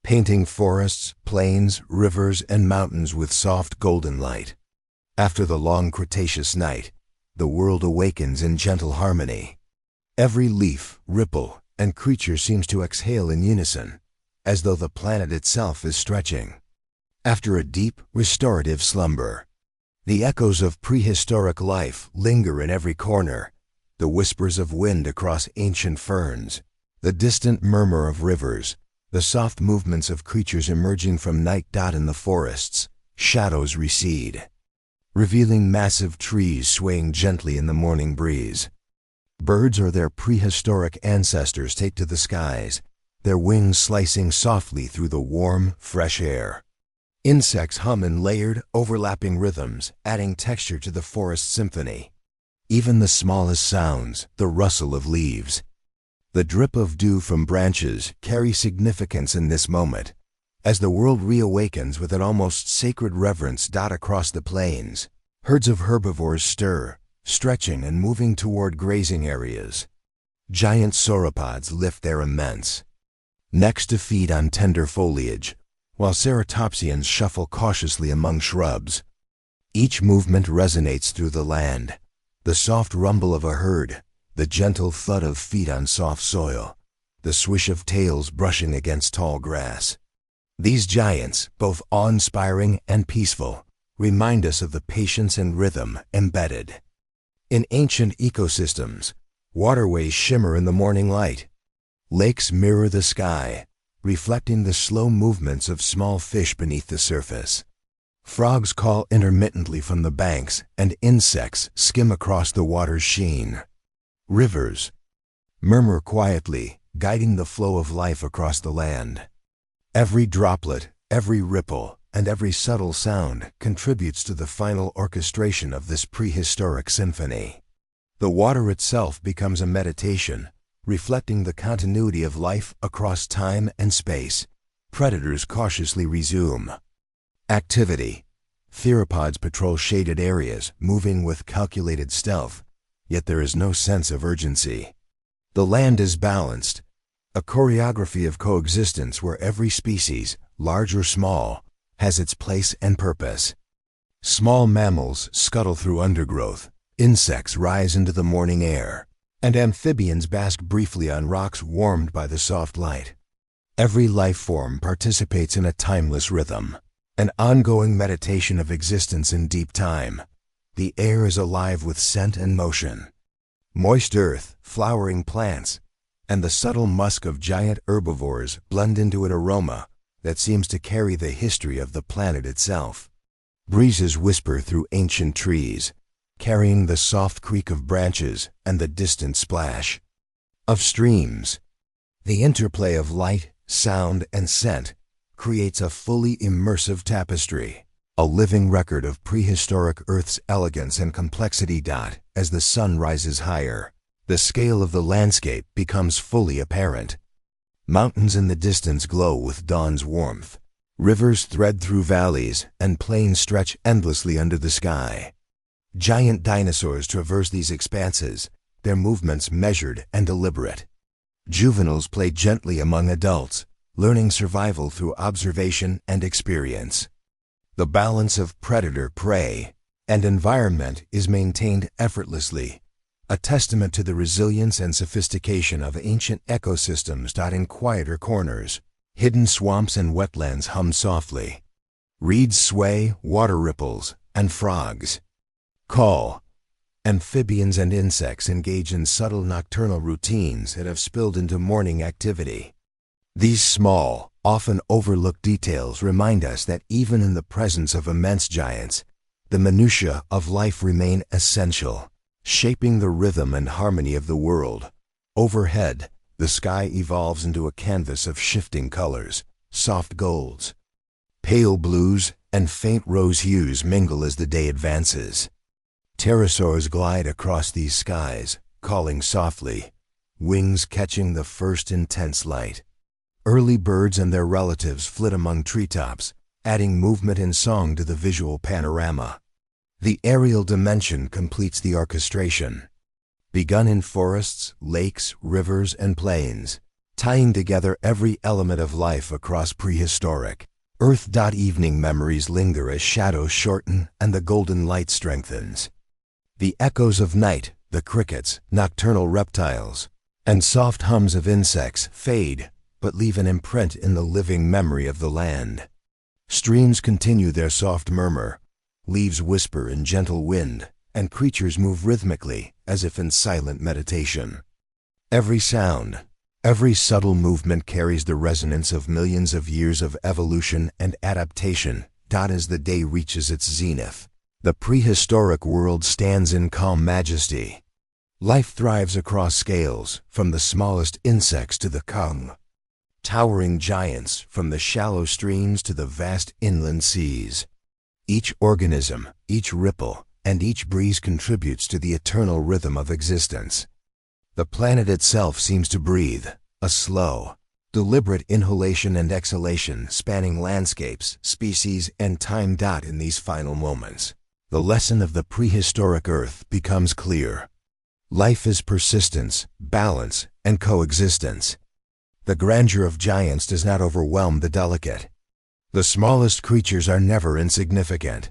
painting forests, plains, rivers, and mountains with soft golden light. After the long Cretaceous night, the world awakens in gentle harmony. Every leaf, ripple, and creature seems to exhale in unison, as though the planet itself is stretching. After a deep, restorative slumber, the echoes of prehistoric life linger in every corner, the whispers of wind across ancient ferns, the distant murmur of rivers, the soft movements of creatures emerging from night. In the forests, shadows recede, revealing massive trees swaying gently in the morning breeze. Birds or their prehistoric ancestors take to the skies, their wings slicing softly through the warm, fresh air. Insects hum in layered, overlapping rhythms, adding texture to the forest symphony. Even the smallest sounds, the rustle of leaves, the drip of dew from branches, carry significance in this moment, as the world reawakens with an almost sacred reverence. Across the plains, herds of herbivores stir, stretching and moving toward grazing areas. Giant sauropods lift their immense necks to feed on tender foliage, while ceratopsians shuffle cautiously among shrubs. Each movement resonates through the land, the soft rumble of a herd, the gentle thud of feet on soft soil, the swish of tails brushing against tall grass. These giants, both awe-inspiring and peaceful, remind us of the patience and rhythm embedded in ancient ecosystems. Waterways shimmer in the morning light. Lakes mirror the sky, reflecting the slow movements of small fish beneath the surface. Frogs call intermittently from the banks, and insects skim across the water's sheen. Rivers murmur quietly, guiding the flow of life across the land. Every droplet, every ripple, and every subtle sound contributes to the final orchestration of this prehistoric symphony. The water itself becomes a meditation, reflecting the continuity of life across time and space. Predators cautiously resume activity. Theropods patrol shaded areas, moving with calculated stealth, yet there is no sense of urgency. The land is balanced, a choreography of coexistence where every species, large or small, has its place and purpose. Small mammals scuttle through undergrowth, insects rise into the morning air, and amphibians bask briefly on rocks warmed by the soft light. Every life form participates in a timeless rhythm, an ongoing meditation of existence in deep time. The air is alive with scent and motion. Moist earth, flowering plants, and the subtle musk of giant herbivores blend into an aroma that seems to carry the history of the planet itself. Breezes whisper through ancient trees, carrying the soft creak of branches and the distant splash of streams. The interplay of light, sound, and scent creates a fully immersive tapestry, a living record of prehistoric Earth's elegance and complexity. As the sun rises higher, the scale of the landscape becomes fully apparent. Mountains in the distance glow with dawn's warmth. Rivers thread through valleys, and plains stretch endlessly under the sky. Giant dinosaurs traverse these expanses, their movements measured and deliberate. Juveniles play gently among adults, learning survival through observation and experience. The balance of predator, prey, and environment is maintained effortlessly, a testament to the resilience and sophistication of ancient ecosystems. In quieter corners, hidden swamps and wetlands hum softly. Reeds sway, water ripples, and frogs call. Amphibians and insects engage in subtle nocturnal routines that have spilled into morning activity. These small, often overlooked details remind us that even in the presence of immense giants, the minutiae of life remain essential, shaping the rhythm and harmony of the world. Overhead, the sky evolves into a canvas of shifting colors. Soft golds, pale blues, and faint rose hues mingle as the day advances. Pterosaurs glide across these skies, calling softly, wings catching the first intense light. Early birds and their relatives flit among treetops, adding movement and song to the visual panorama. The aerial dimension completes the orchestration. Begun in forests, lakes, rivers, and plains, tying together every element of life across prehistoric Earth. Evening memories linger as shadows shorten and the golden light strengthens. The echoes of night, the crickets, nocturnal reptiles, and soft hums of insects fade, but leave an imprint in the living memory of the land. Streams continue their soft murmur, leaves whisper in gentle wind, and creatures move rhythmically, as if in silent meditation. Every sound, every subtle movement carries the resonance of millions of years of evolution and adaptation. As the day reaches its zenith, the prehistoric world stands in calm majesty. Life thrives across scales, from the smallest insects to the kung, towering giants from the shallow streams to the vast inland seas. Each organism, each ripple, and each breeze contributes to the eternal rhythm of existence. The planet itself seems to breathe, a slow, deliberate inhalation and exhalation spanning landscapes, species, and time. In these final moments, the lesson of the prehistoric Earth becomes clear. Life is persistence, balance, and coexistence. The grandeur of giants does not overwhelm the delicate. The smallest creatures are never insignificant.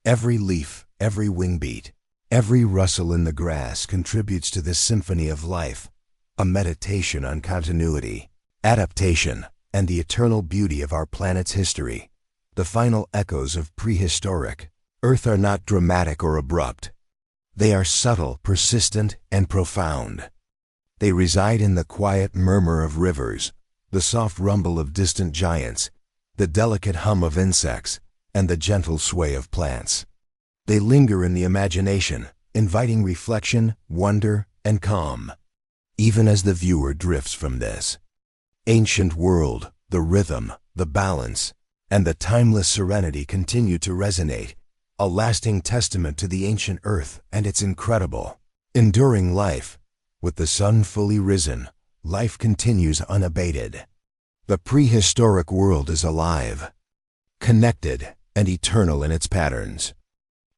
Every leaf, every wingbeat, every rustle in the grass contributes to this symphony of life, a meditation on continuity, adaptation, and the eternal beauty of our planet's history. The final echoes of prehistoric Earth are not dramatic or abrupt. They are subtle, persistent, and profound. They reside in the quiet murmur of rivers, the soft rumble of distant giants, the delicate hum of insects, and the gentle sway of plants. They linger in the imagination, inviting reflection, wonder, and calm. Even as the viewer drifts from this ancient world, the rhythm, the balance, and the timeless serenity continue to resonate, a lasting testament to the ancient Earth and its incredible, enduring life. With the sun fully risen, life continues unabated. The prehistoric world is alive, connected, and eternal in its patterns.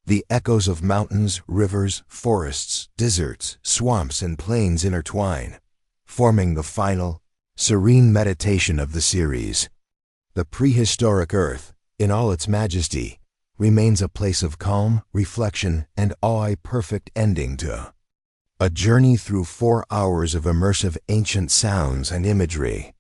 The echoes of mountains, rivers, forests, deserts, swamps, and plains intertwine, forming the final, serene meditation of the series. The prehistoric Earth, in all its majesty, remains a place of calm, reflection, and awe, a perfect ending to a journey through 4 hours of immersive ancient sounds and imagery.